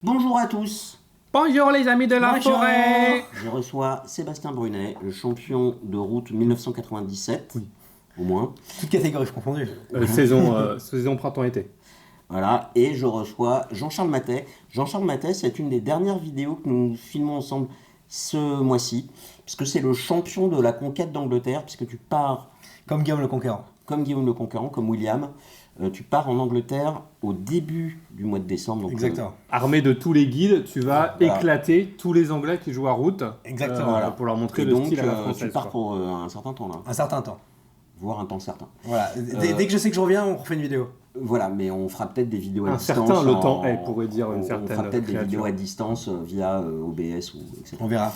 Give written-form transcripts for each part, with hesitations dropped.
Bonjour à tous. Bonjour les amis de la Bonjour. forêt. Je reçois Sébastien Brunet, le champion de route 1997, Oui. au moins. Toutes catégories confondues. Saison printemps-été. Voilà, et je reçois Jean-Charles Matet. Jean-Charles Matet, c'est une des dernières vidéos que nous filmons ensemble ce mois-ci, puisque c'est le champion de la conquête d'Angleterre, puisque tu pars, Comme Guillaume le Conquérant. comme Guillaume le Conquérant, comme William, tu pars en Angleterre au début du mois de décembre. Donc, Exactement. Armé de tous les guides, tu vas Voilà. éclater tous les Anglais qui jouent à route. Exactement. Voilà. Pour leur montrer et le donc, style à la tu française. pars quoi. pour un certain temps, là, Un certain temps. voire un temps certain. Voilà. Dès que je sais que je reviens, on refait une vidéo. Voilà, mais on fera peut-être des vidéos à Un distance. certain, le temps est, pourrait dire une on certaine fera peut-être des créature. vidéos à distance via OBS ou etc. On verra.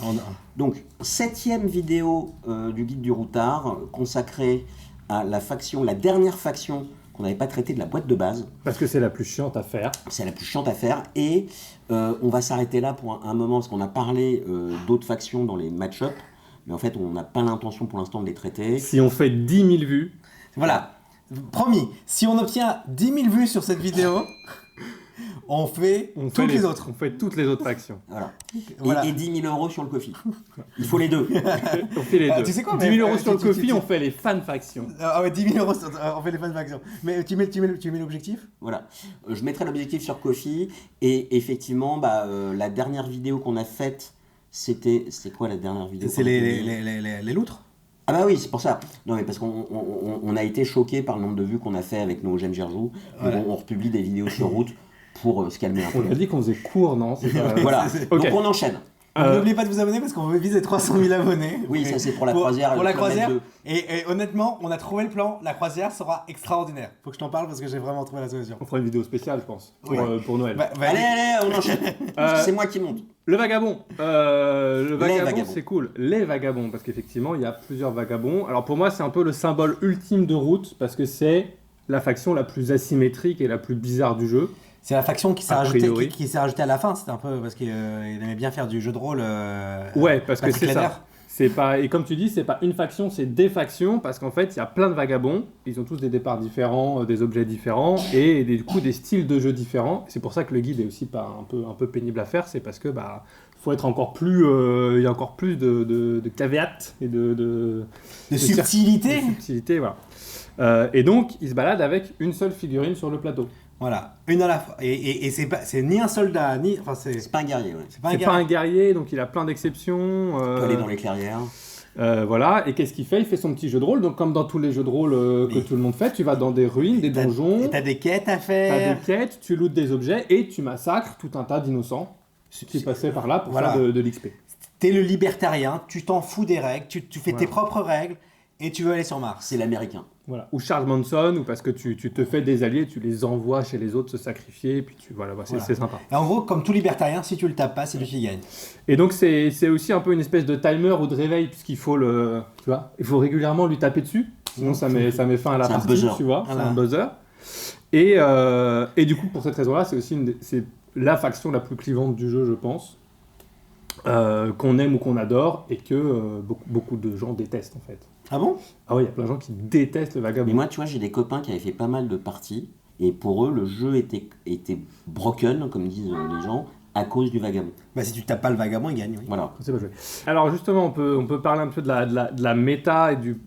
Donc, 7e vidéo du guide du routard consacrée à la faction, la dernière faction qu'on n'avait pas traitée de la boîte de base. Parce que c'est la plus chiante à faire. C'est la plus chiante à faire et on va s'arrêter là pour un moment parce qu'on a parlé d'autres factions dans les match-up, mais en fait on n'a pas l'intention pour l'instant de les traiter. Si on fait 10 000 vues, Voilà. Promis, si on obtient 10 000 vues sur cette vidéo, on fait toutes les autres. On fait toutes les autres factions. Voilà. Voilà. Et 10 000 € sur le coffee. Il faut les deux. On fait les deux. Tu sais quoi, 10 mais, 000 € sur le tu- coffee, on fait les fan factions. Ah ouais, 10 000 €, on fait les fans d'actions. Mais tu mets l'objectif. Voilà. Je mettrai l'objectif sur Kofi et effectivement, la dernière vidéo qu'on a faite, c'est quoi la dernière vidéo C'est qu'on a les loutres. Ah bah oui, c'est pour ça. Non mais parce qu'on a été choqué par le nombre de vues qu'on a fait avec nos J'aime Gerjou. Voilà. On republie des vidéos sur route pour se calmer un On peu. a dit qu'on faisait court, non c'est pas- Voilà. Ok. Donc on enchaîne. N'oubliez pas de vous abonner parce qu'on veut viser 300 000 abonnés. Oui, ça c'est pour la Pour- croisière. et pour le la Club Med croisière. 2. Et honnêtement, on a trouvé le plan. La croisière sera extraordinaire. Faut que je t'en parle parce que j'ai vraiment trouvé la solution. On fera une vidéo spéciale, je pense, Ouais. pour Noël. Allez, on enchaîne. Parce que c'est moi qui monte. Le vagabond. Le vagabond, vagabonds. c'est cool. Les vagabonds, parce qu'effectivement, il y a plusieurs vagabonds. Alors pour moi, c'est un peu le symbole ultime de route, parce que c'est la faction la plus asymétrique et la plus bizarre du jeu. C'est la faction qui s'est A rajoutée, priori. qui s'est rajoutée à la fin. C'était un peu parce qu'il aimait bien faire du jeu de rôle. Ouais, parce que Patrick c'est Leder. ça. C'est pas, et comme tu dis, c'est pas une faction, c'est des factions, parce qu'en fait, il y a plein de vagabonds. Ils ont tous des départs différents, des objets différents, et du coup, des styles de jeu différents. C'est pour ça que le guide est aussi pas un peu pénible à faire, c'est parce que faut être encore plus, il y a encore plus de caveats et de Subtilité. de subtilité, voilà. Et donc, il se balade avec une seule figurine sur le plateau. Voilà, une à la fois. Et c'est ni un soldat, ni. Enfin, C'est pas un guerrier, ouais. c'est pas un C'est gars. pas un guerrier, donc il a plein d'exceptions. On peut aller dans les clairières. Voilà, et qu'est-ce qu'il fait? Il fait son petit jeu de rôle. Donc, comme dans tous les jeux de rôle que Oui. tout le monde fait, tu vas dans des ruines, des donjons, Et t'as des quêtes à t'as faire. des quêtes, tu lootes des objets et tu massacres tout un tas d'innocents qui passaient par là pour Voilà. faire de l'XP. T'es le libertarien, tu t'en fous des règles, tu fais tes Voilà. propres règles et tu veux aller sur Mars. C'est l'américain. Voilà. Ou Charles Manson, ou parce que tu te fais des alliés, tu les envoies chez les autres se sacrifier, et puis Voilà. c'est sympa. Et en gros, comme tout libertarien, si tu le tapes pas, c'est lui qui gagne. Et donc c'est aussi un peu une espèce de timer ou de réveil, puisqu'il faut il faut régulièrement lui taper dessus, sinon ça met fin à la C'est un partie, buzzer. tu vois, Voilà. c'est un buzzer. Et du coup, pour cette raison-là, c'est aussi c'est la faction la plus clivante du jeu, je pense, qu'on aime ou qu'on adore, et que beaucoup de gens détestent, en fait. Ah bon? Ah ouais, il y a plein de gens qui détestent le vagabond. Mais moi, tu vois, j'ai des copains qui avaient fait pas mal de parties et pour eux, le jeu était broken, comme disent les gens, à cause du vagabond. Bah si tu tapes pas le vagabond, il gagne, oui. Voilà. C'est pas joué. Alors justement, on peut parler un peu de la méta et du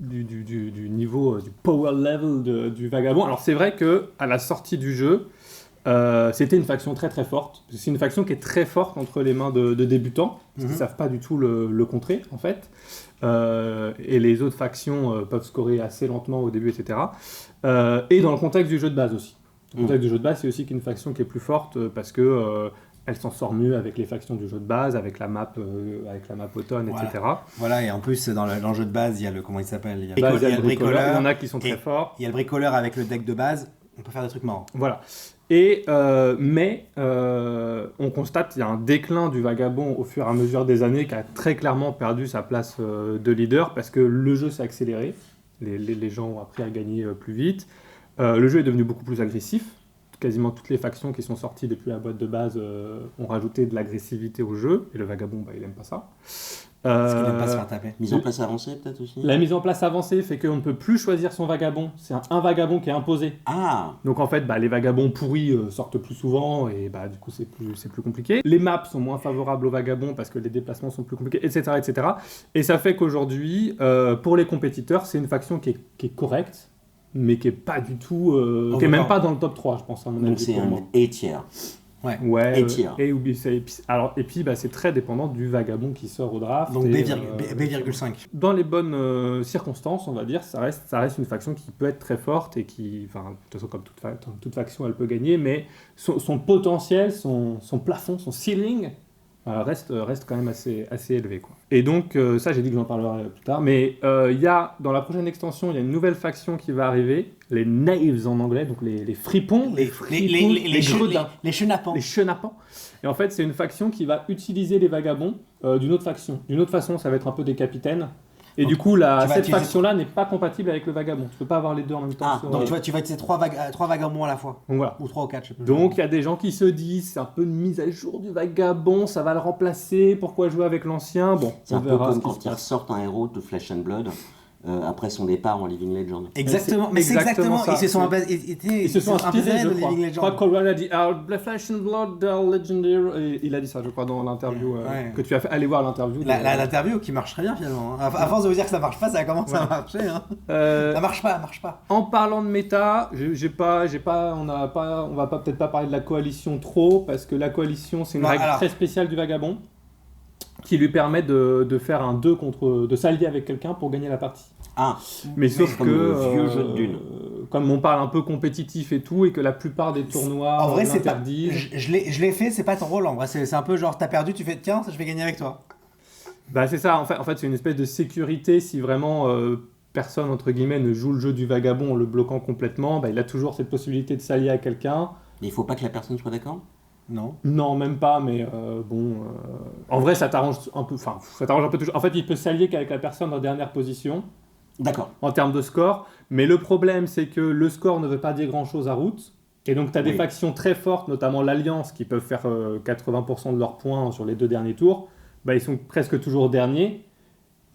niveau, du power level du vagabond. Alors c'est vrai que à la sortie du jeu, c'était une faction très très forte. C'est une faction qui est très forte entre les mains de débutants, parce qu'ils savent pas du tout le contrer en fait. Et les autres factions peuvent scorer assez lentement au début, etc. Et dans le contexte du jeu de base aussi. Dans le contexte du jeu de base, c'est aussi qu'une faction qui est plus forte parce que elle s'en sort mieux avec les factions du jeu de base, avec la map automne, Voilà. etc. Voilà, et en plus, dans le jeu de base, il y a le. Comment il s'appelle? Il y a Base, il y a le le bricoleur, il y en a qui sont et- très forts. Il y a le bricoleur avec le deck de base. On peut faire des trucs marrants. Voilà. Mais on constate qu'il y a un déclin du vagabond au fur et à mesure des années qui a très clairement perdu sa place de leader parce que le jeu s'est accéléré. Les gens ont appris à gagner plus vite. Le jeu est devenu beaucoup plus agressif. Quasiment toutes les factions qui sont sorties depuis la boîte de base ont rajouté de l'agressivité au jeu. Et le vagabond, il aime pas ça. Parce qu'il n'aime pas se faire taper. Mise en place avancée, peut-être aussi. La mise en place avancée fait qu'on ne peut plus choisir son vagabond. C'est un vagabond qui est imposé. Ah, Donc en fait, les vagabonds pourris sortent plus souvent et du coup c'est plus compliqué. Les maps sont moins favorables aux vagabonds parce que les déplacements sont plus compliqués, etc. etc. Et ça fait qu'aujourd'hui, pour les compétiteurs, c'est une faction qui est correcte, mais qui est pas du tout... qui est même pas dans le top 3, je pense, à mon avis. donc c'est pour un moi. A-tier. Ouais, Et tir. et puis c'est très dépendant du vagabond qui sort au draft. Donc et, B,5. Dans les bonnes circonstances, on va dire, ça reste une faction qui peut être très forte et qui, enfin, de toute façon, comme toute faction, elle peut gagner, mais son potentiel, son plafond, son ceiling reste quand même assez élevé, quoi. Et donc, ça, j'ai dit que j'en parlerai plus tard, mais dans la prochaine extension, il y a une nouvelle faction qui va arriver, les Knaves en anglais, donc les fripons, les gredins. Les chenapans. Les chenapans. Et en fait, c'est une faction qui va utiliser les vagabonds d'une autre faction. D'une autre façon, ça va être un peu des capitaines. Et Donc, du coup, cette utiliser- faction-là n'est pas compatible avec le vagabond. Tu peux pas avoir les deux en même temps. Ah, sur- Donc tu vas utiliser trois vagabonds à la fois. Donc voilà. Ou 3 ou 4, je sais plus. Donc il y a des gens qui se disent, c'est un peu une mise à jour du vagabond, ça va le remplacer, pourquoi jouer avec l'ancien? Bon, C'est on un peu verra ce comme qui se quand ils passe. ressortent un héros de Flesh and Blood après son départ en Living Legend. Exactement, mais c'est exactement ça. Ils se sont Ils se sont inspirés, de je crois. Living Je crois Legend. que Colwell a dit Flesh and Blood, they're legendary. Et il a dit ça, je crois, dans l'interview Ouais. que tu as fait. Allez voir l'interview. L'interview qui marche très bien finalement. À force de vous dire que ça marche pas, ça commence à marcher. Hein. Ça marche pas. En parlant de méta, on va peut-être pas parler de la coalition trop, parce que la coalition, c'est une Non, règle alors- très spéciale du vagabond qui lui permet de faire un 2 de s'allier avec quelqu'un pour gagner la partie. Ah, Mais sauf comme que, le vieux jeu de Dune. comme on parle un peu compétitif et tout, et que la plupart des tournois En vrai, c'est pas. l'interdisent, Je l'ai fait, c'est pas ton rôle en vrai. C'est un peu genre, t'as perdu, tu fais tiens, je vais gagner avec toi. c'est ça, en fait c'est une espèce de sécurité si vraiment personne, entre guillemets, ne joue le jeu du vagabond en le bloquant complètement, il a toujours cette possibilité de s'allier à quelqu'un. mais il faut pas que la personne soit d'accord. Non. Non, même pas, mais en vrai, ça t'arrange un peu. Enfin, ça t'arrange un peu toujours. En fait, il peut s'allier qu'avec la personne en dernière position D'accord. en termes de score. Mais le problème, c'est que le score ne veut pas dire grand-chose à route. Et donc, tu as des Oui. factions très fortes, notamment l'Alliance, qui peuvent faire 80% de leurs points sur les 2 derniers tours. Ils sont presque toujours derniers.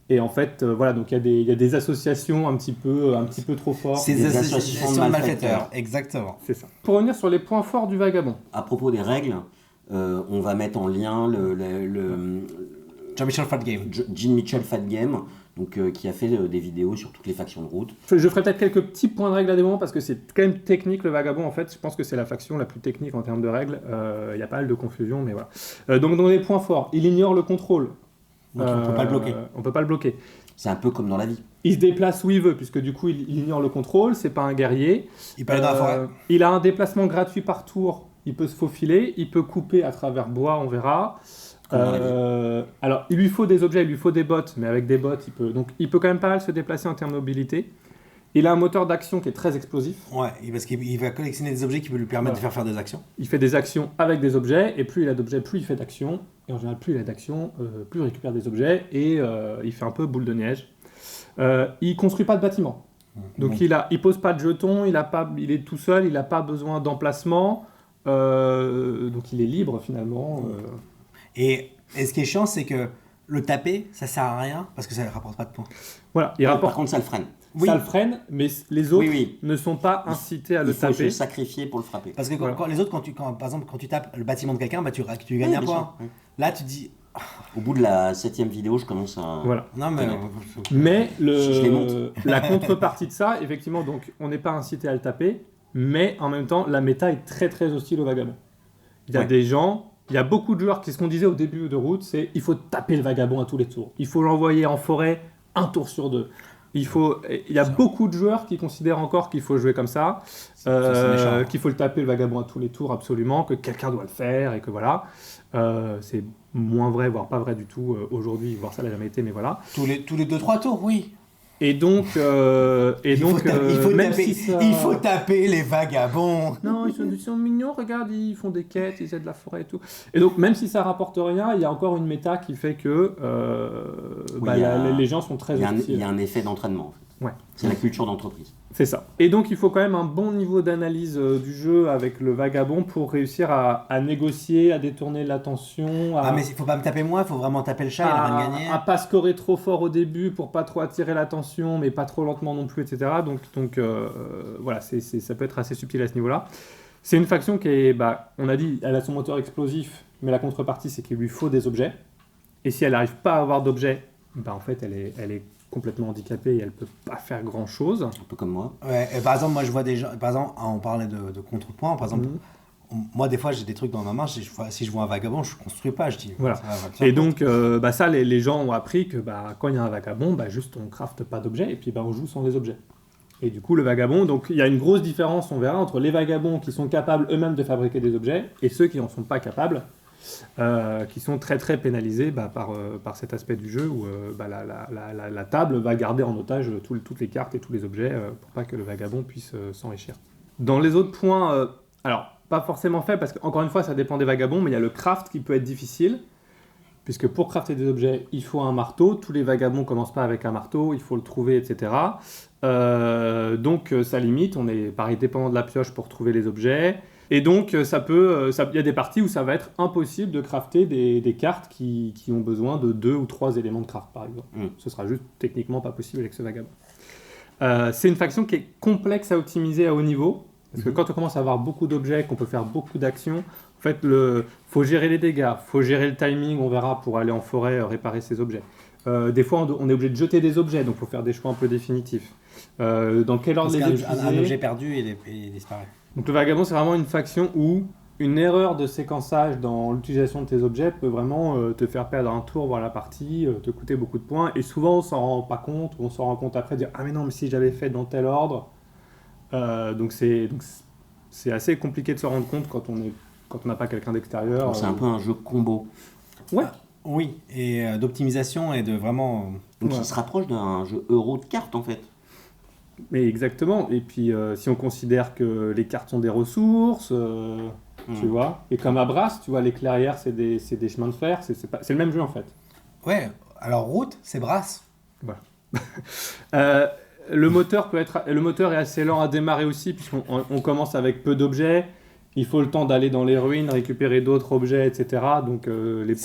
Et en fait, donc il y a des associations un petit peu trop fortes. C'est Des des associations associations de de malfaiteurs. malfaiteurs. Exactement. C'est ça. Pour revenir sur les points forts du vagabond. À propos des règles, on va mettre en lien le Jean-Michel Fat Game. Gene Mitchell Fat Game, donc, qui a fait des vidéos sur toutes les factions de route. Je ferai peut-être quelques petits points de règles à des moments parce que c'est quand même technique le vagabond en fait. Je pense que c'est la faction la plus technique en termes de règles. Il y a pas mal de confusion, mais voilà. Donc dans les points forts, il ignore le contrôle. Donc on peut pas le bloquer. On peut pas le bloquer. C'est un peu comme dans la vie. Il se déplace où il veut puisque du coup il ignore le contrôle. C'est pas un guerrier. Il peut aller dans la forêt. Il a un déplacement gratuit par tour. Il peut se faufiler. Il peut couper à travers bois. On verra. Comme dans la Alors, il lui faut des objets, il lui faut des bottes, mais avec des bottes, il peut quand même pas mal se déplacer en termes de mobilité. Il a un moteur d'action qui est très explosif. Ouais, parce qu'il va collectionner des objets qui peuvent lui permettre de faire des actions. Il fait des actions avec des objets, et plus il a d'objets, plus il fait d'actions. Et en général, plus il a d'actions, plus il récupère des objets, et il fait un peu boule de neige. Il construit pas de bâtiment. Donc il pose pas de jetons, il est tout seul, il n'a pas besoin d'emplacement. Donc il est libre finalement. Et ce qui est chiant, c'est que le taper, ça sert à rien parce que ça ne rapporte pas de points. Voilà, il Par rapporte. contre, ça le freine. Oui. Ça le freine, mais les autres Oui. ne sont pas incités à le Il faut taper. se sacrifier pour le frapper. Parce que Voilà. quand les autres, par exemple, quand tu tapes le bâtiment de quelqu'un, tu gagnes Oui, un bien point. sûr, oui. Là, tu te dis. Au bout de la 7e vidéo, je commence à... Voilà. Non, mais. Mais Je les monte. la contrepartie de ça, effectivement, donc on n'est pas incité à le taper, mais en même temps, la méta est très très hostile au vagabond. Il y a Ouais. des gens, il y a beaucoup de joueurs qui, ce qu'on disait au début de route, c'est il faut taper le vagabond à tous les tours. Il faut l'envoyer en forêt un tour sur 2. Il y a beaucoup de joueurs qui considèrent encore qu'il faut jouer comme ça, c'est méchant. qu'il faut le taper le vagabond à tous les tours absolument, que quelqu'un doit le faire et que voilà. C'est moins vrai, voire pas vrai du tout aujourd'hui, voire ça l'a jamais été, mais voilà. Tous les 2-3 tours, oui. Et donc, Il faut ça... taper les vagabonds. Non, ils sont mignons, regarde, ils font des quêtes, ils aident la forêt et tout. Et donc, même si ça rapporte rien, il y a encore une méta qui fait que Oui, il y a- les gens sont très Il y hostiles. a un effet d'entraînement, en fait. Ouais. C'est la culture d'entreprise. C'est ça. Et donc, il faut quand même un bon niveau d'analyse du jeu avec le vagabond pour réussir à négocier, à détourner l'attention, Ah, mais il faut pas me taper moi, il faut vraiment taper le chat, il a rien gagné. à pas scorer trop fort au début pour pas trop attirer l'attention, mais pas trop lentement non plus, etc. Donc voilà, ça peut être assez subtil à ce niveau-là. C'est une faction qui est, on a dit, elle a son moteur explosif, mais la contrepartie, c'est qu'il lui faut des objets. Et si elle n'arrive pas à avoir d'objets, en fait, elle est complètement handicapée et elle peut pas faire grand chose. Un peu comme moi. Ouais, et par exemple, moi je vois des gens, par exemple, on parlait de contrepoint, par exemple, moi des fois j'ai des trucs dans ma main, si je vois un vagabond, je construis pas, je dis. Voilà. Ça va, tiens, Et donc, ça, les gens ont appris que quand il y a un vagabond, juste on crafte pas d'objets et puis on joue sans les objets. Et du coup, le vagabond, donc il y a une grosse différence, on verra, entre les vagabonds qui sont capables eux-mêmes de fabriquer des objets et ceux qui n'en sont pas capables. Qui sont très très pénalisés par cet aspect du jeu où la table va garder en otage toutes les cartes et tous les objets pour pas que le vagabond puisse s'enrichir. Dans les autres points, alors pas forcément fait parce qu'encore une fois ça dépend des vagabonds, mais il y a le craft qui peut être difficile puisque pour crafter des objets il faut un marteau, tous les vagabonds commencent pas avec un marteau, il faut le trouver, etc. Donc ça limite, on est pareil dépendant de la pioche pour trouver les objets. Et donc, il y a des parties où ça va être impossible de crafter des cartes qui ont besoin de 2 ou 3 éléments de craft, par exemple. Ce sera juste techniquement pas possible avec ce vagabond. C'est une faction qui est complexe à optimiser à haut niveau, parce que quand on commence à avoir beaucoup d'objets, qu'on peut faire beaucoup d'actions, en fait, faut gérer les dégâts, faut gérer le timing, on verra, pour aller en forêt réparer ces objets. Des fois, on est obligé de jeter des objets, donc il faut faire des choix un peu définitifs. Dans quel ordre les utiliser ? Un objet perdu et disparaît. Donc le vagabond, c'est vraiment une faction où une erreur de séquençage dans l'utilisation de tes objets peut vraiment te faire perdre un tour, voire la partie, te coûter beaucoup de points. Et souvent, on s'en rend pas compte, ou on s'en rend compte après, dire « Ah mais non, mais si j'avais fait dans tel ordre ». Donc c'est assez compliqué de se rendre compte quand on n'a pas quelqu'un d'extérieur. C'est un peu un jeu combo. Ouais. Oui, et d'optimisation et de vraiment... Donc il se rapproche d'un jeu euro de cartes en fait. Mais exactement. Et puis, si on considère que les cartes sont des ressources, tu vois, et comme à Brass, tu vois, les clairières, c'est des chemins de fer, c'est le même jeu en fait. Ouais, alors route, c'est Brass. Voilà. Le moteur est assez lent à démarrer aussi, puisqu'on commence avec peu d'objets. Il faut le temps d'aller dans les ruines, récupérer d'autres objets, etc. Donc les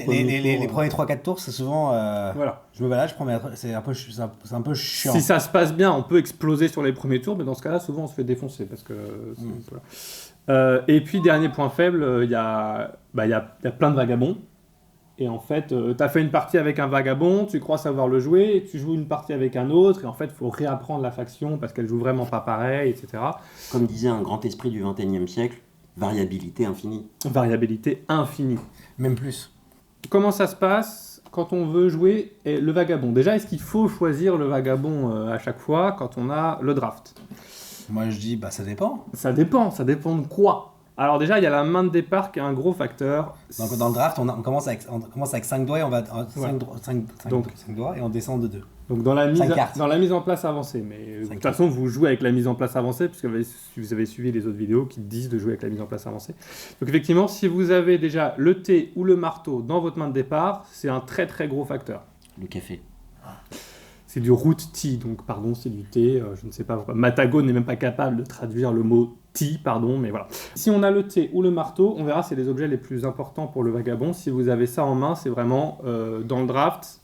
premiers 3-4 tours, c'est souvent... Voilà. Je me balade, c'est un peu chiant. Si ça se passe bien, on peut exploser sur les premiers tours, mais dans ce cas-là, souvent on se fait défoncer. Parce que, voilà. Et puis, dernier point faible, il y a plein de vagabonds. Et en fait, tu as fait une partie avec un vagabond, tu crois savoir le jouer, et tu joues une partie avec un autre, et en fait, il faut réapprendre la faction parce qu'elle joue vraiment pas pareil, etc. Comme disait un grand esprit du XXIe siècle, variabilité infinie. Variabilité infinie. Même plus. Comment ça se passe quand on veut jouer le vagabond ? Déjà, est-ce qu'il faut choisir le vagabond à chaque fois quand on a le draft ? Moi, je dis, ça dépend. Ça dépend de quoi ? Alors déjà, il y a la main de départ qui est un gros facteur. Donc dans le draft, on commence avec 5 doigts et on va 5 doigts et on descend de 2. Donc dans la mise en place avancée. Mais de toute façon, vous jouez avec la mise en place avancée puisque vous avez suivi les autres vidéos qui disent de jouer avec la mise en place avancée. Donc effectivement, si vous avez déjà le thé ou le marteau dans votre main de départ, c'est un très très gros facteur. Le café. C'est du root tea, donc pardon, c'est du thé, je ne sais pas pourquoi. Matago n'est même pas capable de traduire le mot tea, pardon, mais voilà. Si on a le thé ou le marteau, on verra, c'est les objets les plus importants pour le vagabond. Si vous avez ça en main, c'est vraiment, dans le draft,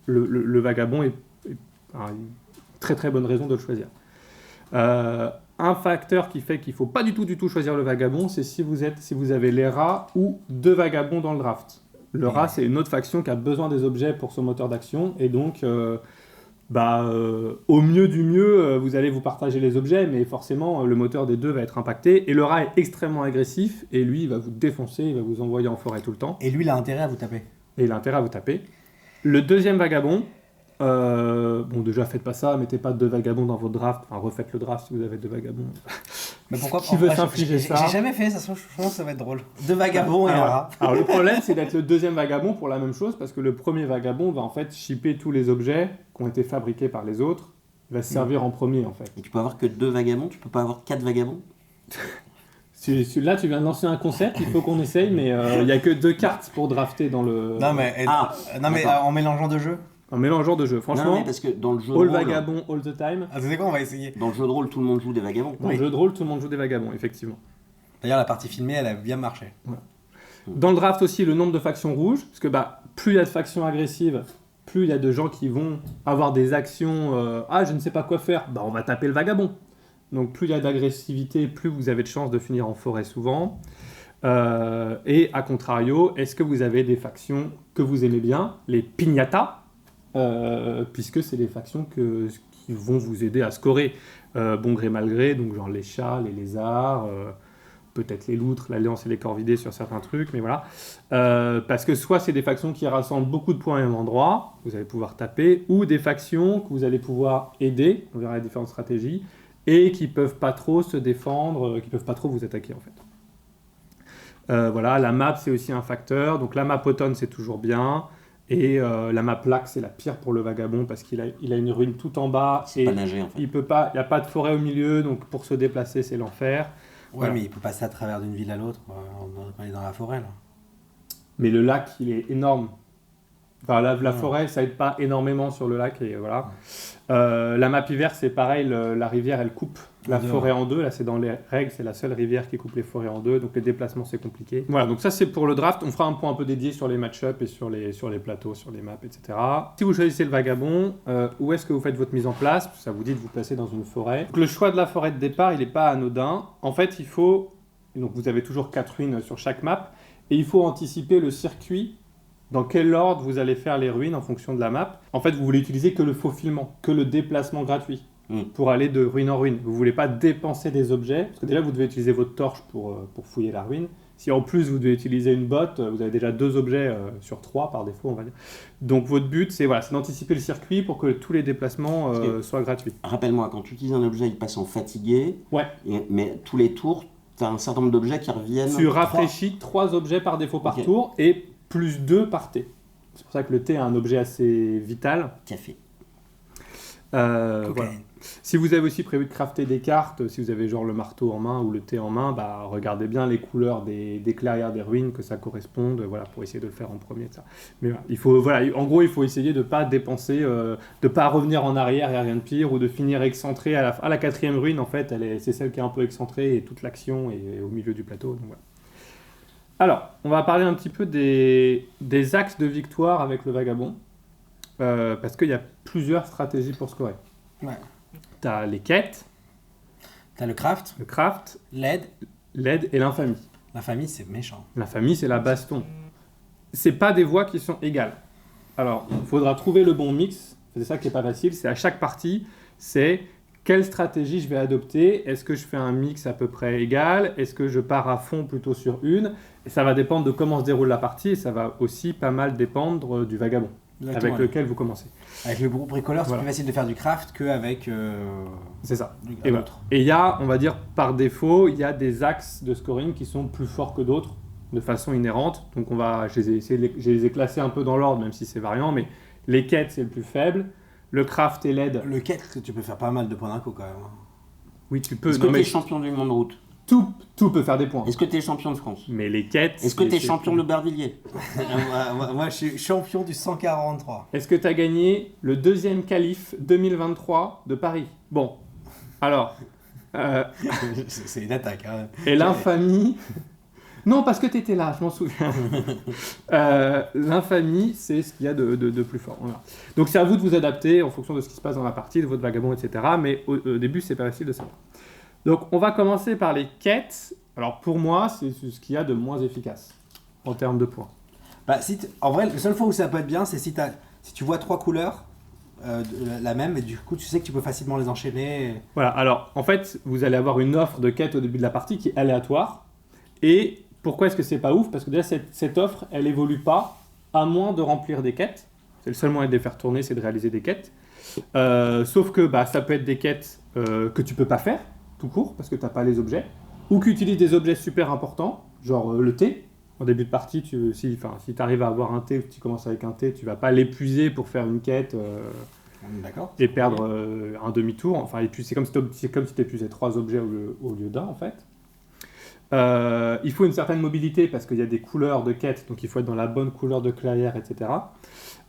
le vagabond est une très très bonne raison de le choisir. Un facteur qui fait qu'il ne faut pas du tout choisir le vagabond, c'est si vous avez les rats ou 2 vagabonds dans le draft. Le rat, c'est une autre faction qui a besoin des objets pour son moteur d'action, et donc... au mieux du mieux, vous allez vous partager les objets, mais forcément, le moteur des 2 va être impacté. Et le rat est extrêmement agressif, et lui, il va vous défoncer, il va vous envoyer en forêt tout le temps. Et lui, il a intérêt à vous taper. Le deuxième vagabond, déjà, faites pas ça, mettez pas 2 vagabonds dans votre draft. Enfin, refaites le draft si vous avez 2 vagabonds. Mais pourquoi Qui veut s'infliger ça ? J'ai jamais fait ça, je pense que ça va être drôle. 2 vagabonds et un rat. Alors, le problème, c'est d'être le deuxième vagabond pour la même chose, parce que le premier vagabond va en fait shipper tous les objets qui ont été fabriqués par les autres. Il va se servir en premier, en fait. Et tu peux avoir que 2 vagabonds, tu peux pas avoir 4 vagabonds ? Là, tu viens de lancer un concept, il faut qu'on essaye, mais il n'y a que 2 cartes pour drafter dans le... Non, mais en mélangeant 2 jeux. Un mélange de jeux. Non, Franchement, mais parce que dans le jeu de all rôle, vagabond, all the time. Ah, c'est quoi, on va essayer. dans le jeu de rôle, tout le monde joue des vagabonds. Dans le jeu de rôle, tout le monde joue des vagabonds, effectivement. D'ailleurs, la partie filmée, elle a bien marché. Dans le draft aussi, le nombre de factions rouges, parce que plus il y a de factions agressives, plus il y a de gens qui vont avoir des actions je ne sais pas quoi faire, on va taper le vagabond. Donc plus il y a d'agressivité, plus vous avez de chances de finir en forêt souvent. Et à contrario, est-ce que vous avez des factions que vous aimez bien, les piñatas, puisque c'est des factions qui vont vous aider à scorer bon gré mal gré, donc genre les chats, les lézards, peut-être les loutres, l'alliance et les corvidés sur certains trucs, mais voilà. Parce que soit c'est des factions qui rassemblent beaucoup de points au même endroit, vous allez pouvoir taper, ou des factions que vous allez pouvoir aider, on verra les différentes stratégies, et qui peuvent pas trop se défendre, qui peuvent pas trop vous attaquer en fait. Voilà, la map c'est aussi un facteur, donc la map automne c'est toujours bien, et la map lac c'est la pire pour le vagabond parce qu'il a une ruine tout en bas, C'est et pas nager en fait. il n'y a pas de forêt au milieu, donc pour se déplacer c'est l'enfer. Ouais, Voilà. mais il peut passer à travers d'une ville à l'autre quand il est dans la forêt, là. Mais le lac, il est énorme. Enfin, la forêt, ça aide pas énormément sur le lac. Et voilà. La map hiver, c'est pareil. La rivière, elle coupe la forêt en deux. Là, c'est dans les règles. C'est la seule rivière qui coupe les forêts en deux. Donc, les déplacements, c'est compliqué. Voilà, donc ça, c'est pour le draft. On fera un point un peu dédié sur les match-up et sur les plateaux, sur les maps, etc. Si vous choisissez le vagabond, où est-ce que vous faites votre mise en place? Ça vous dit de vous placer dans une forêt. Donc, le choix de la forêt de départ, il n'est pas anodin. En fait, il faut... Donc, vous avez toujours 4 ruines sur chaque map. Et il faut anticiper le circuit, dans quel ordre vous allez faire les ruines en fonction de la map. En fait, vous voulez utiliser que le faufilement, que le déplacement gratuit pour aller de ruine en ruine. Vous ne voulez pas dépenser des objets, parce que déjà, vous devez utiliser votre torche pour fouiller la ruine. Si en plus, vous devez utiliser une botte, vous avez déjà 2 objets sur 3 par défaut, on va dire. Donc, votre but, c'est d'anticiper le circuit pour que tous les déplacements soient gratuits. Rappelle-moi, quand tu utilises un objet, il passe en fatigué. Ouais. Mais tous les tours, tu as un certain nombre d'objets qui reviennent. Tu rafraîchis 3 objets par défaut par tour et plus 2 par thé. C'est pour ça que le thé est un objet assez vital. Café. Voilà. Si vous avez aussi prévu de crafter des cartes, si vous avez genre le marteau en main ou le thé en main, regardez bien les couleurs des clairières des ruines, que ça corresponde, pour essayer de le faire en premier. Ça. Mais en gros, il faut essayer de ne pas dépenser, de ne pas revenir en arrière, il n'y a rien de pire, ou de finir excentré à la 4e ruine, en fait, c'est celle qui est un peu excentrée et toute l'action est au milieu du plateau. Donc voilà. Alors, on va parler un petit peu des axes de victoire avec le vagabond, parce qu'il y a plusieurs stratégies pour scorer. Ouais. T'as les quêtes, T'as le craft, l'aide l'aide, et l'infamie. la famille, c'est méchant. L'infamie, c'est la baston. C'est pas des voies qui sont égales. Alors, il faudra trouver le bon mix. C'est ça qui est pas facile. C'est à chaque partie, c'est quelle stratégie je vais adopter. Est-ce que je fais un mix à peu près égal? Est-ce que je pars à fond plutôt sur une? Et ça va dépendre de comment se déroule la partie. Et ça va aussi pas mal dépendre du vagabond avec lequel vous commencez. Avec le groupe bricoleur, c'est plus facile de faire du craft qu'avec c'est ça. un Et autre. Et il y a, on va dire, par défaut, il y a des axes de scoring qui sont plus forts que d'autres de façon inhérente. Donc je les ai classés un peu dans l'ordre, même si c'est variant, mais les quêtes, c'est le plus faible. Le craft et l'aide. Le quête, tu peux faire pas mal de points d'un coup quand même. Oui, tu peux. Est-ce que tu es champion du monde route? Tout peut faire des points. Est-ce que tu es champion de France? Mais les quêtes... Est-ce que tu es champion de Bervilliers? Moi, je suis champion du 143. Est-ce que tu as gagné le 2e qualif 2023 de Paris? Bon, alors... C'est une attaque. Hein. Et l'infamie... Non, parce que tu étais là, je m'en souviens. L'infamie, c'est ce qu'il y a de plus fort. Voilà. Donc c'est à vous de vous adapter en fonction de ce qui se passe dans la partie, de votre vagabond, etc. Mais au début, c'est pas facile de savoir. Donc on va commencer par les quêtes. Alors pour moi, c'est ce qu'il y a de moins efficace en termes de points. En vrai, la seule fois où ça peut être bien, c'est si tu vois 3 couleurs, la même, et du coup tu sais que tu peux facilement les enchaîner. Voilà, alors en fait, vous allez avoir une offre de quête au début de la partie qui est aléatoire. Et pourquoi est-ce que c'est pas ouf? Parce que déjà, cette offre, elle évolue pas, à moins de remplir des quêtes. C'est le seul moyen de les faire tourner, c'est de réaliser des quêtes. Sauf que ça peut être des quêtes que tu peux pas faire, tout court, parce que tu n'as pas les objets, ou qui utilisent des objets super importants, genre le thé. En début de partie, si tu arrives à avoir un thé, tu commences avec un thé, tu vas pas l'épuiser pour faire une quête et perdre un demi-tour. Enfin, c'est comme si tu épuisais 3 objets au lieu d'un, en fait. Il faut une certaine mobilité parce qu'il y a des couleurs de quêtes, donc il faut être dans la bonne couleur de clairière, etc.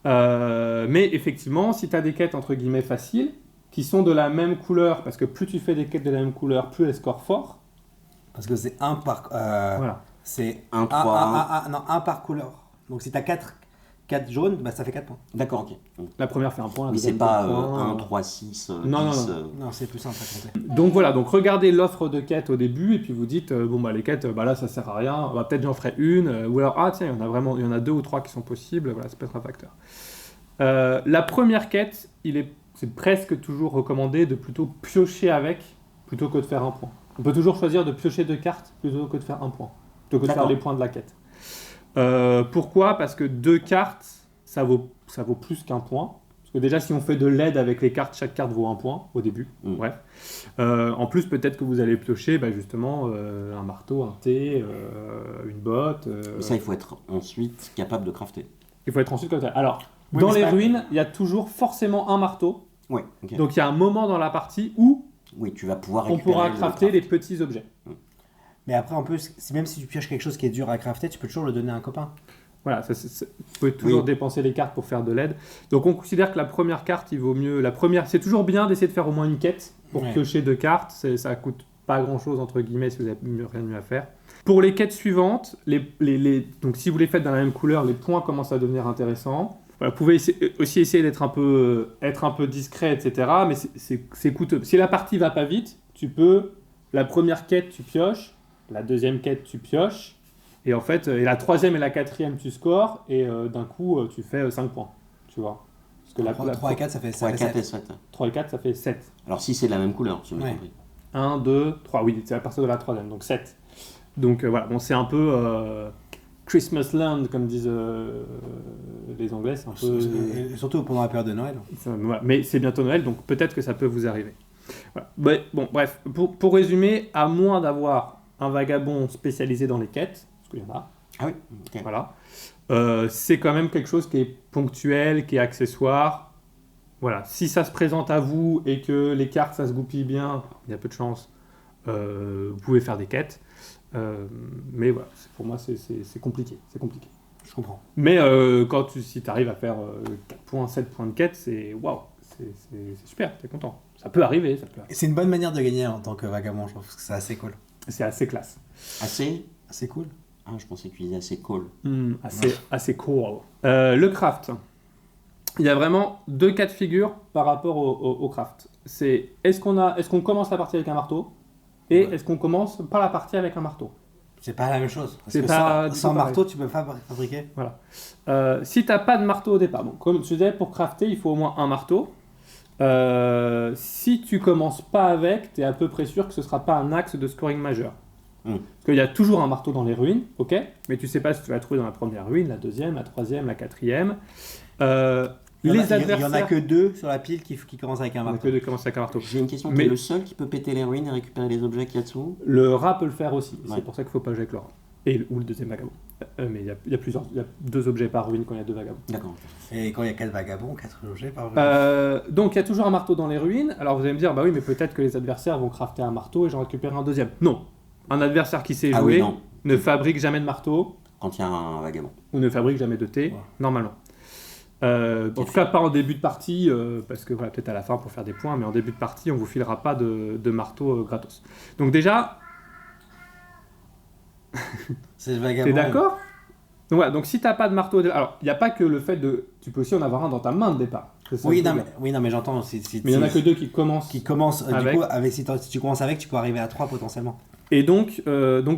Mais effectivement, si tu as des quêtes entre guillemets faciles, qui sont de la même couleur, parce que plus tu fais des quêtes de la même couleur, plus elles scorent fort. Parce que c'est un par. Voilà. C'est Un, trois, un par couleur. Donc si tu as 4 jaunes, bah, ça fait 4 points. D'accord, ok. La première fait un point, la Mais c'est deuxième pas fait un point. 1, 3, 6, Non, 10. non, Non, c'est plus simple à compter. Donc voilà, donc regardez l'offre de quêtes au début et puis vous dites bon bah les quêtes bah là ça sert à rien, bah, peut-être j'en ferai une ou alors ah tiens il y en a 2 ou 3 qui sont possibles, voilà ça peut être un facteur. La première quête, c'est presque toujours recommandé de plutôt piocher avec plutôt que de faire un point. On peut toujours choisir de piocher 2 cartes plutôt que de faire un point, plutôt que de faire les points de la quête. Pourquoi ? Parce que 2 cartes ça vaut plus qu'un point. Parce que déjà, si on fait de l'aide avec les cartes, chaque carte vaut un point au début. Bref. En plus, peut-être que vous allez piocher justement un marteau, un thé, une botte. Mais ça, il faut être ensuite capable de crafter. Il faut être ensuite comme ça. Alors, dans les ruines, il y a toujours forcément un marteau. Ouais, ok. Donc, il y a un moment dans la partie où Oui, tu vas pouvoir on pourra récupérer crafter le les petits objets. Mais après, en plus, même si tu pioches quelque chose qui est dur à crafter, tu peux toujours le donner à un copain. Voilà, vous pouvez toujours dépenser les cartes pour faire de l'aide. Donc on considère que la première carte, il vaut mieux... C'est toujours bien d'essayer de faire au moins une quête pour piocher 2 cartes. Ça coûte pas grand-chose, entre guillemets, si vous n'avez rien de mieux à faire. Pour les quêtes suivantes, donc si vous les faites dans la même couleur, les points commencent à devenir intéressants. Voilà, vous pouvez aussi essayer d'être un peu discret, etc. Mais c'est coûteux. Si la partie va pas vite, la première quête, tu pioches. La deuxième quête, tu pioches. Et en fait, la troisième et la quatrième, tu scores, et d'un coup, tu fais 5 points, tu vois. Parce que 3 et 4, ça fait 3 et 4 et 7. 3 et 4, ça fait 7. Alors si c'est de la même couleur, tu m'as compris. 1, 2, 3, oui, c'est à partir de la troisième, donc 7. Donc voilà, bon, c'est un peu Christmas Land, comme disent les Anglais, c'est un peu... Et surtout pendant la période de Noël. Voilà. Mais c'est bientôt Noël, donc peut-être que ça peut vous arriver. Voilà. Mais, bon, bref, pour résumer, à moins d'avoir un vagabond spécialisé dans les quêtes, il y en a. Ah oui, ok. Voilà. C'est quand même quelque chose qui est ponctuel, qui est accessoire. Voilà. Si ça se présente à vous et que les cartes, ça se goupille bien, il y a peu de chance, vous pouvez faire des quêtes. Mais voilà, pour moi, c'est compliqué. C'est compliqué. Je comprends. Mais si tu arrives à faire 4 points, 7 points de quête, c'est waouh, c'est super, t'es content. Ça peut arriver. Et c'est une bonne manière de gagner en tant que vagabond, je trouve que c'est assez cool. C'est assez classe. Assez cool. Ah, je pensais que tu disais assez cool. Assez cool. Le craft. Il y a vraiment 2 cas de figure par rapport au craft. C'est est-ce qu'on commence la partie avec un marteau et est-ce qu'on commence pas la partie avec un marteau. C'est pas la même chose. Parce C'est que pas sans marteau, tu peux pas fabriquer. Voilà. Si t'as pas de marteau au départ, bon, comme je disais, pour crafter, il faut au moins un marteau. Si tu commences pas avec, tu es à peu près sûr que ce sera pas un axe de scoring majeur. Parce qu'il y a toujours un marteau dans les ruines, ok, mais tu sais pas si tu vas le trouver dans la première ruine, la deuxième, la troisième, la quatrième. Il y en a que 2 sur la pile qui commencent avec un marteau. J'ai une question, t'es le seul qui peut péter les ruines et récupérer les objets qu'il y a dessous ? Le rat peut le faire aussi, c'est pour ça qu'il faut pas jouer avec le rat. Ou le deuxième vagabond. Mais il y a 2 objets par ruine quand il y a 2 vagabonds. D'accord. Et quand il y a 4 vagabonds, 4 objets par ruine. Donc il y a toujours un marteau dans les ruines. Alors vous allez me dire, bah oui, mais peut-être que les adversaires vont crafter un marteau et j'en récupère un deuxième. Non. Un adversaire qui sait jouer ne fabrique jamais de marteau. Quand il y a un vagabond. Ou ne fabrique jamais de thé, normalement. En tout cas, pas en début de partie, parce que voilà, peut-être à la fin pour faire des points, mais en début de partie, on vous filera pas de marteau gratos. Donc déjà... C'est le vagabond. T'es d'accord ? Donc voilà, donc si t'as pas de marteau... Alors, il n'y a pas que le fait de... Tu peux aussi en avoir un dans ta main de départ. Oui, non, mais j'entends. Mais il n'y en a que 2 qui commencent. Du coup, si tu commences avec, tu peux arriver à 3 potentiellement. Et donc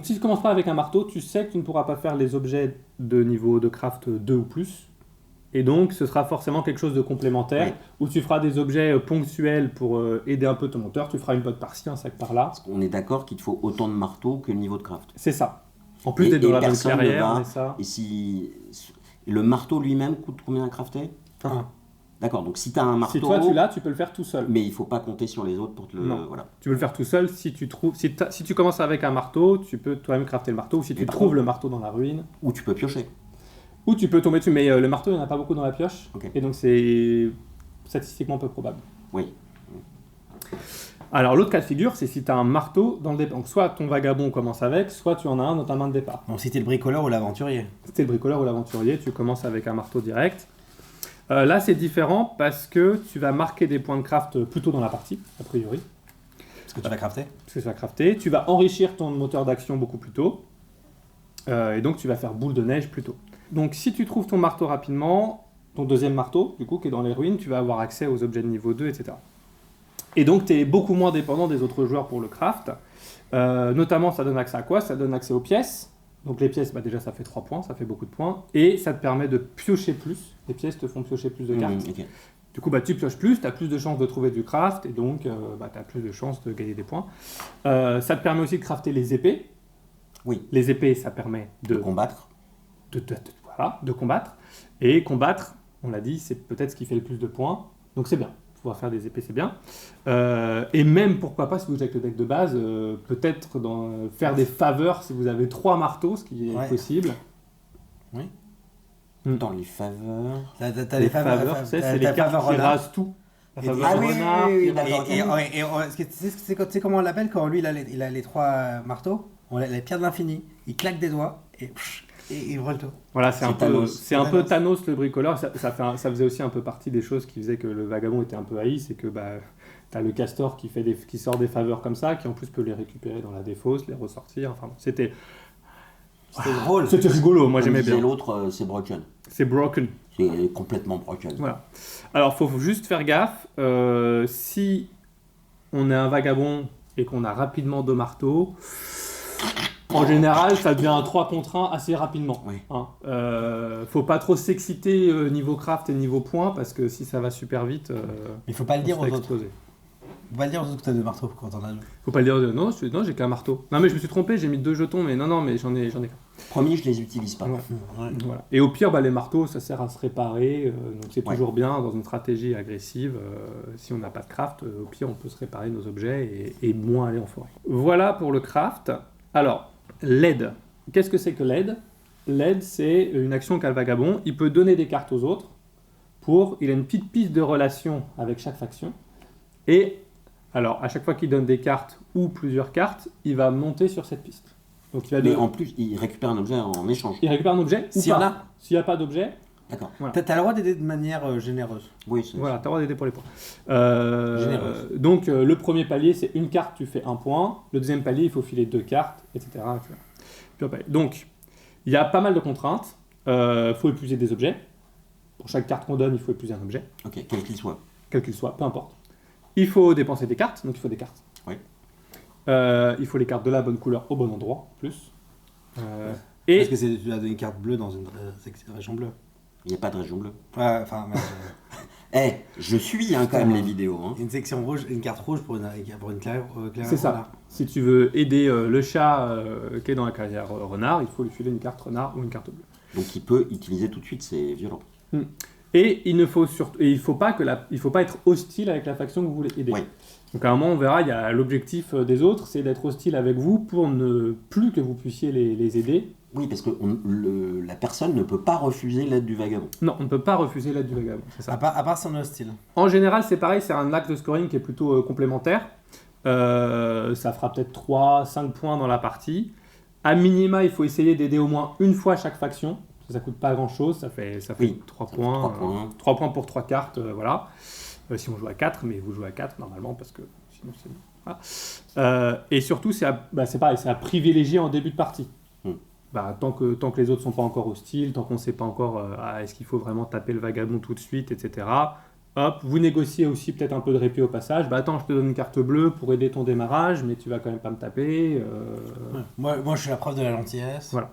si tu commences pas avec un marteau, tu sais que tu ne pourras pas faire les objets de niveau de craft 2 ou plus. Et donc, ce sera forcément quelque chose de complémentaire, où tu feras des objets ponctuels pour aider un peu ton monteur. Tu feras une botte par-ci, un sac par-là. Parce qu'on est d'accord qu'il te faut autant de marteaux que le niveau de craft. C'est ça. En plus d'être dans la bonne clairière, ça. Et si le marteau lui-même coûte combien à crafter ? D'accord, donc si tu as un marteau... Si toi tu l'as, tu peux le faire tout seul. Mais il ne faut pas compter sur les autres pour te le... Non. Voilà. Tu peux le faire tout seul. Si tu commences avec un marteau, tu peux toi-même crafter le marteau. Ou si tu trouves le marteau dans la ruine. Ou tu peux piocher. Ou tu peux tomber dessus, mais le marteau, il n'y en a pas beaucoup dans la pioche. Okay. Et donc c'est statistiquement peu probable. Oui. Alors l'autre cas de figure, c'est si tu as un marteau dans le départ. Donc soit ton vagabond commence avec, soit tu en as un dans ta main de départ. Donc si t'es le bricoleur ou l'aventurier. Si t'es le bricoleur ou l'aventurier, tu commences avec un marteau direct. Là, c'est différent parce que tu vas marquer des points de craft plus tôt dans la partie, a priori. Parce que tu vas crafter. Parce que tu vas crafter. Tu vas enrichir ton moteur d'action beaucoup plus tôt. Et donc, tu vas faire boule de neige plus tôt. Donc, si tu trouves ton marteau rapidement, ton deuxième marteau, du coup, qui est dans les ruines, tu vas avoir accès aux objets de niveau 2, etc. Et donc, tu es beaucoup moins dépendant des autres joueurs pour le craft. Notamment, ça donne accès à quoi? Ça donne accès aux pièces. Donc les pièces, déjà ça fait 3 points, ça fait beaucoup de points. Et ça te permet de piocher plus. Les pièces te font piocher plus de cartes. Ok. Du coup, tu pioches plus, tu as plus de chances de trouver du craft. Et donc, tu as plus de chances de gagner des points. Ça te permet aussi de crafter les épées. Oui. Les épées, ça permet de Combattre. de combattre. Et combattre, on l'a dit, c'est peut-être ce qui fait le plus de points. Donc c'est bien. Pouvoir faire des épées, c'est bien. Et même, pourquoi pas, si vous jouez avec le deck de base, peut-être faire des faveurs si vous avez 3 marteaux, ce qui est possible. Oui. Dans les faveurs. T'as les faveurs, c'est les cartes qui rasent tout. La faveur Ah oui, renard, oui, qui oui, d'accord. Et tu sais comment on l'appelle quand lui il a les 3 marteaux? On a les pierres de l'infini. Il claque des doigts et il brûle tout. Voilà, c'est un Thanos. peu Thanos le bricoleur. Ça faisait aussi un peu partie des choses qui faisaient que le vagabond était un peu haï, c'est que t'as le castor qui sort des faveurs comme ça, qui en plus peut les récupérer dans la défausse, les ressortir. Enfin, c'était drôle. C'était rigolo, moi Comme j'aimais disait bien. l'autre, c'est broken. C'est broken. C'est complètement broken. Voilà. Alors, faut juste faire gaffe. Si on est un vagabond et qu'on a rapidement 2 marteaux, en général, ça devient un 3 contre 1 assez rapidement. Oui. Hein. Faut pas trop s'exciter niveau craft et niveau points, parce que si ça va super vite, Il faut pas le on dire se aux fait autres. exploser. Faut pas le dire aux autres que t'as 2 marteaux quand on a 2. Faut pas le dire, non, j'ai qu'un marteau. Non, mais je me suis trompé, j'ai mis 2 jetons, mais non, mais j'en ai qu'un. Promis, je les utilise pas. Ouais. Voilà. Et au pire, les marteaux, ça sert à se réparer, donc c'est toujours bien dans une stratégie agressive. Si on n'a pas de craft, au pire, on peut se réparer nos objets et moins aller en forêt. Voilà pour le craft. Alors, l'aide. Qu'est-ce que c'est que l'aide? L'aide, c'est une action qu'a le vagabond. Il peut donner des cartes aux autres. Il a une petite piste de relation avec chaque faction. Et alors, à chaque fois qu'il donne des cartes ou plusieurs cartes, il va monter sur cette piste. Donc, Mais en plus, il récupère un objet en échange. il récupère un objet ou S'il y en pas. a. S'il n'y a pas d'objet, D'accord. voilà. T'as le droit d'aider de manière généreuse. Oui, c'est Voilà, tu as le droit d'aider pour les points. Généreuse. Donc, le premier palier, c'est une carte, tu fais 1 point. Le deuxième palier, il faut filer 2 cartes, etc. etc. Puis après, donc, il y a pas mal de contraintes. Il faut épuiser des objets. Pour chaque carte qu'on donne, il faut épuiser un objet, Ok, quel qu'il soit. quel qu'il soit, peu importe. Il faut dépenser des cartes, donc il faut des cartes. Oui. Il faut les cartes de la bonne couleur au bon endroit, en plus. Et Parce que tu as donné une carte bleue dans une région bleue. Il n'y a pas de région bleue. Ouais, enfin, Je suis quand même les vidéos. Hein. une section rouge, une carte rouge pour une clairière. c'est ça. Si tu veux aider le chat qui est dans la carrière renard, il faut lui filer une carte renard ou une carte bleue. Donc il peut utiliser tout de suite, c'est violent. Et il faut pas être hostile avec la faction que vous voulez aider. Oui. Donc à un moment, on verra, il y a l'objectif des autres, c'est d'être hostile avec vous pour ne plus que vous puissiez les aider. Oui, parce que la personne ne peut pas refuser l'aide du vagabond. Non, on ne peut pas refuser l'aide du vagabond, c'est ça. À part si on est hostile. En général, c'est pareil, c'est un axe de scoring qui est plutôt complémentaire. Ça fera peut-être 3-5 points dans la partie. À minima, il faut essayer d'aider au moins une fois chaque faction. Ça coûte pas grand-chose, ça fait Oui, 3 ça fait points. 3 points. 3 points pour 3 cartes, voilà. Si on joue à 4, mais vous jouez à 4 normalement, parce que sinon c'est... Voilà. Et surtout, c'est pareil, c'est à privilégier en début de partie. Tant que les autres sont pas encore hostiles, tant qu'on ne sait pas encore est-ce qu'il faut vraiment taper le vagabond tout de suite, etc. Hop, vous négociez aussi peut-être un peu de répit au passage. Attends, je te donne une carte bleue pour aider ton démarrage, mais tu vas quand même pas me taper. Moi, je suis la preuve de la gentillesse. Voilà.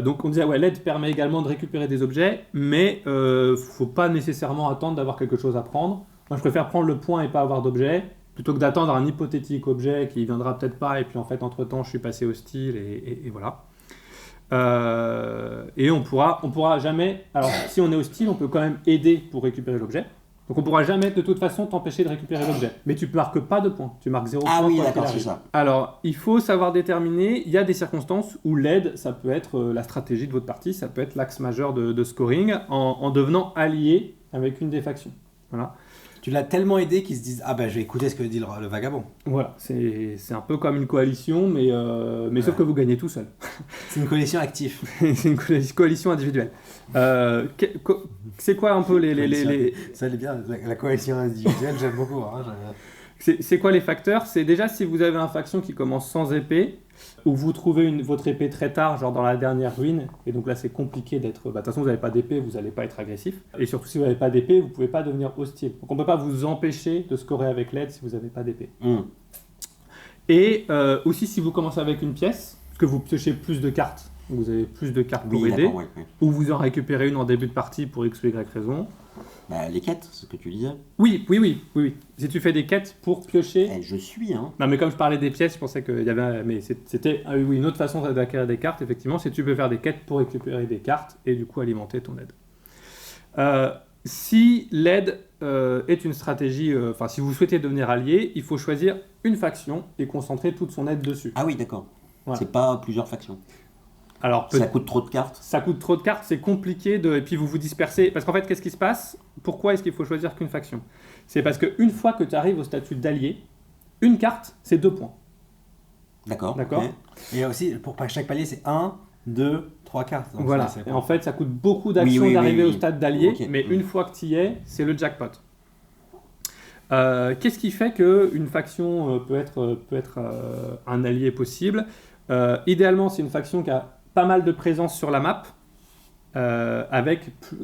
Donc on disait, l'aide permet également de récupérer des objets, mais faut pas nécessairement attendre d'avoir quelque chose à prendre. Moi, je préfère prendre le point et pas avoir d'objet, plutôt que d'attendre un hypothétique objet qui viendra peut-être pas, et puis en fait, entre-temps, je suis passé hostile, et voilà. Et on pourra jamais... Alors, si on est hostile, on peut quand même aider pour récupérer l'objet. Donc on pourra jamais, de toute façon, t'empêcher de récupérer l'objet. Mais tu marques pas de points, tu marques 0 points. Ah oui, quoi d'accord, qu'il c'est arrive. ça. Alors, il faut savoir déterminer, il y a des circonstances où l'aide, ça peut être la stratégie de votre partie, ça peut être l'axe majeur de scoring, en devenant allié avec une des factions. Voilà. Tu l'as tellement aidé qu'ils se disent ah ben je vais écouter ce que dit le vagabond. Voilà, c'est un peu comme une coalition, mais sauf que vous gagnez tout seul. C'est une coalition active. C'est une coalition individuelle. C'est quoi un peu les... Ça allait bien, la coalition individuelle, j'aime beaucoup. Hein, C'est quoi les facteurs? C'est déjà si vous avez un faction qui commence sans épée, ou vous trouvez votre épée très tard, genre dans la dernière ruine, et donc là c'est compliqué d'être... de toute façon vous n'avez pas d'épée, vous n'allez pas être agressif. Et surtout si vous n'avez pas d'épée, vous ne pouvez pas devenir hostile. Donc on ne peut pas vous empêcher de scorer avec l'aide si vous n'avez pas d'épée. Et aussi si vous commencez avec une pièce, que vous piochez plus de cartes, vous avez plus de cartes pour aider, ouais. ou vous en récupérez une en début de partie pour X ou Y raison. Bah, les quêtes, c'est ce que tu disais. Oui. Si tu fais des quêtes pour piocher... Je suis, hein. Non, mais comme je parlais des pièces, je pensais qu'il y avait... Mais c'était une autre façon d'acquérir des cartes, effectivement, c'est que tu peux faire des quêtes pour récupérer des cartes et du coup alimenter ton aide. Si l'aide est une stratégie... si vous souhaitez devenir allié, il faut choisir une faction et concentrer toute son aide dessus. Ah oui, d'accord. Voilà. C'est pas plusieurs factions. Alors, ça coûte trop de cartes. Ça coûte trop de cartes, c'est compliqué et puis vous vous dispersez. Parce qu'en fait, qu'est-ce qui se passe? Pourquoi est-ce qu'il faut choisir qu'une faction? C'est parce qu'une fois que tu arrives au statut d'allié, une carte, c'est 2 points. D'accord. Okay. Et aussi, pour chaque palier, c'est 1, 2, 3 cartes. Donc voilà. Et en fait, ça coûte beaucoup d'actions d'arriver au stade d'allié, mais une fois que tu y es, c'est le jackpot. Qu'est-ce qui fait qu'une faction peut être un allié possible? Idéalement, c'est une faction qui a pas mal de présence sur la map,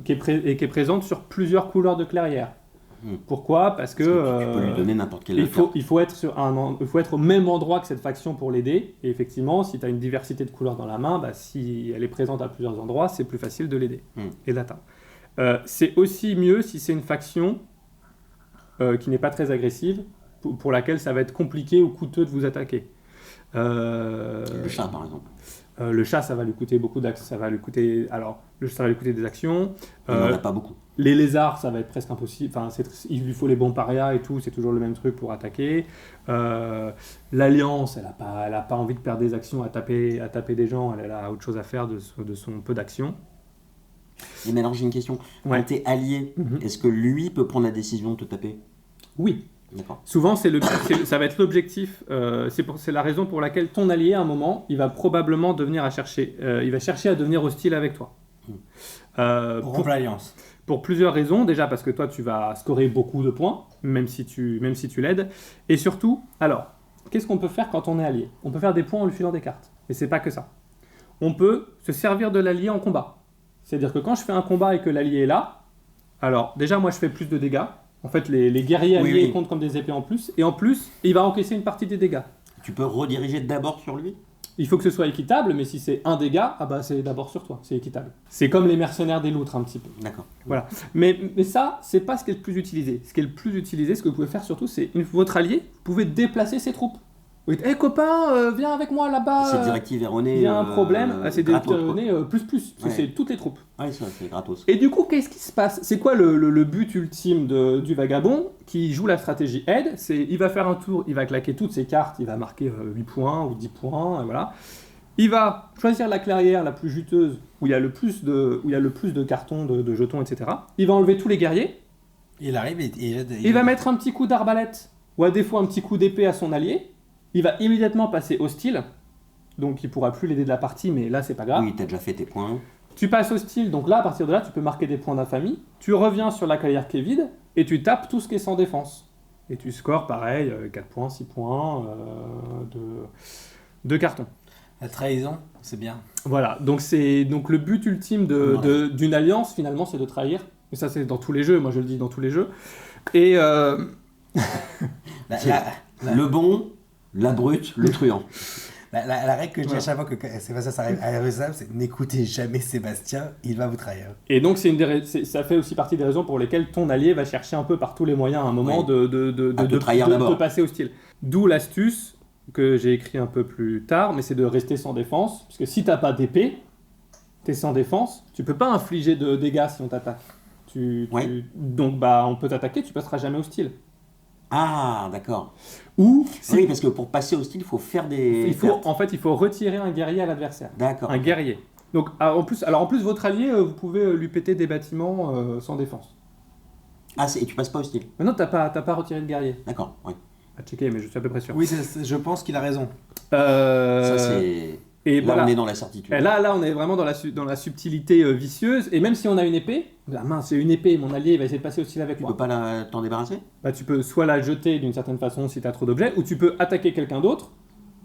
qui est présente sur plusieurs couleurs de clairière. Pourquoi? Parce que tu peux lui donner n'importe quelle il faut être au même endroit que cette faction pour l'aider. Et effectivement, si tu as une diversité de couleurs dans la main, si elle est présente à plusieurs endroits, c'est plus facile de l'aider et de l'atteindre. C'est aussi mieux si c'est une faction qui n'est pas très agressive, pour laquelle ça va être compliqué ou coûteux de vous attaquer. Le chat, par exemple. Le chat, ça va lui coûter beaucoup d'actions. Ça va lui coûter des actions. Il n'en a pas beaucoup. Les lézards, ça va être presque impossible. Il lui faut les bons parias et tout. C'est toujours le même truc pour attaquer. L'Alliance, elle a pas envie de perdre des actions à taper des gens. Elle a autre chose à faire de son peu d'actions. Mais alors, j'ai une question. Quand tu es allié, est-ce que lui peut prendre la décision de te taper? Oui. D'accord. Souvent, ça va être l'objectif. C'est la raison pour laquelle ton allié, à un moment, il va probablement il va chercher à devenir hostile avec toi. Pour l'alliance. Pour plusieurs raisons. Déjà parce que toi, tu vas scorer beaucoup de points, même si tu l'aides. Et surtout, alors, qu'est-ce qu'on peut faire quand on est allié? On peut faire des points en lui filant des cartes. Et c'est pas que ça. On peut se servir de l'allié en combat. C'est-à-dire que quand je fais un combat et que l'allié est là, alors déjà, moi, je fais plus de dégâts. En fait, les guerriers alliés comptent comme des épées en plus. Et en plus, il va encaisser une partie des dégâts. Tu peux rediriger d'abord sur lui? Il faut que ce soit équitable, mais si c'est un dégât, c'est d'abord sur toi, c'est équitable. C'est comme les mercenaires des loutres un petit peu. D'accord. Voilà. Mais ça, c'est pas ce qui est le plus utilisé. Ce qui est le plus utilisé, ce que vous pouvez faire surtout, c'est votre allié, vous pouvez déplacer ses troupes. Vous dites, copain, viens avec moi là-bas. C'est directive erronée. Il y a un problème. C'est directive erronée plus. Parce que c'est toutes les troupes. Oui, ça, c'est gratos. Et du coup, qu'est-ce qui se passe? C'est quoi le but ultime du vagabond qui joue la stratégie aide? Il va faire un tour, il va claquer toutes ses cartes, il va marquer 8 points ou 10 points, voilà. Il va choisir la clairière la plus juteuse, où il y a le plus de cartons, de jetons, etc. Il va enlever tous les guerriers. Il arrive et il va mettre un petit coup d'arbalète, ou à défaut un petit coup d'épée à son allié. Il va immédiatement passer hostile, donc il pourra plus l'aider de la partie, mais là c'est pas grave. Oui, t'as déjà fait tes points. Tu passes hostile, donc là à partir de là tu peux marquer des points d'infamie. Tu reviens sur la clairière qui est vide et tu tapes tout ce qui est sans défense. Et tu scores pareil, 4 points, 6 points de carton. La trahison, c'est bien. Voilà, donc le but ultime d'une alliance finalement c'est de trahir. Et ça c'est dans tous les jeux, moi je le dis dans tous les jeux. Et le bon, la brute, le truand. La règle que je dis à chaque fois que Sébastien s'arrive à Jérusalem, c'est n'écoutez jamais Sébastien, il va vous trahir. Et donc ça fait aussi partie des raisons pour lesquelles ton allié va chercher un peu par tous les moyens à un moment de passer hostile. D'où l'astuce que j'ai écrit un peu plus tard, mais c'est de rester sans défense, parce que si t'as pas d'épée, t'es sans défense, tu peux pas infliger de dégâts si on t'attaque. Donc on peut t'attaquer, tu passeras jamais hostile. Ah, d'accord. Oui, parce que pour passer hostile, il faut faire des... il faut retirer un guerrier à l'adversaire. D'accord. Un guerrier. Donc, en plus, votre allié, vous pouvez lui péter des bâtiments sans défense. Ah, et tu passes pas hostile. Maintenant, t'as pas retiré de guerrier. D'accord, oui. À checker, mais je suis à peu près sûr. Oui, je pense qu'il a raison. Ça, c'est. Et Là, voilà. on est dans la certitude. Et là, on est vraiment dans la subtilité vicieuse. Et même si on a une épée, ah mince, j'ai une épée, mon allié il va essayer de passer hostile avec Tu moi. peux pas t'en débarrasser? Bah, tu peux soit la jeter d'une certaine façon si tu as trop d'objets, ou tu peux attaquer quelqu'un d'autre,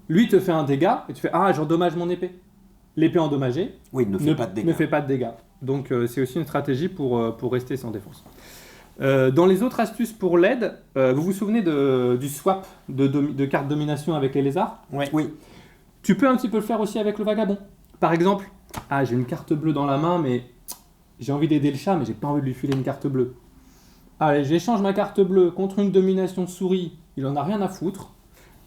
lui te fait un dégât, et tu fais ah, j'endommage mon épée. L'épée endommagée Oui, ne fait pas de dégâts. ne fait pas de dégâts. Donc c'est aussi une stratégie pour rester sans défense. Dans les autres astuces pour l'aide, vous vous souvenez du swap de cartes domination avec les lézards? Ouais. Oui. Tu peux un petit peu le faire aussi avec le vagabond. Par exemple, ah, j'ai une carte bleue dans la main, mais j'ai envie d'aider le chat, mais j'ai pas envie de lui filer une carte bleue. Allez, j'échange ma carte bleue contre une domination souris. Il en a rien à foutre.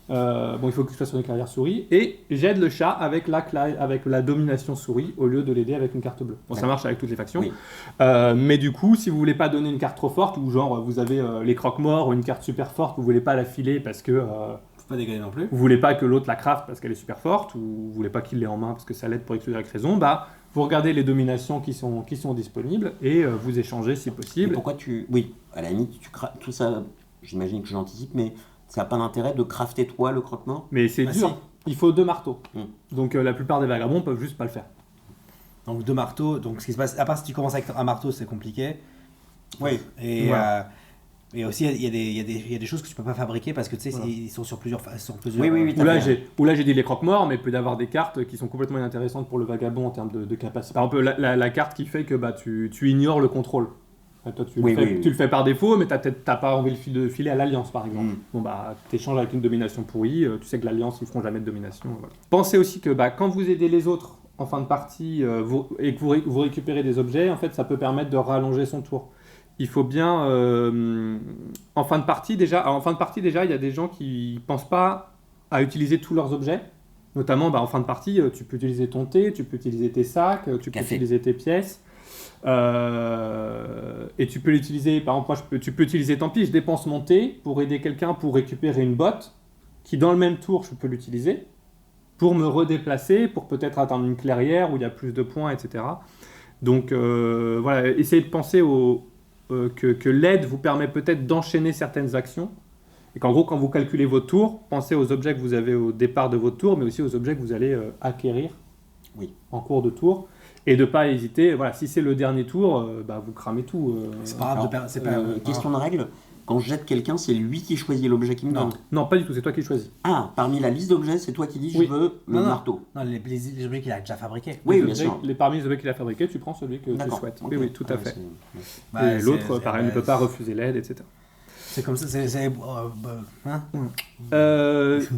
Bon, il faut que je fasse sur une carrière souris. Et j'aide le chat avec la domination souris au lieu de l'aider avec une carte bleue. Bon, ça marche avec toutes les factions. Oui. Mais du coup, si vous voulez pas donner une carte trop forte, ou genre vous avez les croque-morts ou une carte super forte, vous voulez pas la filer parce que Faut pas dégainer non plus. vous voulez pas que l'autre la craft parce qu'elle est super forte, ou vous voulez pas qu'il l'ait en main parce que ça l'aide pour X ou Y raison, bah vous regardez les dominations qui sont disponibles et vous échangez si Et possible. pourquoi tu. Oui, à la limite, tout ça, j'imagine que j'anticipe, mais ça n'a pas d'intérêt de crafter toi le croque-mort? Mais c'est Bah, dur, si. il faut 2 marteaux. Mm. Donc la plupart des vagabonds peuvent juste pas le faire. Donc 2 marteaux. Donc ce qui se passe, à part si tu commences avec un marteau, c'est compliqué. Oui. Et, Voilà. et aussi, il y a des choses que tu peux pas fabriquer parce que tu sais, Voilà. ils sont sur plusieurs. Oui, oui, oui. Où là, j'ai dit les croque-morts, mais il peut y avoir des cartes qui sont complètement inintéressantes pour le vagabond en termes de capacité. Par exemple, la carte qui fait que bah, tu ignores le contrôle. Toi, tu le fais par défaut, mais t'as pas envie de filer à l'Alliance, par exemple. Bon, bah, t'échanges avec une domination pourrie, tu sais que l'Alliance, ils feront jamais de domination. Voilà. Pensez aussi que bah, quand vous aidez les autres en fin de partie et que vous récupérez des objets, en fait, ça peut permettre de rallonger son tour. Il faut bien... en fin de partie, déjà, il y a des gens qui pensent pas à utiliser tous leurs objets. Notamment, bah, en fin de partie, tu peux utiliser ton thé, tu peux utiliser tes sacs, tu peux utiliser tes pièces. Et tu peux l'utiliser, par exemple, tu peux utiliser, tant pis, je dépense mon thé pour aider quelqu'un pour récupérer une botte, qui dans le même tour, je peux l'utiliser, pour me redéplacer, pour peut-être atteindre une clairière où il y a plus de points, etc. Donc voilà, essayez de penser que l'aide vous permet peut-être d'enchaîner certaines actions. Et qu'en gros, quand vous calculez vos tours, pensez aux objets que vous avez au départ de votre tour, mais aussi aux objets que vous allez acquérir en cours de tour. Et de ne pas hésiter, voilà, si c'est le dernier tour, bah, vous cramez tout. C'est pas grave. Question de règle, quand je jette quelqu'un, c'est lui qui choisit l'objet qu'il me donne. Non, pas du tout, c'est toi qui choisis. Ah, parmi la liste d'objets, c'est toi qui dis je veux le marteau. Non, les objets qu'il a déjà fabriqués. Oui, bien sûr. Parmi les objets qu'il a fabriqués, tu prends celui que tu souhaites. Okay. Oui, tout à fait. Bah, et l'autre, pareil, ne peut pas refuser l'aide, etc. C'est comme ça, hein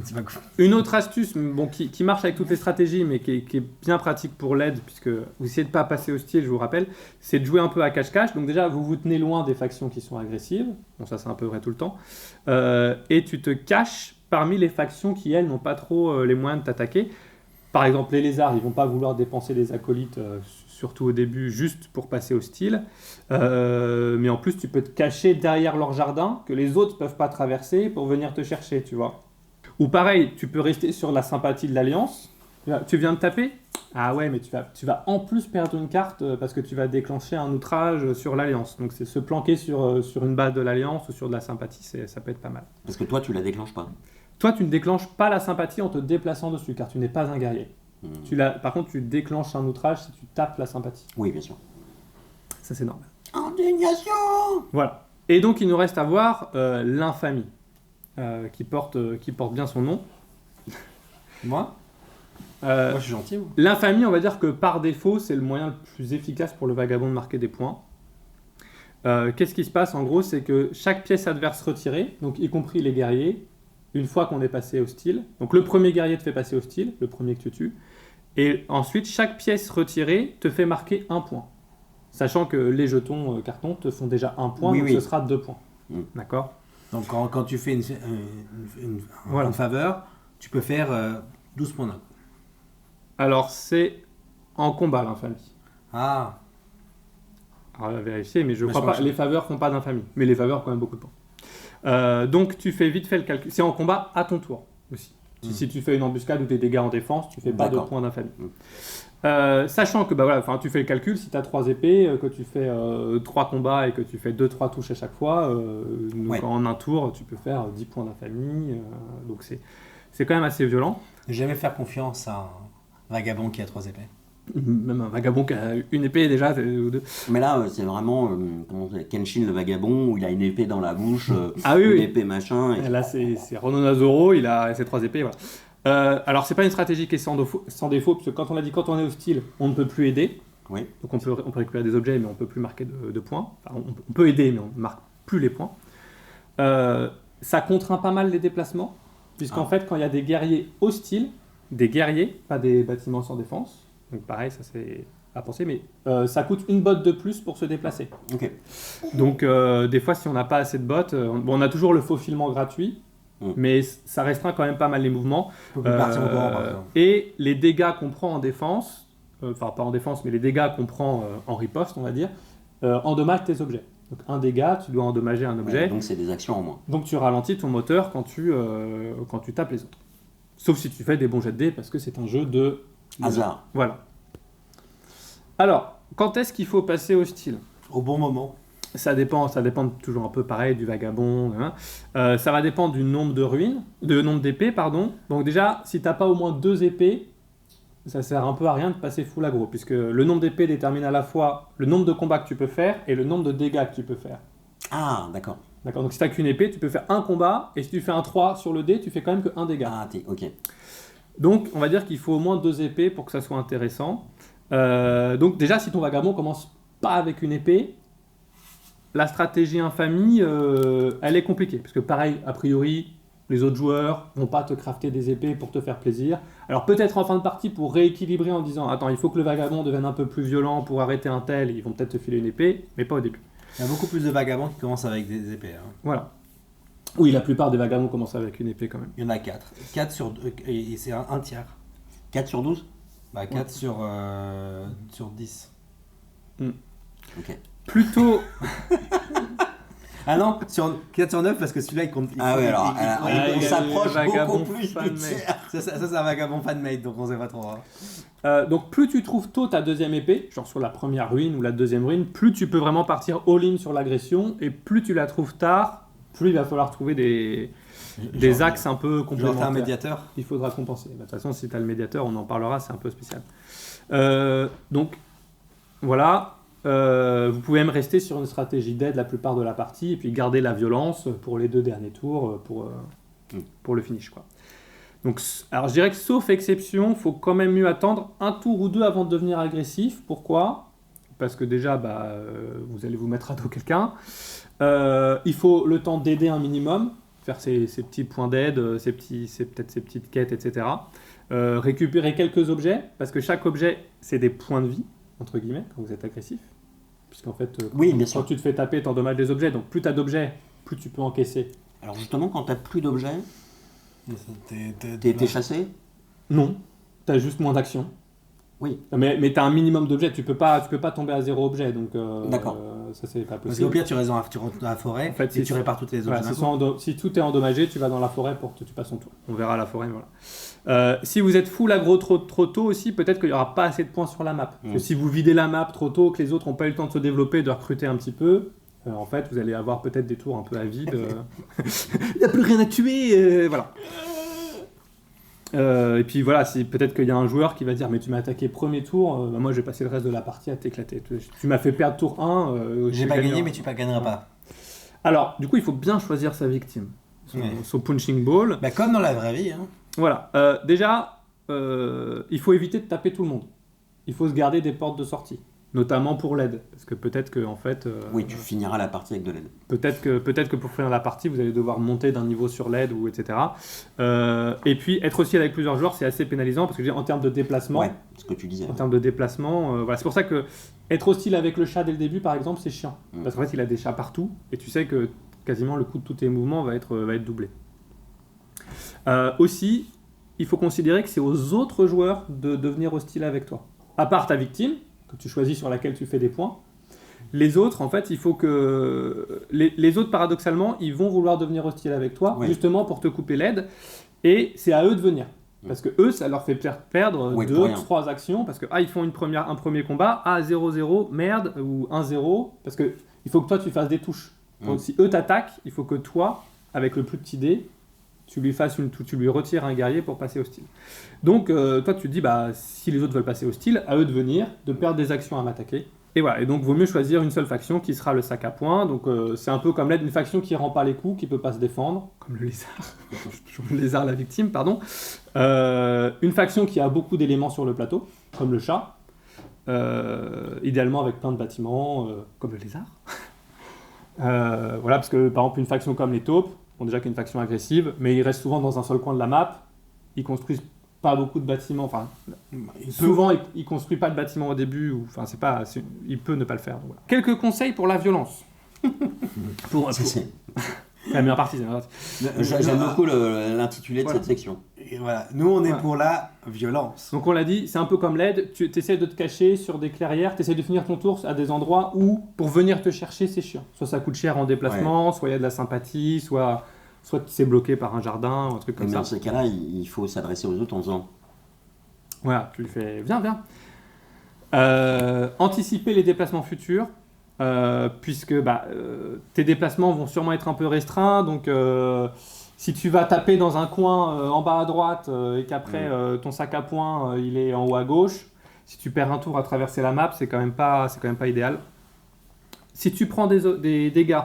C'est pas cool. Une autre astuce bon, qui marche avec toutes les stratégies, mais qui est bien pratique pour l'aide, puisque vous essayez de ne pas passer hostile, je vous rappelle, c'est de jouer un peu à cache-cache. Donc déjà, vous vous tenez loin des factions qui sont agressives. Bon, ça c'est un peu vrai tout le temps. Et tu te caches parmi les factions qui, elles, n'ont pas trop les moyens de t'attaquer. Par exemple, les lézards, ils vont pas vouloir dépenser des acolytes, surtout au début, juste pour passer hostile. Mais en plus, tu peux te cacher derrière leur jardin, que les autres peuvent pas traverser, pour venir te chercher, tu vois. Ou pareil, tu peux rester sur la sympathie de l'Alliance. Tu viens de taper? Ah ouais, mais tu vas en plus perdre une carte parce que tu vas déclencher un outrage sur l'Alliance. Donc c'est se planquer sur une base de l'Alliance ou sur de la sympathie, ça peut être pas mal. Parce que toi, tu la déclenches pas. Toi, tu ne déclenches pas la sympathie en te déplaçant dessus, car tu n'es pas un guerrier. Par contre, tu déclenches un outrage si tu tapes la sympathie. Oui, bien sûr. Ça, c'est normal. Indignation! Voilà. Et donc, il nous reste à voir l'infamie, qui porte bien son nom. Moi, je suis gentil. Moi. L'infamie, on va dire que par défaut, c'est le moyen le plus efficace pour le vagabond de marquer des points. Qu'est-ce qui se passe en gros? C'est que chaque pièce adverse retirée, donc y compris les guerriers, une fois qu'on est passé hostile, donc le premier guerrier te fait passer hostile, le premier que tu tues, et ensuite chaque pièce retirée te fait marquer 1 point. Sachant que les jetons cartons te font déjà 1 point, donc ce sera 2 points. D'accord? Donc quand tu fais une faveur, tu peux faire 12 points d'un coup. Alors c'est en combat l'infamie. Ah. Alors on va vérifier, mais je crois pas, les faveurs font pas d'infamie, mais les faveurs ont quand même beaucoup de points. Donc tu fais vite fait le calcul. C'est en combat à ton tour aussi. Si tu fais une embuscade ou des dégâts en défense, tu fais pas de D'accord. points d'infamie. Sachant que tu fais le calcul, si tu as 3 épées, que tu fais 3 combats et que tu fais 2-3 touches à chaque fois, donc en un tour, tu peux faire 10 points d'infamie. Donc c'est quand même assez violent. Ne jamais faire confiance à un vagabond qui a 3 épées. Même un vagabond qui a une épée déjà, ou deux. Mais là, c'est vraiment Kenshin le vagabond où il a une épée dans la bouche, Ah oui, une oui. épée machin. Et là, c'est Ronoa Zoro, il a ses 3 épées. Voilà. Alors, c'est pas une stratégie qui est sans défaut, parce que quand on est hostile, on ne peut plus aider. Oui. Donc, on peut récupérer des objets, mais on ne peut plus marquer de points. Enfin, on peut aider, mais on ne marque plus les points. Ça contraint pas mal les déplacements, puisqu'en fait, quand il y a des guerriers hostiles, des guerriers, pas des bâtiments sans défense, donc pareil, ça c'est à penser, mais ça coûte une botte de plus pour se déplacer. Ok. Donc, des fois, si on n'a pas assez de bottes, on a toujours le faufilement gratuit, mais ça restreint quand même pas mal les mouvements. On peut plus partir au courant, par exemple. Et les dégâts qu'on prend en défense, enfin pas en défense, mais les dégâts qu'on prend en riposte, on va dire, endommagent tes objets. Donc un dégât, tu dois endommager un objet. Ouais, donc c'est des actions en moins. Donc tu ralentis ton moteur quand tu tapes les autres. Sauf si tu fais des bons jets de dés, parce que c'est un jeu de Hasard. Voilà. Alors, quand est-ce qu'il faut passer au style ? Au bon moment. Ça dépend toujours un peu pareil du vagabond. Hein. Ça va dépendre du nombre nombre d'épées, pardon. Donc déjà, si t'as pas au moins 2 épées, ça sert un peu à rien de passer full aggro, puisque le nombre d'épées détermine à la fois le nombre de combats que tu peux faire et le nombre de dégâts que tu peux faire. Ah, d'accord. D'accord. Donc si t'as qu'une épée, tu peux faire un combat, et si tu fais un 3 sur le dé, tu fais quand même que un dégât. Ah, ok. Donc on va dire qu'il faut au moins 2 épées pour que ça soit intéressant. Donc déjà, si ton vagabond commence pas avec une épée, la stratégie infamie, elle est compliquée. Parce que pareil, a priori, les autres joueurs vont pas te crafter des épées pour te faire plaisir. Alors peut-être en fin de partie pour rééquilibrer en disant « Attends, il faut que le vagabond devienne un peu plus violent pour arrêter un tel. » Ils vont peut-être te filer une épée, mais pas au début. Il y a beaucoup plus de vagabonds qui commencent avec des épées. Hein. Voilà. Oui, la plupart des vagabonds commencent avec une épée quand même. Il y en a 4. 4 sur 2, et c'est un tiers. 4 sur 12 Bah 4 sur 10. Ok. Plutôt... Ah non, 4 sur 9 parce que celui-là il compte. Ah oui, alors on s'approche vagabond beaucoup plus du fan-made. tiers. Ça c'est un vagabond fan-made donc on sait pas trop. Hein. Donc plus tu trouves tôt ta deuxième épée, genre sur la première ruine ou la deuxième ruine, plus tu peux vraiment partir all-in sur l'agression, et plus tu la trouves tard, plus il va falloir trouver des axes un peu Genre complémentaires. t'as un médiateur. Il faudra compenser. De toute façon, si tu as le médiateur, on en parlera, c'est un peu spécial. Donc voilà, vous pouvez même rester sur une stratégie d'aide la plupart de la partie, et puis garder la violence pour les 2 derniers tours, pour le finish, quoi. Donc, alors je dirais que sauf exception, il faut quand même mieux attendre un tour ou 2 avant de devenir agressif. Pourquoi ? Parce que déjà, vous allez vous mettre à dos quelqu'un. Il faut le temps d'aider un minimum, faire ses petits points d'aide, peut-être ses petites quêtes, etc. Récupérer quelques objets, parce que chaque objet, c'est des points de vie, entre guillemets, quand vous êtes agressif. Puisqu'en fait, Oui, bien quand sûr. tu te fais taper, tu endommages des objets. Donc plus tu as d'objets, plus tu peux encaisser. Alors justement, quand t'as plus d'objets, T'es t'es chassé. Non, tu as juste moins d'actions. Oui. Mais tu as un minimum d'objets, tu peux pas tomber à 0 objet, donc D'accord. ça c'est pas Parce possible. qu'au pire tu rentres dans la forêt En fait, et tu répares toutes les objets. Voilà, si tout est endommagé, tu vas dans la forêt pour que tu passes ton tour. On verra la forêt, voilà. Si vous êtes full aggro trop tôt aussi, peut-être qu'il n'y aura pas assez de points sur la map. Parce que si vous videz la map trop tôt, que les autres n'ont pas eu le temps de se développer, de recruter un petit peu, en fait vous allez avoir peut-être des tours un peu à vide. Il n'y a plus rien à tuer, voilà. Et puis voilà, peut-être qu'il y a un joueur qui va dire mais tu m'as attaqué premier tour, moi je vais passer le reste de la partie à t'éclater. Tu m'as fait perdre tour 1. J'ai pas gagné mais tu gagneras pas. Alors du coup il faut bien choisir sa victime, son punching ball. Bah comme dans la vraie vie. Hein. Voilà, déjà il faut éviter de taper tout le monde. Il faut se garder des portes de sortie, notamment pour l'aide, parce que peut-être que en fait. Oui, tu finiras la partie avec de l'aide. Peut-être que pour finir la partie, vous allez devoir monter d'un niveau sur l'aide, ou etc. Et puis, être aussi avec plusieurs joueurs, c'est assez pénalisant, parce que en termes de déplacement... Ouais, ce que tu disais. En termes de déplacement, voilà. C'est pour ça que être hostile avec le chat dès le début, par exemple, c'est chiant. Parce qu'en fait, il a des chats partout, et tu sais que quasiment le coût de tous tes mouvements va être doublé. Aussi, il faut considérer que c'est aux autres joueurs de devenir hostile avec toi. À part ta victime, que tu choisis sur laquelle tu fais des points, les autres, en fait, il faut que... Les autres, paradoxalement, ils vont vouloir devenir hostiles avec toi, justement pour te couper l'aide. Et c'est à eux de venir. Parce que eux, ça leur fait perdre Ouais, 2, pour rien. 3 actions. Parce que ils font un premier combat. 0-0, merde. Ou 1-0. Parce que il faut que toi, tu fasses des touches. Donc si eux t'attaquent, il faut que toi, avec le plus petit dé, tu lui retires un guerrier pour passer hostile. Donc toi, tu te dis, si les autres veulent passer hostile, à eux de venir, de perdre des actions à m'attaquer. Et voilà, et donc vaut mieux choisir une seule faction qui sera le sac à poing. Donc c'est un peu comme l'aide, une faction qui rend pas les coups, qui peut pas se défendre, comme le lézard. Le lézard la victime, pardon. Une faction qui a beaucoup d'éléments sur le plateau, comme le chat. Idéalement avec plein de bâtiments, comme le lézard. Voilà, parce que par exemple une faction comme les taupes, déjà qu'il y a une faction agressive, mais ils restent souvent dans un seul coin de la map, ils construisent pas beaucoup de bâtiments, enfin souvent il construit pas de bâtiments au début, il peut ne pas le faire. Donc, voilà. Quelques conseils pour la violence. La meilleure partie, c'est la meilleure partie. J'aime beaucoup l'intitulé de cette section. Et voilà, nous on est pour la violence. Donc on l'a dit, c'est un peu comme l'aide, tu essaies de te cacher sur des clairières, tu essaies de finir ton tour à des endroits où pour venir te chercher c'est chiant. Soit ça coûte cher en déplacement, soit il y a de la sympathie, soit c'est bloqué par un jardin, ou un truc comme Mais ça. dans ces cas-là, il faut s'adresser aux autres en disant Voilà, tu lui fais viens. Anticiper les déplacements futurs, puisque tes déplacements vont sûrement être un peu restreints, donc si tu vas taper dans un coin en bas à droite et qu'après ton sac à poing il est en haut à gauche, si tu perds un tour à traverser la map, c'est quand même pas idéal. Si tu prends des dégâts,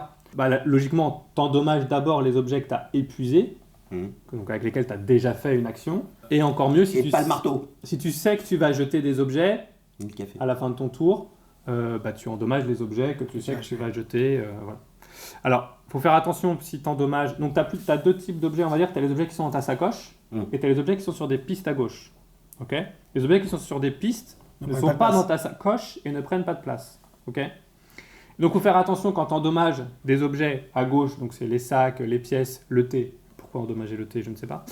logiquement, t'endommages d'abord les objets que tu as épuisés, donc avec lesquels tu as déjà fait une action. Et encore mieux, si le marteau. Si tu sais que tu vas jeter des objets Le café. à la fin de ton tour, tu endommages les objets que tu sais que tu vas jeter. Voilà. Alors, il faut faire attention si tu endommages. Donc, tu as deux types d'objets, on va dire. Tu as les objets qui sont dans ta sacoche et tu as les objets qui sont sur des pistes à gauche. Okay, les objets qui sont sur des pistes ne sont pas dans ta sacoche et ne prennent pas de place. Okay, donc, il faut faire attention quand tu endommages des objets à gauche, donc c'est les sacs, les pièces, le thé. Pourquoi endommager le thé, je ne sais pas.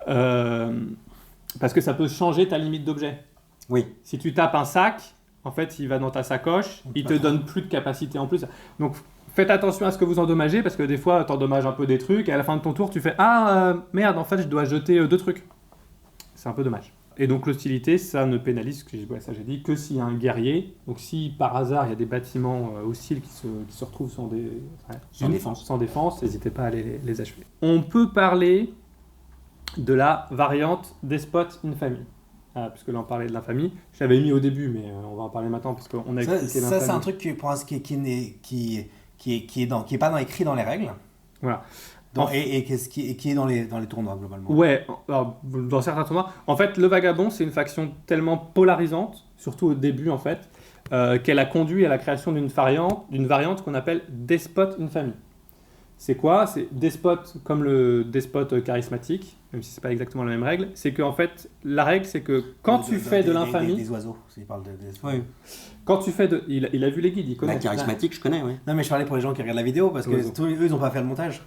Parce que ça peut changer ta limite d'objet. Oui. Si tu tapes un sac, en fait, il va dans ta sacoche, il te donne plus de capacité en plus. Donc, faites attention à ce que vous endommagez, parce que des fois, tu endommages un peu des trucs, et à la fin de ton tour, tu fais « Ah, merde, en fait, je dois jeter 2 trucs. » C'est un peu dommage. Et donc, l'hostilité, ça ne pénalise, ça j'ai dit, que s'il y a un guerrier. Donc, si par hasard, il y a des bâtiments hostiles qui se retrouvent sans défense, n'hésitez pas à les achever. On peut parler de la variante Despot Infamy. Puisque là on parlait de l'infamie, je l'avais mis au début, mais on va en parler maintenant parce qu'on a expliqué l'infamie. Ça c'est un truc qui est pas écrit dans les règles. Voilà. Et qui est dans les tournois globalement. Ouais, alors, dans certains tournois. En fait, le Vagabond, c'est une faction tellement polarisante, surtout au début en fait, qu'elle a conduit à la création d'une variante qu'on appelle Despot Infamy. C'est quoi? C'est despote comme le despote charismatique, même si c'est pas exactement la même règle. C'est que en fait, la règle, c'est que quand tu fais de l'infamie, des oiseaux, il parle des oui. Quand tu fais il a vu les guides, il connaît. La charismatique, je connais, oui. Non, mais je parlais pour les gens qui regardent la vidéo parce que eux, ils n'ont pas fait le montage.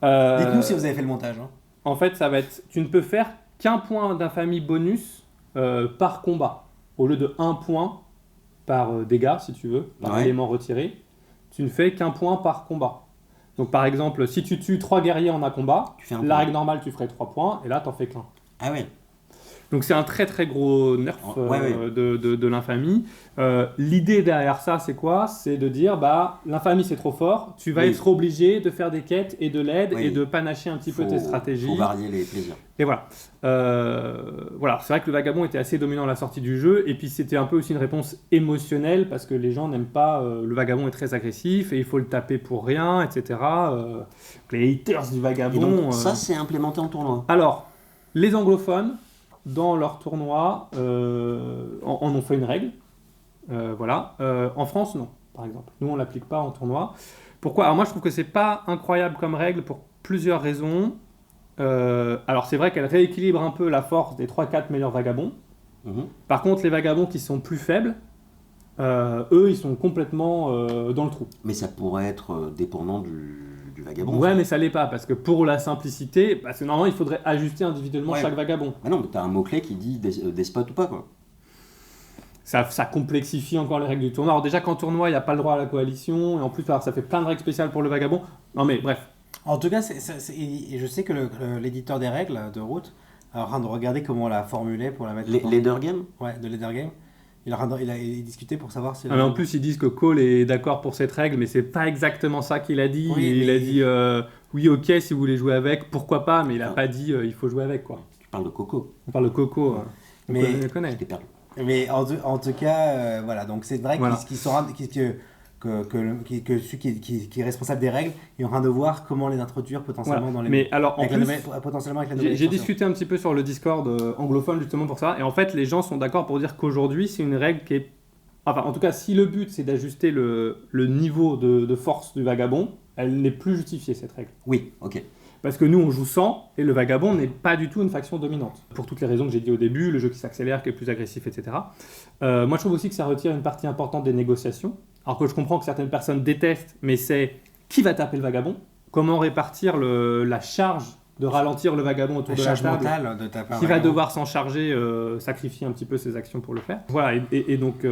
Euh, Dites-nous si vous avez fait le montage. Hein. En fait, ça va être, tu ne peux faire qu'un point d'infamie bonus par combat, au lieu de 1 point par dégâts, si tu veux, par élément retiré. Tu ne fais qu'un point par combat. Donc par exemple, si tu tues 3 guerriers en un combat, la règle normale tu ferais 3 points et là t'en fais qu'un. Ah ouais. Donc c'est un très très gros nerf de l'infamie. L'idée derrière ça c'est quoi? C'est de dire l'infamie c'est trop fort, tu vas être obligé de faire des quêtes et de l'aide et de panacher un petit peu tes stratégies. Faut varier les plaisirs. Et voilà. C'est vrai que le Vagabond était assez dominant à la sortie du jeu et puis c'était un peu aussi une réponse émotionnelle parce que les gens n'aiment pas, le Vagabond est très agressif et il faut le taper pour rien, etc. Les haters du Vagabond... Et donc, ça c'est implémenté en tournoi. Alors, les anglophones, dans leur tournoi, en ont fait une règle. En France, non, par exemple. Nous, on ne l'applique pas en tournoi. Pourquoi? Alors moi, je trouve que c'est pas incroyable comme règle pour plusieurs raisons. Alors, c'est vrai qu'elle rééquilibre un peu la force des 3-4 meilleurs vagabonds. Par contre, les vagabonds qui sont plus faibles, eux, ils sont complètement dans le trou. Mais ça pourrait être dépendant du vagabond. Ouais, mais ça l'est pas, parce que pour la simplicité, parce que normalement, il faudrait ajuster individuellement chaque vagabond. Ah non, mais t'as un mot-clé qui dit despote ou pas, quoi. Ça complexifie encore les règles du tournoi. Alors déjà qu'en tournoi, il n'y a pas le droit à la coalition, et en plus, alors, ça fait plein de règles spéciales pour le vagabond. Non mais bref, En tout cas, et je sais que l'éditeur des règles de route est en train de regarder comment on l'a formulée pour la mettre Leader Game. Ouais, de Leader Game. Il a discuté pour savoir si... Mais en plus, ils disent que Cole est d'accord pour cette règle, mais c'est pas exactement ça qu'il a dit. Oui, il a dit oui, ok, si vous voulez jouer avec, pourquoi pas, mais il a pas dit il faut jouer avec, quoi. Tu parles de Coco. On parle de Coco, on le connaît. Je t'ai perdu. Mais en tout cas, voilà, donc c'est vrai Voilà. que celui qui est responsable des règles est en train de voir comment les introduire potentiellement Voilà. dans les... Mais alors, en plus, potentiellement avec la nouvelle j'ai extension. discuté un petit peu sur le Discord anglophone justement pour ça, et en fait, les gens sont d'accord pour dire qu'aujourd'hui, c'est une règle qui est... Enfin, en tout cas, si le but, c'est d'ajuster le niveau de force du vagabond, elle n'est plus justifiée, cette règle. Oui, ok. Parce que nous, on joue 100 et le vagabond n'est pas du tout une faction dominante. Pour toutes les raisons que j'ai dit au début, le jeu qui s'accélère, qui est plus agressif, etc. Moi, je trouve aussi que ça retire une partie importante des négociations. Alors que je comprends que certaines personnes détestent, mais c'est qui va taper le vagabond ? Comment répartir la charge de ralentir le vagabond autour de la charge table ? mentale de taper un Qui va vagabond. devoir s'en charger, sacrifier un petit peu ses actions pour le faire. Voilà, et donc,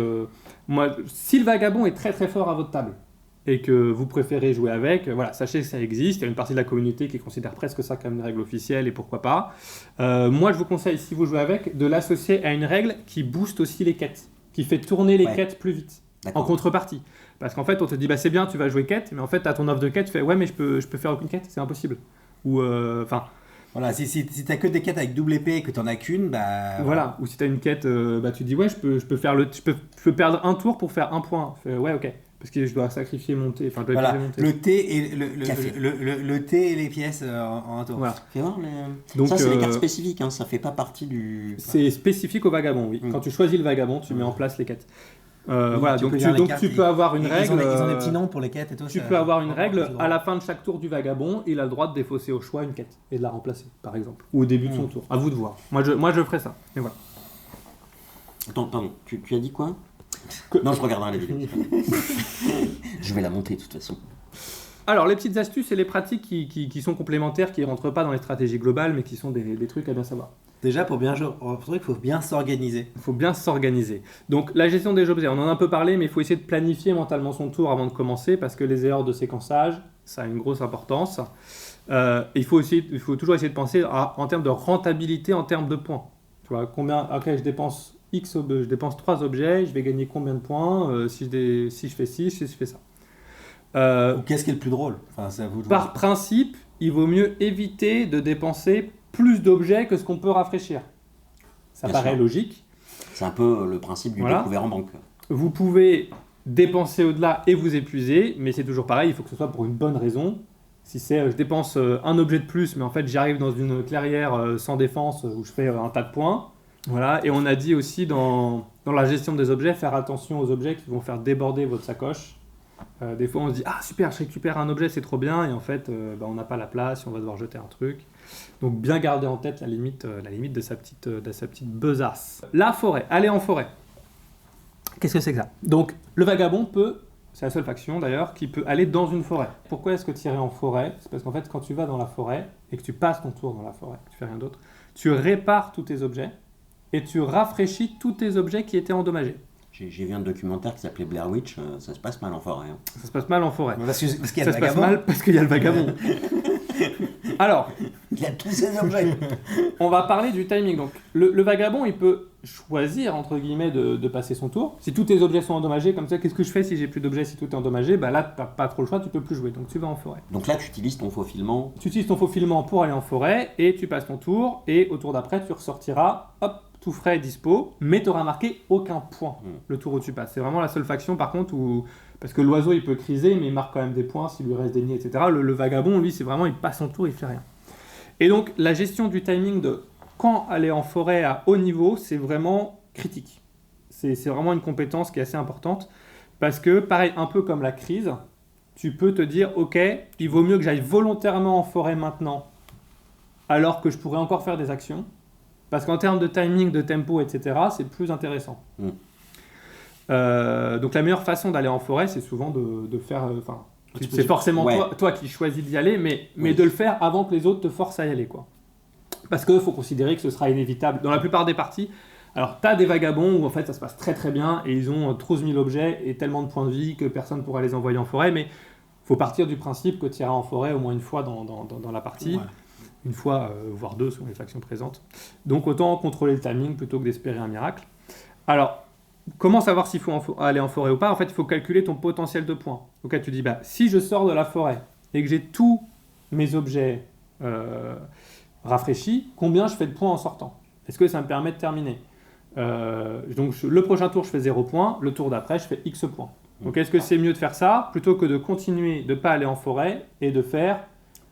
moi, si le vagabond est très très fort à votre table, et que vous préférez jouer avec, voilà, sachez que ça existe. Il y a une partie de la communauté qui considère presque ça comme une règle officielle et pourquoi pas. Moi, je vous conseille, si vous jouez avec, de l'associer à une règle qui booste aussi les quêtes, qui fait tourner les quêtes plus vite, en contrepartie. Parce qu'en fait, on te dit, bah, c'est bien, tu vas jouer quête, mais en fait, à ton offre de quête, tu fais, ouais, mais je peux faire aucune quête, c'est impossible. Ou, enfin. Voilà, si t'as que des quêtes avec double épée et que t'en as qu'une, bah... Voilà, ou si t'as une quête, bah, tu dis, ouais, je peux perdre un tour pour faire un point. Fais, ouais, ok. Parce que je dois sacrifier mon thé. Enfin, je dois Voilà, monter. le thé et le thé et les pièces en un tour. Voilà. Fais voir Donc, ça, c'est des cartes spécifiques, hein, ça fait pas partie du... C'est spécifique au vagabond, oui. Quand tu choisis le vagabond, tu mets en place les quêtes. Voilà, donc tu peux avoir une règle. Ils ont des petits noms pour les quêtes et tout. Tu peux avoir une règle à la fin de chaque tour du vagabond, il a le droit de défausser au choix une quête et de la remplacer, par exemple. Ou au début de son tour. À vous de voir. Moi, je ferai ça. Et voilà. Attends, pardon, tu as dit quoi ? Non, je regarderai la vidéo. Je vais la monter de toute façon. Alors, les petites astuces et les pratiques qui sont complémentaires, qui ne rentrent pas dans les stratégies globales, mais qui sont des trucs à bien savoir. Déjà, pour bien jouer, il faut bien s'organiser. Il faut bien s'organiser. Donc, la gestion des objets, on en a un peu parlé, mais il faut essayer de planifier mentalement son tour avant de commencer, parce que les erreurs de séquençage, ça a une grosse importance. Il faut toujours essayer de penser en termes de rentabilité, en termes de points. Tu vois, je dépense je dépense 3 objets, je vais gagner combien de points si je fais ci, si je fais ça. Qu'est-ce qui est le plus drôle ? Enfin, c'est à vous de Par voir. principe, il vaut mieux éviter de dépenser plus d'objets que ce qu'on peut rafraîchir. Ça Bien paraît sûr. logique. C'est un peu le principe du Voilà. découvert en banque. Vous pouvez dépenser au-delà et vous épuiser, mais c'est toujours pareil, il faut que ce soit pour une bonne raison. Si c'est je dépense un objet de plus, mais en fait j'arrive dans une clairière sans défense où je fais un tas de points. Voilà. Et on a dit aussi dans la gestion des objets, faire attention aux objets qui vont faire déborder votre sacoche. Des fois on se dit ah super, je récupère un objet, c'est trop bien, et en fait on n'a pas la place, on va devoir jeter un truc. Donc bien garder en tête la limite de sa petite besace. La forêt, aller en forêt. Qu'est-ce que c'est que ça ? Donc le vagabond c'est la seule faction d'ailleurs, qui peut aller dans une forêt. Pourquoi est-ce que tu irais en forêt ? C'est parce qu'en fait quand tu vas dans la forêt et que tu passes ton tour dans la forêt, tu fais rien d'autre, tu répares tous tes objets et tu rafraîchis tous tes objets qui étaient endommagés. J'ai vu un documentaire qui s'appelait Blair Witch, ça se passe mal en forêt. Hein. Ça se passe mal en forêt. Parce qu'il y a Ça le se passe vagabond. mal parce qu'il y a le vagabond. Alors, Il a tous ses objets. on va parler du timing. Donc, le vagabond, il peut choisir, entre guillemets, de passer son tour. Si tous tes objets sont endommagés, comme ça, qu'est-ce que je fais si j'ai plus d'objets, si tout est endommagé ? Bah là, tu n'as pas trop le choix, tu peux plus jouer. Donc, tu vas en forêt. Donc là, tu utilises ton faufilement. Tu utilises ton faufilement pour aller en forêt et tu passes ton tour. Et au tour d'après, tu ressortiras, hop, tout frais et dispo, mais tu n'auras marqué aucun point le tour où tu passes. C'est vraiment la seule faction, par contre, où... Parce que l'oiseau, il peut criser, mais il marque quand même des points s'il lui reste des nids, etc. Le vagabond, lui, c'est vraiment, il passe son tour, il fait rien. Et donc, la gestion du timing de quand aller en forêt à haut niveau, c'est vraiment critique. C'est vraiment une compétence qui est assez importante. Parce que, pareil, un peu comme la crise, tu peux te dire, ok, il vaut mieux que j'aille volontairement en forêt maintenant, alors que je pourrais encore faire des actions. Parce qu'en termes de timing, de tempo, etc., c'est plus intéressant. Donc la meilleure façon d'aller en forêt, c'est souvent de faire... c'est forcément toi qui choisis d'y aller, mais de le faire avant que les autres te forcent à y aller, quoi. Parce qu'il faut considérer que ce sera inévitable. Dans la plupart des parties, alors tu as des vagabonds où en fait ça se passe très très bien et ils ont 12 000 objets et tellement de points de vie que personne ne pourra les envoyer en forêt, mais faut partir du principe que tu iras en forêt au moins une fois dans la partie. Ouais. Une fois, voire deux, selon les factions présentes. Donc autant contrôler le timing plutôt que d'espérer un miracle. Alors, comment savoir s'il faut aller en forêt ou pas? En fait, il faut calculer ton potentiel de points. Donc tu dis, si je sors de la forêt et que j'ai tous mes objets rafraîchis, combien je fais de points en sortant? Est-ce que ça me permet de terminer? Donc le prochain tour, je fais 0 points. Le tour d'après, je fais X points. Donc est-ce que c'est mieux de faire ça plutôt que de continuer de ne pas aller en forêt et de faire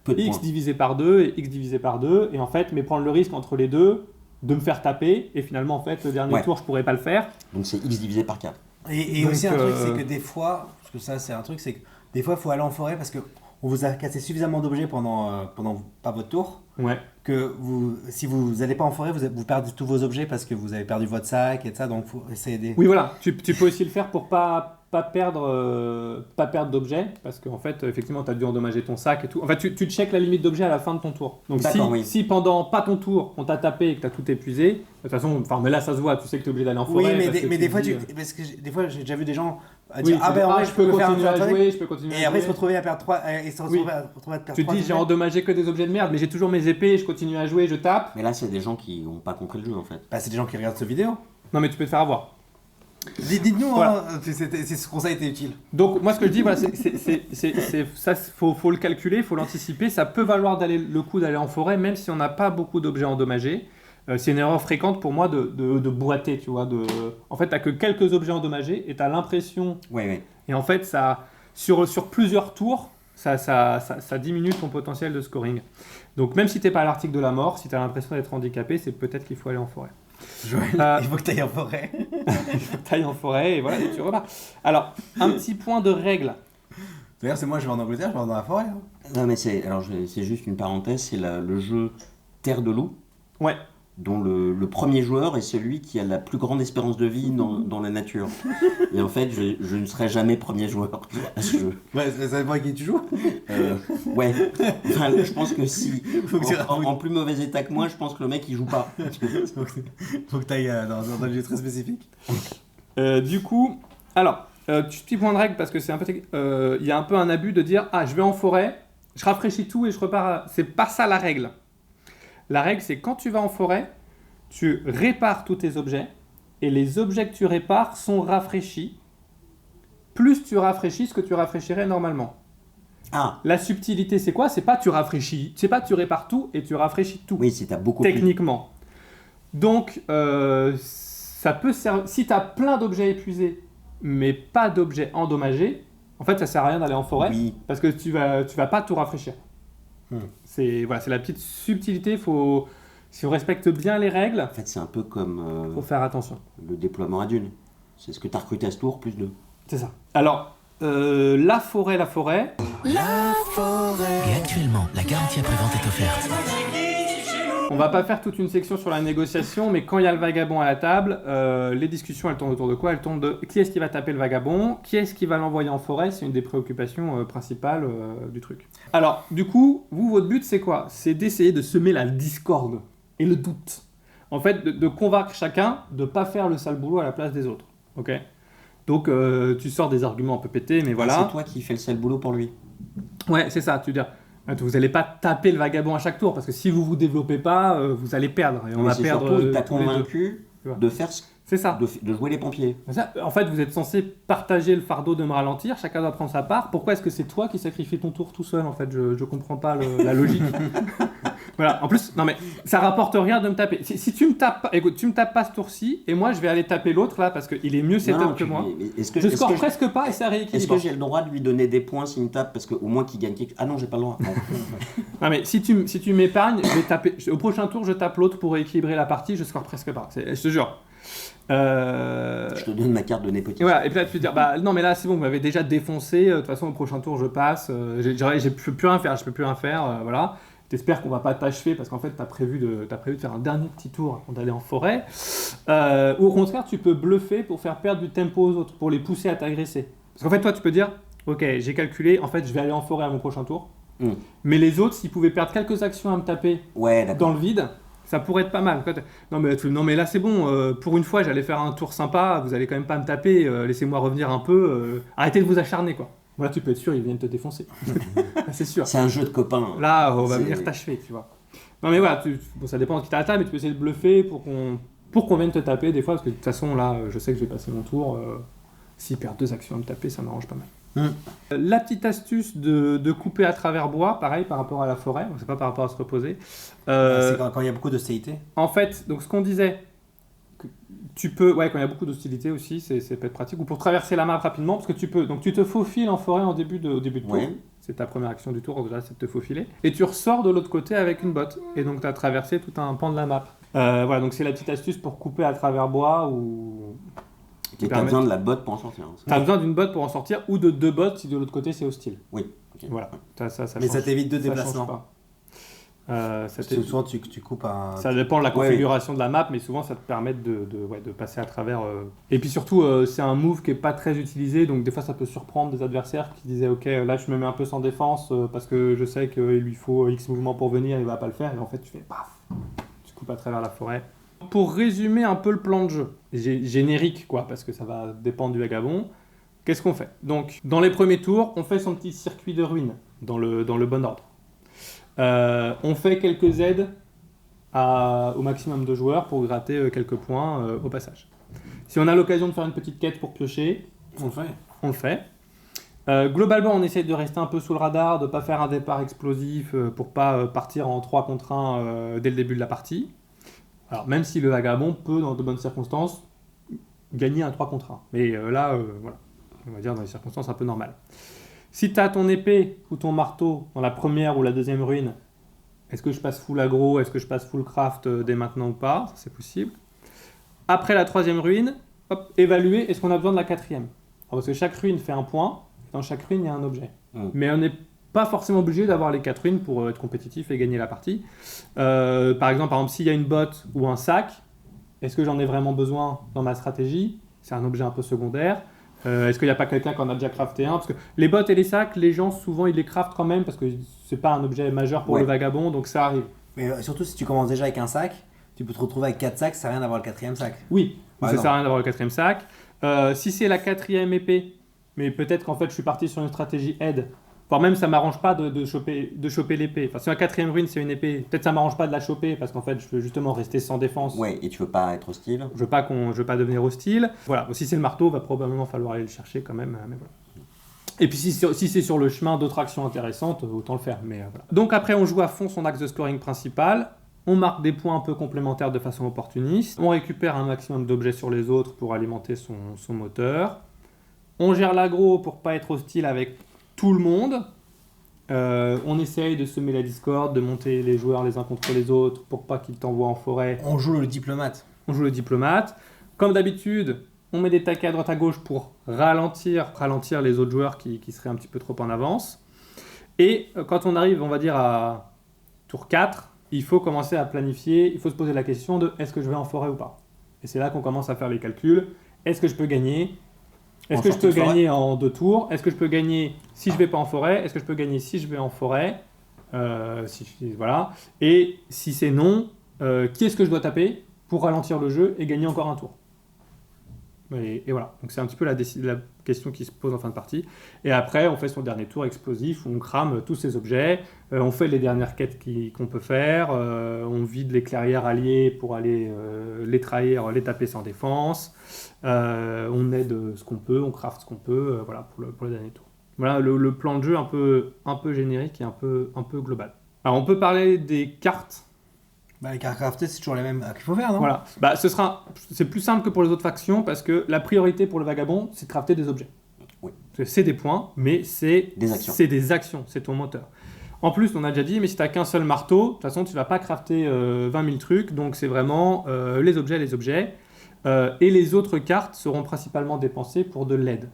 X divisé par 2 et X divisé par 2, et en fait, mais prendre le risque entre les deux de me faire taper, et finalement, en fait, le dernier tour, je pourrais pas le faire. Donc c'est X divisé par 4. Et Donc, aussi un truc, c'est que des fois, parce que ça c'est un truc, c'est que des fois il faut aller en forêt parce que on vous a cassé suffisamment d'objets pendant pas votre tour, Ouais. que si vous n'allez pas en forêt, vous perdez tous vos objets parce que vous avez perdu votre sac et tout ça, donc faut essayer de... Oui, voilà, tu peux aussi le faire pour pas perdre d'objets, parce qu'en fait, effectivement, tu as dû endommager ton sac et tout. En fait, tu checkes la limite d'objets à la fin de ton tour. Donc si pendant pas ton tour, on t'a tapé et que tu as tout épuisé, de toute façon, mais là ça se voit, tu sais que tu es obligé d'aller en forêt. Oui, mais des fois, dis, parce que des fois j'ai déjà vu des gens oui, dire je peux continuer à jouer, je peux continuer à jouer. Et après se retrouver à perdre 3 et se retrouver à perdre 3. Tu te dis, j'ai endommagé que des objets de merde, mais j'ai toujours mes épées, je continue à jouer, je tape. Mais là, c'est des gens qui n'ont pas compris le jeu en fait. C'est des gens qui regardent cette vidéo. Non, mais tu peux te faire avoir. Dites-nous, Voilà. si ce conseil était utile. Donc moi ce que je dis, voilà, ça faut le calculer, faut l'anticiper. Ça peut valoir le coup d'aller en forêt, même si on n'a pas beaucoup d'objets endommagés. C'est une erreur fréquente pour moi de boiter, tu vois. En fait, t'as que quelques objets endommagés et t'as l'impression. Ouais. Et en fait, ça sur plusieurs tours, ça diminue ton potentiel de scoring. Donc même si t'es pas à l'article de la mort, si t'as l'impression d'être handicapé, c'est peut-être qu'il faut aller en forêt. Joël, il faut que tu ailles en forêt. Taille en forêt et voilà, et tu repars. Alors, un petit point de règle. D'ailleurs, c'est moi, je vais en Angleterre, je vais dans la forêt. Hein. Non, mais c'est juste une parenthèse, c'est le jeu Terre de loup, Ouais. dont le premier joueur est celui qui a la plus grande espérance de vie dans la nature. Et en fait, je ne serai jamais premier joueur à ce jeu. Ouais, ça dépend à qui tu joues. Ouais. Enfin, je pense que si, Faut que tu en plus mauvais état que moi, je pense que le mec il joue pas. Faut que tu ailles dans un jeu très spécifique. Du coup, alors, petit point de règle parce que c'est un peu, il y a un peu un abus de dire je vais en forêt, je rafraîchis tout et je repars. C'est pas ça la règle. La règle, c'est quand tu vas en forêt, tu répares tous tes objets et les objets que tu répares sont rafraîchis. Plus tu rafraîchis ce que tu rafraîchirais normalement. Ah. La subtilité, c'est quoi? C'est pas tu répares tout et tu rafraîchis tout. Oui, c'est t'as beaucoup techniquement. Donc, ça peut servir. Si tu as plein d'objets épuisés, mais pas d'objets endommagés, en fait, ça sert à rien d'aller en forêt parce que tu vas pas tout rafraîchir. C'est la petite subtilité. Si on respecte bien les règles, En fait, c'est un peu comme faut faire attention. le déploiement à Dune. C'est ce que tu as recruté à ce tour, plus 2. C'est ça. Alors, la forêt. Et actuellement, la garantie après-vente est offerte. On va pas faire toute une section sur la négociation, mais quand il y a le vagabond à la table, les discussions elles tournent autour de quoi? Elles tournent de qui est-ce qui va taper le vagabond, qui est-ce qui va l'envoyer en forêt. C'est une des préoccupations principales du truc. Alors, du coup, votre but c'est quoi? C'est d'essayer de semer la discorde et le doute. En fait, de convaincre chacun de pas faire le sale boulot à la place des autres. Ok? Donc, tu sors des arguments un peu pétés, mais voilà. C'est toi qui fais le sale boulot pour lui. Ouais, c'est ça, tu veux dire. Vous n'allez pas taper le vagabond à chaque tour, parce que si vous vous développez pas, vous allez perdre. Et on va perdre. Surtout, il t'a tous les deux. convaincu de faire C'est ça. de jouer les pompiers. Ça. En fait, vous êtes censé partager le fardeau de me ralentir, chacun doit prendre sa part. Pourquoi est-ce que c'est toi qui sacrifies ton tour tout seul? En fait, je comprends pas la logique. Voilà. En plus, non mais ça rapporte rien de me taper. Si tu me tapes, écoute, tu me tapes pas ce tour-ci, et moi je vais aller taper l'autre là parce qu'il est mieux setup que moi. Je score presque pas et ça rééquilibre. Est-ce que j'ai le droit de lui donner des points s'il me tape parce qu'au moins qu'il gagne quelque chose? Ah non, j'ai pas le droit. Non mais si tu m'épargnes, je vais taper. Au prochain tour, je tape l'autre pour rééquilibrer la partie. Je score presque pas. Je te jure. Je te donne ma carte de népotisme. Et voilà, et puis là tu te dis non mais là c'est bon, vous m'avez déjà défoncé, de toute façon au prochain tour je passe, je peux plus rien faire, voilà. T'espères qu'on va pas t'achever parce qu'en fait t'as prévu de faire un dernier petit tour avant d'aller en forêt, ou au contraire tu peux bluffer pour faire perdre du tempo aux autres, pour les pousser à t'agresser. Parce qu'en fait toi tu peux dire ok, j'ai calculé, en fait je vais aller en forêt à mon prochain tour, mais les autres s'ils pouvaient perdre quelques actions à me taper dans le vide, ça pourrait être pas mal. Non mais là c'est bon, pour une fois j'allais faire un tour sympa, vous allez quand même pas me taper, laissez-moi revenir un peu, arrêtez de vous acharner quoi. Voilà, tu peux être sûr, ils viennent te défoncer. C'est sûr. C'est un jeu de copains. Là, on va C'est- venir t'achever, tu vois. Non, mais voilà, bon, ça dépend de qui t'as à la table, mais tu peux essayer de bluffer pour qu'on vienne te taper des fois, parce que de toute façon, là, je sais que je vais passer mon tour. S'ils perdent 2 actions à me taper, ça m'arrange pas mal. La petite astuce de couper à travers bois, pareil par rapport à la forêt, c'est pas par rapport à se reposer. C'est quand il y a beaucoup d'hostilité. En fait, donc ce qu'on disait, que tu peux, ouais, quand il y a beaucoup d'hostilité aussi, c'est peut être pratique, ou pour traverser la map rapidement, parce que tu peux, donc tu te faufiles en forêt au début de tour, Ouais. c'est ta première action du tour, déjà c'est de te faufiler, et tu ressors de l'autre côté avec une botte, et donc tu as traversé tout un pan de la map. Voilà, donc c'est la petite astuce pour couper à travers bois, ou... Et t'as besoin de la botte pour en sortir. Tu as besoin d'une botte pour en sortir, ou de 2 bottes si de l'autre côté c'est hostile. Oui. ok. Voilà, ça Mais ça change- t'évite 2 ça change déplacements. pas. Ça Parce que souvent tu coupes un. Ça dépend de la Ouais. configuration de la map, mais souvent ça te permet de passer à travers. Et puis surtout, c'est un move qui est pas très utilisé, donc des fois ça peut surprendre des adversaires qui disaient ok, là je me mets un peu sans défense parce que je sais qu'il lui faut X mouvements pour venir, il va pas le faire, et en fait tu fais paf, tu coupes à travers la forêt. Pour résumer un peu le plan de jeu, générique quoi, parce que ça va dépendre du vagabond, qu'est-ce qu'on fait? Donc dans les premiers tours, on fait son petit circuit de ruines dans le bon ordre. On fait quelques aides au maximum de joueurs pour gratter quelques points au passage. Si on a l'occasion de faire une petite quête pour piocher, On le fait. on le fait. Globalement, on essaie de rester un peu sous le radar, de ne pas faire un départ explosif pour pas partir en 3 contre 1 dès le début de la partie. Alors, même si le vagabond peut, dans de bonnes circonstances, gagner un 3 contre 1. Mais là, voilà, on va dire dans des circonstances un peu normales. Si tu as ton épée ou ton marteau dans la première ou la deuxième ruine, est-ce que je passe full aggro, est-ce que je passe full craft dès maintenant ou pas? Ça, c'est possible. Après la troisième ruine, hop, évaluer, est-ce qu'on a besoin de la quatrième? Alors, parce que chaque ruine fait un point, dans chaque ruine, il y a un objet. Mais on n'est pas forcément obligé d'avoir les 4 ruines pour être compétitif et gagner la partie. Par exemple, s'il y a une botte ou un sac, est-ce que j'en ai vraiment besoin dans ma stratégie? C'est un objet un peu secondaire. Est-ce qu'il n'y a pas quelqu'un qui en a déjà crafté un? Parce que les bottes et les sacs, les gens souvent ils les craftent quand même parce que c'est pas un objet majeur pour Ouais. le vagabond, donc ça arrive. Mais surtout si tu commences déjà avec un sac, tu peux te retrouver avec 4 sacs, ça sert à rien d'avoir le 4ème sac. Oui, Ouais, ça non. sert à rien d'avoir le 4ème sac. Si c'est la 4ème épée, mais peut-être qu'en fait je suis parti sur une stratégie aide, voire même ça m'arrange pas de choper l'épée. Enfin, si la 4ème ruine c'est une épée, peut-être ça m'arrange pas de la choper parce qu'en fait je veux justement rester sans défense. Ouais, et tu veux pas être hostile. Je veux pas devenir hostile. Voilà, si c'est le marteau, va probablement falloir aller le chercher quand même. Mais voilà. Et puis si c'est sur le chemin d'autres actions intéressantes, autant le faire. Mais voilà. Donc après, on joue à fond son axe de scoring principal. On marque des points un peu complémentaires de façon opportuniste. On récupère un maximum d'objets sur les autres pour alimenter son moteur. On gère l'aggro pour pas être hostile avec tout le monde. On essaye de semer la discorde, de monter les joueurs les uns contre les autres pour pas qu'ils t'envoient en forêt. On joue le diplomate. On joue le diplomate. Comme d'habitude, on met des taquets à droite à gauche pour ralentir les autres joueurs qui seraient un petit peu trop en avance. Et quand on arrive, on va dire, à tour 4, il faut commencer à planifier, il faut se poser la question de est-ce que je vais en forêt ou pas? Et c'est là qu'on commence à faire les calculs. Est-ce que je peux gagner? Est-ce En que je sortie peux de forêt? gagner en 2 tours? Est-ce que je peux gagner si je vais pas en forêt? Est-ce que je peux gagner si je vais en forêt? Voilà. Et si c'est non, qui est-ce que je dois taper pour ralentir le jeu et gagner encore un tour? Et voilà, donc c'est un petit peu la question qui se pose en fin de partie. Et après, on fait son dernier tour explosif où on crame tous ces objets, on fait les dernières quêtes qu'on peut faire, on vide les clairières alliées pour aller les trahir, les taper sans défense, on aide ce qu'on peut, on craft ce qu'on peut, voilà, pour le dernier tour. Voilà le plan de jeu un peu générique et un peu global. Alors on peut parler des cartes. Bah, les cartes craftées, c'est toujours les mêmes qu'il faut faire, non? Voilà, c'est plus simple que pour les autres factions parce que la priorité pour le vagabond, c'est de crafter des objets. Oui. C'est des points, mais c'est Des actions. C'est des actions, c'est ton moteur. En plus, on a déjà dit, mais si tu n'as qu'un seul marteau, de toute façon, tu vas pas crafter 20 000 trucs, donc c'est vraiment les objets. Et les autres cartes seront principalement dépensées pour de l'aide.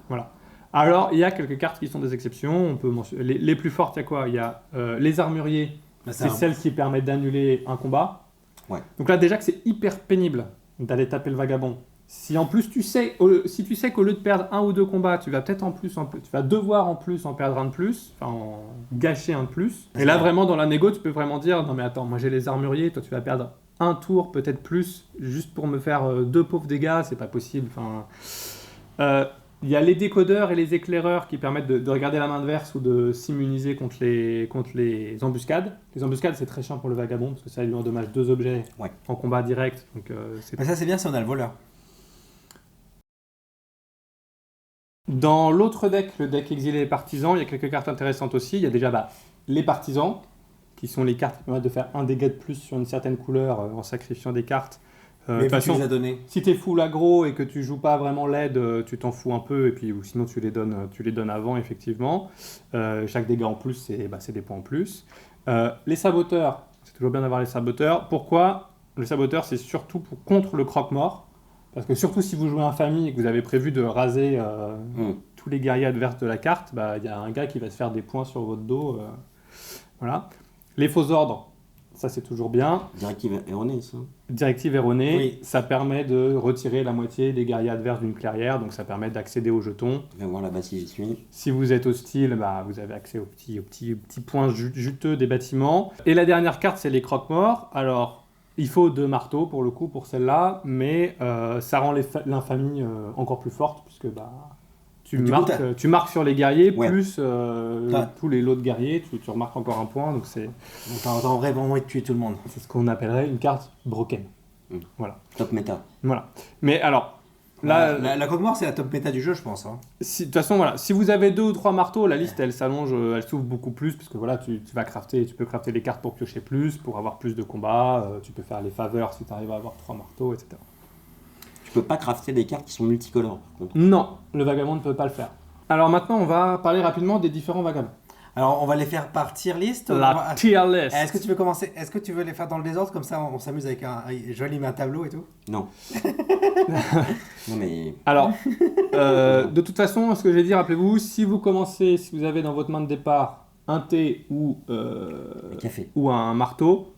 Voilà. Alors, il y a quelques cartes qui sont des exceptions. On peut mentionner les plus fortes, il y a quoi? Il y a les armuriers. Bah, C'est celle qui permet d'annuler un combat. Ouais. Donc là, déjà que c'est hyper pénible d'aller taper le vagabond. Si en plus tu sais qu'au lieu de perdre 1 ou 2 combats, tu vas peut-être tu vas devoir en plus en perdre un de plus, enfin en gâcher un de plus. Et là, vraiment, dans la négo, tu peux vraiment dire non, mais attends, moi j'ai les armuriers, toi tu vas perdre un tour, peut-être plus, juste pour me faire 2 pauvres dégâts, c'est pas possible. Enfin. Il y a les décodeurs et les éclaireurs qui permettent de regarder la main adverse ou de s'immuniser contre les embuscades. Les embuscades, c'est très chiant pour le vagabond parce que ça lui endommage 2 objets en combat direct. Donc, Mais ça, c'est bien si on a le voleur. Dans l'autre deck, le deck exilé et partisan, il y a quelques cartes intéressantes aussi. Il y a déjà les partisans, qui sont les cartes qui permettent de faire un dégât de plus sur une certaine couleur en sacrifiant des cartes. Mais De toute tu façon, les as donnés. si t'es full aggro et que tu joues pas vraiment l'aide, tu t'en fous un peu, et puis ou sinon tu les donnes avant, effectivement. Chaque dégât en plus, c'est des points en plus. Les saboteurs, c'est toujours bien d'avoir les saboteurs. Pourquoi ? Le saboteur, c'est surtout contre le croque-mort. Parce que surtout si vous jouez en famille et que vous avez prévu de raser tous les guerriers adverses de la carte, il y a un gars qui va se faire des points sur votre dos. Voilà. Les faux ordres, ça c'est toujours bien. Directive erronée, ça. Directive erronée, Oui. ça permet de retirer la moitié des guerriers adverses d'une clairière, donc ça permet d'accéder aux jetons. Je vais voir là-bas si j'y suis. Si vous êtes hostile, vous avez accès aux petits points juteux des bâtiments. Et la dernière carte, c'est les croque-morts. Alors, il faut 2 marteaux pour le coup, pour celle-là, mais ça rend l'infamie encore plus forte, puisque tu marques sur les guerriers, plus tous les lots de guerriers, tu remarques encore un point, donc c'est... Donc t'as en vrai vraiment envie de tuer tout le monde. C'est ce qu'on appellerait une carte broken. Voilà. Top méta. Voilà. Mais alors, là... La croque-mort, c'est la top méta du jeu, je pense. Hein. De toute façon, voilà, si vous avez 2 ou 3 marteaux, la liste, elle s'allonge, elle s'ouvre beaucoup plus, parce que voilà, tu peux crafter des cartes pour piocher plus, pour avoir plus de combats, tu peux faire les faveurs si tu arrives à avoir 3 marteaux, etc. Tu peux pas crafter des cartes qui sont multicolores, par contre. Non, le vagabond ne peut pas le faire. Alors maintenant, on va parler rapidement des différents vagabonds. Alors, on va les faire par tier list. La tier list. Est-ce que tu veux commencer? Est-ce que tu veux les faire dans le désordre? Comme ça, on s'amuse avec j'allume un tableau et tout. Non. Non, mais... Alors, de toute façon, ce que j'ai dit, rappelez-vous, si vous avez dans votre main de départ un thé ou café. ou un marteau,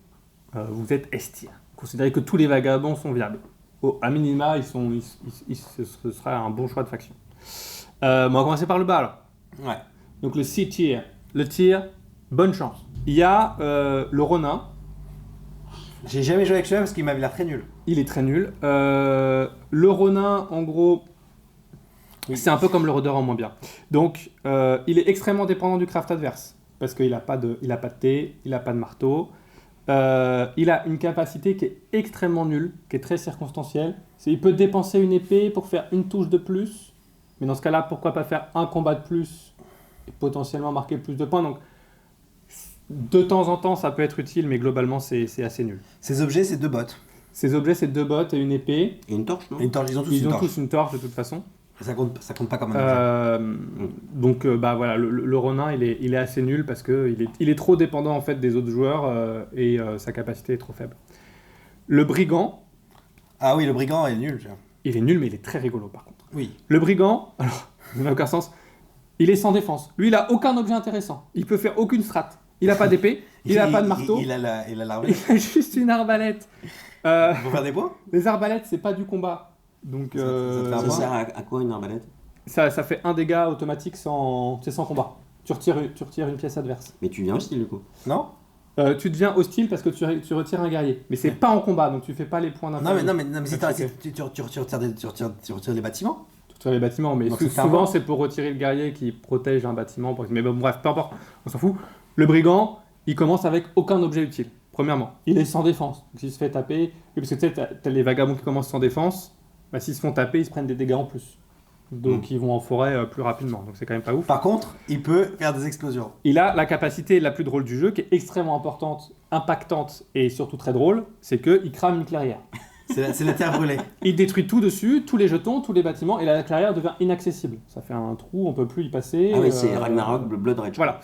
vous êtes estir. Considérez que tous les vagabonds sont viables. À minima, ce sera un bon choix de faction. On va commencer par le bas, alors. Ouais. Donc le C-tier. Le tier, bonne chance. Il y a le Ronin. J'ai jamais joué avec celui-là parce qu'il m'avait l'air très nul. Il est très nul. Le Ronin, en gros, c'est un peu comme le rôdeur en moins bien. Donc, il est extrêmement dépendant du craft adverse. Parce qu'il n'a pas de thé, il n'a pas de marteau. Il a une capacité qui est extrêmement nulle, qui est très circonstancielle. Il peut dépenser une épée pour faire une touche de plus. Mais dans ce cas-là, pourquoi pas faire un combat de plus et potentiellement marquer plus de points. Donc, de temps en temps, ça peut être utile, mais globalement, c'est assez nul. Ces objets, c'est 2 bottes. Ces objets, c'est 2 bottes et une épée. Et une torche, non? Et une torche, ils ont tous Ils une ont torche. tous une torche, de toute façon. Ça compte pas comme un objet. Donc, voilà, le Ronin, il est assez nul parce qu'il est trop dépendant, en fait, des autres joueurs et sa capacité est trop faible. Le Brigand... Ah oui, le brigand est nul. Il est nul, mais il est très rigolo, par contre. Oui. Le Brigand, alors, ça n'a aucun sens, il est sans défense. Lui, il a aucun objet intéressant. Il peut faire aucune strat. Il a pas d'épée, il a pas de marteau. Il a l'arbalète. Il a juste une arbalète. Pour faire des points? Les arbalètes, c'est pas du combat. Donc, Ça te fait un Ça point. sert à quoi une arbalète? ça fait un dégât automatique sans combat. Tu retires une pièce adverse. Mais tu viens aussi, du coup. Non? Tu deviens hostile parce que tu retires un guerrier. Mais c'est pas en combat, donc tu fais pas les points d'infamie. Non, mais si Ça, tu retires les bâtiments. Tu retires les bâtiments, mais Donc, c'est souvent un c'est pour retirer le guerrier qui protège un bâtiment. Mais bon, bref, peu importe, on s'en fout. Le brigand, il commence avec aucun objet utile. Premièrement, il est sans défense. Donc s'il se fait taper, parce que tu sais, t'as les vagabonds qui commencent sans défense, s'ils se font taper, ils se prennent des dégâts en plus. Donc ils vont en forêt plus rapidement. Donc c'est quand même pas ouf. Par contre, il peut faire des explosions. Il a la capacité la plus drôle du jeu, qui est extrêmement importante, impactante et surtout très drôle, c'est qu'il crame une clairière. C'est la terre brûlée. Il détruit tout dessus, tous les jetons, tous les bâtiments, et la clairière devient inaccessible. Ça fait un trou, on peut plus y passer. Ah oui, c'est Ragnarok, Blood Rage. Voilà.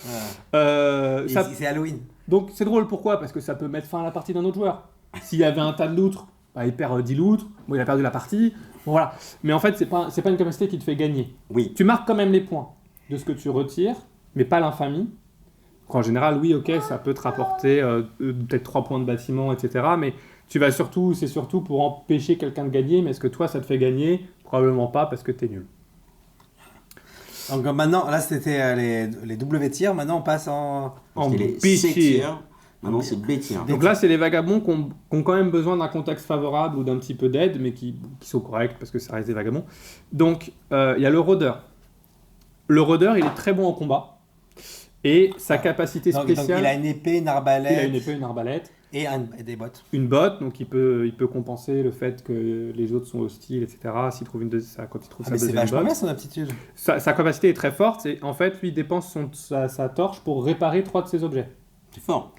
C'est Halloween. Donc c'est drôle, pourquoi? Parce que ça peut mettre fin à la partie d'un autre joueur. S'il y avait un tas de loutres, il perd 10 loutres, bon, il a perdu la partie, bon, voilà. Mais en fait, c'est pas une capacité qui te fait gagner. Oui. Tu marques quand même les points de ce que tu retires, mais pas l'infamie. Donc, en général, oui, ok, ça peut te rapporter peut-être 3 points de bâtiment, etc. Mais c'est surtout pour empêcher quelqu'un de gagner, mais est-ce que toi, ça te fait gagner? Probablement pas, parce que t'es nul. Donc maintenant, là c'était les W tiers, maintenant on passe en En C'était les B tier. C-tier. Maintenant, c'est B tiers. Donc là, c'est les vagabonds qui ont quand même besoin d'un contexte favorable ou d'un petit peu d'aide, mais qui sont corrects parce que ça reste des vagabonds. Donc, il y a le rôdeur. Le rôdeur, il est très bon en combat. Et sa capacité Donc, spéciale... il a une épée, une il a arbalète une épée, une arbalète. et des bottes. Une botte, donc il peut compenser le fait que les autres sont hostiles, etc. S'il trouve quand il trouve sa Mais c'est deuxième vachement botte. bien son aptitude. Sa capacité est très forte. Et en fait, lui, il dépense sa torche pour réparer 3 de ses objets. C'est fort.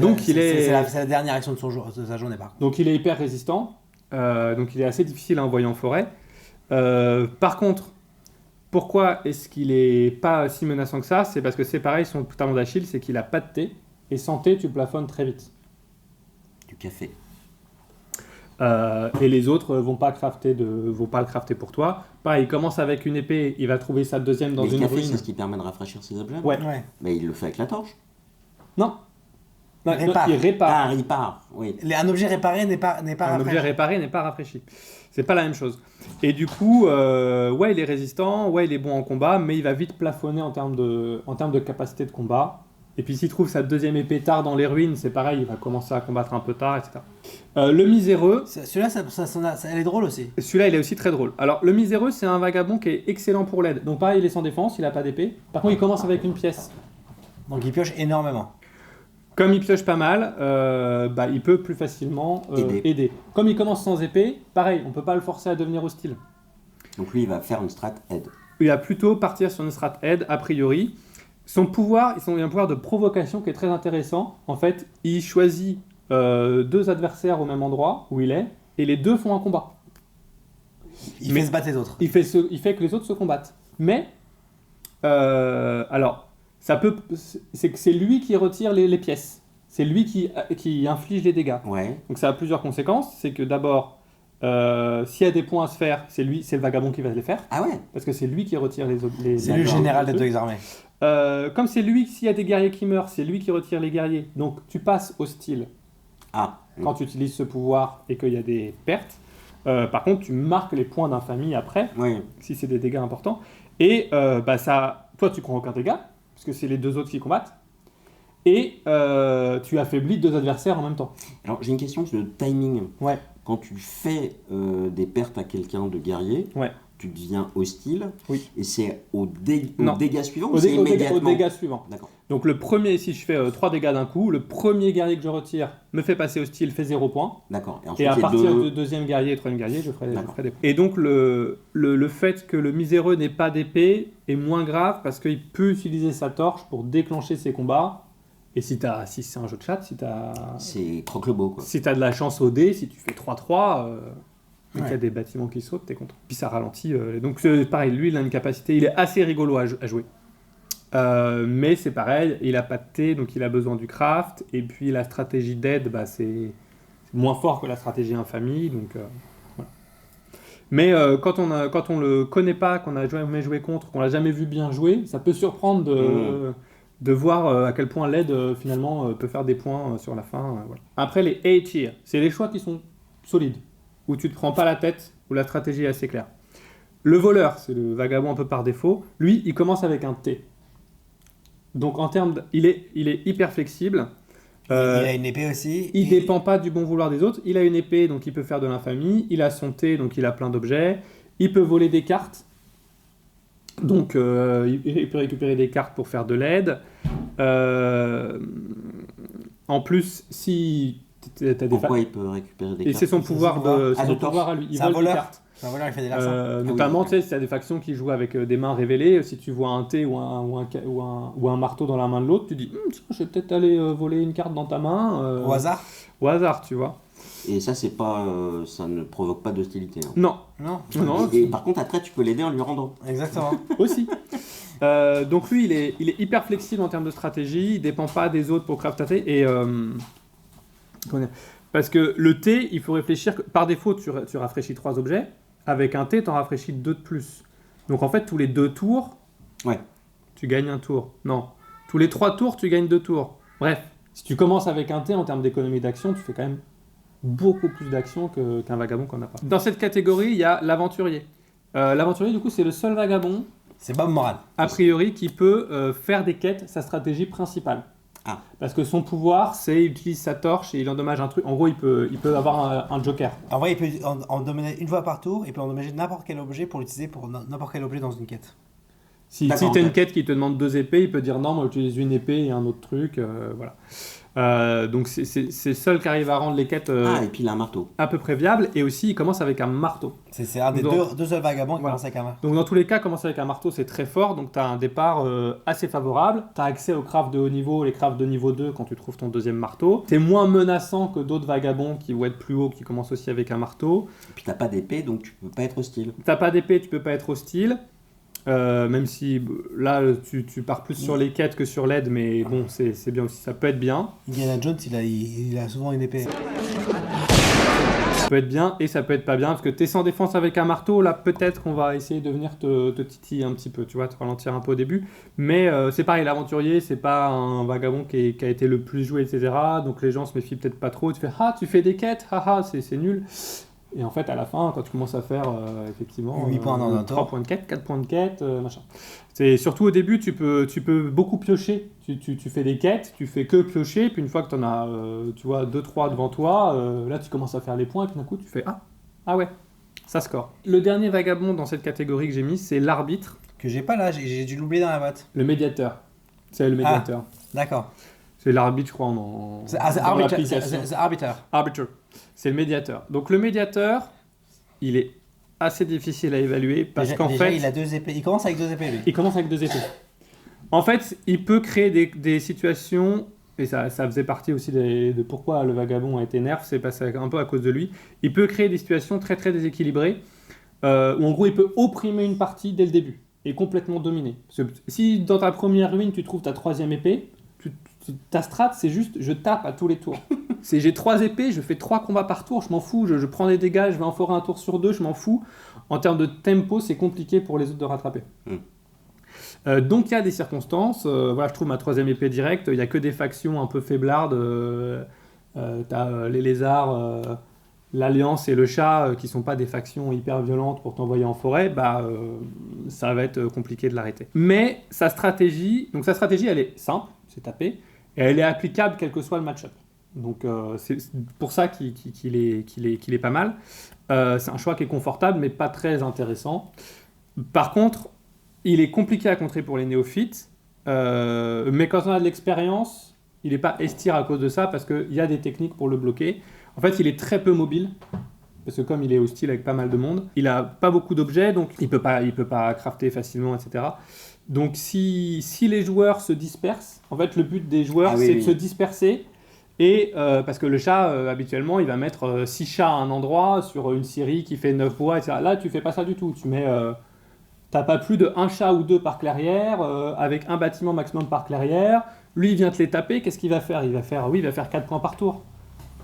Donc C'est la dernière action de sa journée, par contre. Donc il est hyper résistant, donc il est assez difficile à envoyer en forêt. Par contre, pourquoi est-ce qu'il est pas si menaçant que ça? C'est parce que c'est pareil, son talon d'Achille, c'est qu'il a pas de thé, et sans thé, tu plafonnes très vite. Du café. Et les autres vont pas le crafter pour toi. Pareil, il commence avec une épée, il va trouver sa deuxième dans Mais le une café, ruine. c'est ce qui permet de rafraîchir ses objets. Ouais. Ouais. Mais il le fait avec la torche. Non. Il répare. Il répare. Ah, il part, oui. Un objet réparé n'est pas Un rafraîchi. objet réparé n'est pas rafraîchi. C'est pas la même chose. Et du coup, ouais, il est résistant, ouais, il est bon en combat, mais il va vite plafonner en termes de capacité de combat. Et puis s'il trouve sa deuxième épée tard dans les ruines, c'est pareil, il va commencer à combattre un peu tard, etc. Le miséreux, Celui-là, elle est drôle aussi. celui-là, il est aussi très drôle. Alors, le miséreux, c'est un vagabond qui est excellent pour l'aide. Donc pareil, il est sans défense, il a pas d'épée. Par contre, il commence avec une pièce. Donc il pioche énormément. Comme il pioche pas mal, il peut plus facilement aider. Comme il commence sans épée, pareil, on peut pas le forcer à devenir hostile. Donc lui, il va faire une strat aide. Il va plutôt partir sur une strat aide, a priori. Son pouvoir, il a un pouvoir de provocation qui est très intéressant. En fait, il choisit 2 adversaires au même endroit où il est, et les 2 font un combat. Il Mais- fait se battre les autres. Il fait que les autres se combattent. Mais, alors, c'est lui qui retire les pièces. C'est lui qui inflige les dégâts. Ouais. Donc ça a plusieurs conséquences. C'est que d'abord, s'il y a des points à se faire, c'est le vagabond qui va les faire. Ah ouais. Parce que c'est lui qui retire les C'est lui le D'accord. général des 2 armées. Comme c'est lui, s'il y a des guerriers qui meurent, c'est lui qui retire les guerriers. Donc tu passes hostile Ah. quand tu utilises ce pouvoir et qu'il y a des pertes. Par contre, tu marques les points d'infamie après, Oui. si c'est des dégâts importants. Et toi, tu prends aucun dégât, parce que c'est les 2 autres qui combattent. Et tu affaiblis 2 adversaires en même temps. Alors j'ai une question sur le timing. Ouais. Quand tu fais des pertes à quelqu'un de guerrier, Ouais. tu deviens hostile. Oui. Et c'est au Non. dégât suivant Au ou c'est dégât immédiatement suivant. D'accord. Donc le premier, si je fais 3 dégâts d'un coup, le premier guerrier que je retire me fait passer hostile, fait 0 points. D'accord. Et ensuite, à les partir deux- du deuxième guerrier et troisième guerrier, je ferai D'accord. des points. Et donc le fait que le miséreux n'ait pas d'épée est moins grave parce qu'il peut utiliser sa torche pour déclencher ses combats. Et si c'est un jeu de chat, si C'est croque-le-beau, quoi. t'as de la chance au dé, si tu fais 3-3, et qu'il y a Ouais. des bâtiments qui sautent, t'es content. Puis ça ralentit. Donc c'est pareil, lui il a une capacité, il est assez rigolo à jouer. Mais c'est pareil, il a pas de thé, donc il a besoin du craft. Et puis la stratégie d'aide, c'est moins fort que la stratégie infamie. Donc, voilà. Mais quand on le connaît pas, qu'on n'a jamais joué contre, qu'on l'a jamais vu bien jouer, ça peut surprendre de voir à quel point l'aide finalement peut faire des points sur la fin. Voilà. Après les A tier, c'est les choix qui sont solides, où tu te prends pas la tête, où la stratégie est assez claire. Le voleur, c'est le vagabond un peu par défaut. Lui, il commence avec un T. Donc en termes, il est hyper flexible. Il a une épée aussi. Il dépend pas du bon vouloir des autres. Il a une épée, donc il peut faire de l'infamie. Il a son T, donc il a plein d'objets. Il peut voler des cartes. Donc il peut récupérer des cartes pour faire de l'aide. En plus, si t'as des Pourquoi il peut récupérer des et cartes c'est son pouvoir pouvoir. c'est Ah, son de pouvoir à lui. Il C'est un vole des voleur. cartes. C'est un voleur, il fait des larcins. Notamment, oui. tu sais, si tu as des factions qui jouent avec des mains révélées, si tu vois un T ou un marteau dans la main de l'autre, tu dis tiens, je vais peut-être aller voler une carte dans ta main. Au hasard. Au hasard, tu vois. Et ça, c'est pas, ça ne provoque pas d'hostilité. hein. Non, Non. non, Et par contre, après, tu peux l'aider en lui rendant. Exactement. aussi. Donc lui, il est hyper flexible en termes de stratégie, il dépend pas des autres pour craft et comment dire, parce que le T, il faut réfléchir que par défaut, tu rafraîchis 3 objets. Avec un T, tu en rafraîchis 2 de plus. Donc en fait, tous les 2 tours, Ouais. tu gagnes un tour. Non, tous les 3 tours, tu gagnes 2 tours. Bref, si tu commences avec un T en termes d'économie d'action, tu fais quand même beaucoup plus d'action qu'un vagabond qu'on n'a pas. Dans cette catégorie, il y a l'aventurier. L'aventurier, du coup, c'est le seul vagabond, C'est Bob Moran. a priori, qui peut faire des quêtes, sa stratégie principale. Ah. Parce que son pouvoir, c'est il utilise sa torche et il endommage un truc. En gros, il peut avoir un joker. En vrai, il peut endommager une fois par tour, il peut endommager n'importe quel objet pour l'utiliser pour n'importe quel objet dans une quête. Si D'accord, tu as une ok. quête qui te demande 2 épées, il peut dire non, moi j'utilise une épée et un autre truc. Voilà. Donc c'est le seul qui arrive à rendre les quêtes Ah, et puis il a un marteau. à peu près viables. Et aussi, il commence avec un marteau. C'est un des Donc- deux seuls vagabonds qui Voilà. commence avec un marteau. Donc dans tous les cas, commencer avec un marteau, c'est très fort. Donc tu as un départ assez favorable. Tu as accès aux crafts de haut niveau, les crafts de niveau 2 quand tu trouves ton deuxième marteau. Tu es moins menaçant que d'autres vagabonds qui vont être plus hauts, qui commencent aussi avec un marteau. Et puis t'as pas d'épée, donc tu peux pas être hostile. T'as pas d'épée, tu peux pas être hostile. Même si là tu pars plus sur les quêtes que sur l'aide, mais bon, c'est bien aussi, ça peut être bien. Indiana Jones, il a souvent une épée. Ça peut être bien et ça peut être pas bien parce que t'es sans défense avec un marteau, là peut-être qu'on va essayer de venir te titiller un petit peu, tu vois, te ralentir un peu au début. Mais c'est pareil, l'aventurier, c'est pas un vagabond qui a été le plus joué, etc. Donc les gens se méfient peut-être pas trop. Tu fais ah, tu fais des quêtes, haha, c'est nul. Et en fait, à la fin, quand tu commences à faire effectivement 8 points dans un 3 tour. points de quête, 4 points de quête, machin. C'est surtout au début, tu peux beaucoup piocher. Tu fais des quêtes, tu fais que piocher, puis une fois que tu en as, tu vois, 2-3 devant toi, là tu commences à faire les points, et puis d'un coup tu fais ah ouais, ça score. Le dernier vagabond dans cette catégorie que j'ai mis, c'est l'arbitre, Que j'ai pas là, j'ai dû l'oublier dans la boîte. le médiateur. C'est le médiateur. D'accord. C'est l'arbitre, je crois, en C'est dans arbiter. l'application. C'est arbiter. Arbiter. C'est le médiateur. Donc le médiateur, il est assez difficile à évaluer parce qu'en déjà, fait, il a 2 épées. Il commence avec 2 épées, lui. il commence avec 2 épées. En fait, il peut créer des situations, et ça faisait partie aussi de pourquoi le vagabond a été nerf, c'est passé un peu à cause de lui. Il peut créer des situations très très déséquilibrées, où en gros il peut opprimer une partie dès le début et complètement dominer. Parce que si dans ta première ruine tu trouves ta 3e épée, ta strat c'est juste je tape à tous les tours. C'est j'ai 3 épées, je fais 3 combats par tour, je m'en fous, je prends des dégâts, je vais en forer un tour sur 2, je m'en fous. En termes de tempo, c'est compliqué pour les autres de rattraper. Donc il y a des circonstances, voilà, je trouve ma 3e épée directe, il n'y a que des factions un peu faiblardes, t'as les lézards, l'Alliance et le chat qui sont pas des factions hyper violentes pour t'envoyer en forêt, ça va être compliqué de l'arrêter. Mais sa stratégie elle est simple, c'est taper, et elle est applicable quel que soit le match-up. Donc c'est pour ça qu'il est pas mal. C'est un choix qui est confortable mais pas très intéressant. Par contre, il est compliqué à contrer pour les néophytes, mais quand on a de l'expérience, il n'est pas estir à cause de ça, parce qu'il y a des techniques pour le bloquer. En fait, il est très peu mobile, parce que comme il est hostile avec pas mal de monde, il n'a pas beaucoup d'objets, donc il peut pas crafter facilement, etc. Donc si les joueurs se dispersent, en fait le but des joueurs c'est de se disperser, et parce que le chat, habituellement, il va mettre 6 chats à un endroit, sur une série qui fait 9 bois, etc. Là, tu fais pas ça du tout, tu mets... T'as pas plus de 1 chat ou 2 par clairière, avec un bâtiment maximum par clairière. Lui, il vient te les taper, qu'est-ce qu'il va faire ? Il va faire 4 points par tour.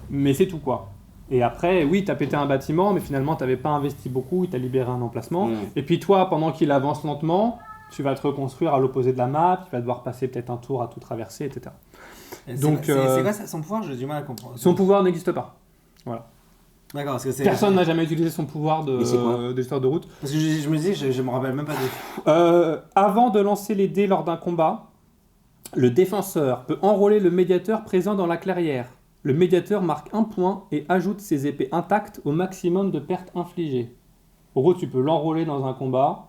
Mais c'est tout, quoi. Et après, oui, t'as pété un bâtiment, mais finalement, t'avais pas investi beaucoup, il t'a libéré un emplacement. Et puis toi, pendant qu'il avance lentement, tu vas te reconstruire à l'opposé de la map, tu vas devoir passer peut-être un tour à tout traverser, etc. Donc, c'est quoi son pouvoir ? J'ai du mal à comprendre. Son pouvoir n'existe pas. Voilà. D'accord, parce que c'est... Personne n'a jamais utilisé son pouvoir Mais c'est quoi d'histoire de route. Parce que je me disais, je me rappelle même pas de... Avant de lancer les dés lors d'un combat, le défenseur peut enrôler le médiateur présent dans la clairière. Le médiateur marque 1 point et ajoute ses épées intactes au maximum de pertes infligées. En gros, tu peux l'enrôler dans un combat,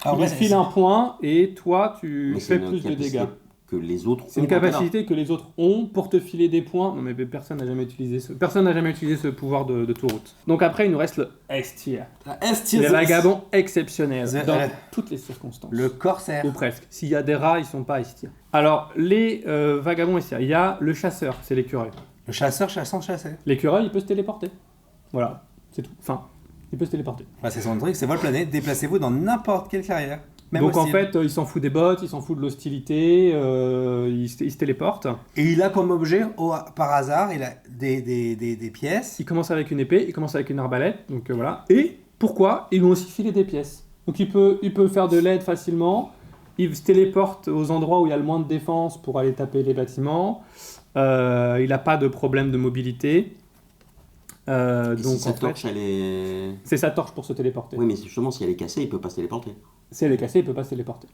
tu lui files 1 point et toi, tu fais plus de dégâts. Que les autres C'est une capacité que les autres ont pour te filer des points. Non mais personne n'a jamais utilisé ce pouvoir de tout route. Donc après, il nous reste le S-tier. Les vagabonds exceptionnels dans toutes les circonstances. Le corsaire. Ou presque. S'il y a des rats, ils sont pas S-tier. Alors, les vagabonds S-tier, il y a le chasseur, c'est l'écureuil. Le chasseur chassant chasser. L'écureuil, il peut se téléporter. Voilà, c'est tout. Enfin, il peut se téléporter. Bah, c'est son truc, c'est vol plané, déplacez-vous dans n'importe quelle carrière. Même donc hostile. en fait, il s'en fout des bots, il s'en fout de l'hostilité, il se téléporte. Et il a comme objet, par hasard, il a des pièces. Il commence avec une épée, il commence avec une arbalète, donc voilà. Et pourquoi ils lui ont aussi filé des pièces. Donc il peut faire de l'aide facilement, il se téléporte aux endroits où il y a le moins de défense pour aller taper les bâtiments, il n'a pas de problème de mobilité. Donc si sa en fait, torche, elle est... c'est sa torche pour se téléporter. Oui, mais justement, si elle est cassée, il peut pas se téléporter. Si elle est cassée, il peut pas se téléporter.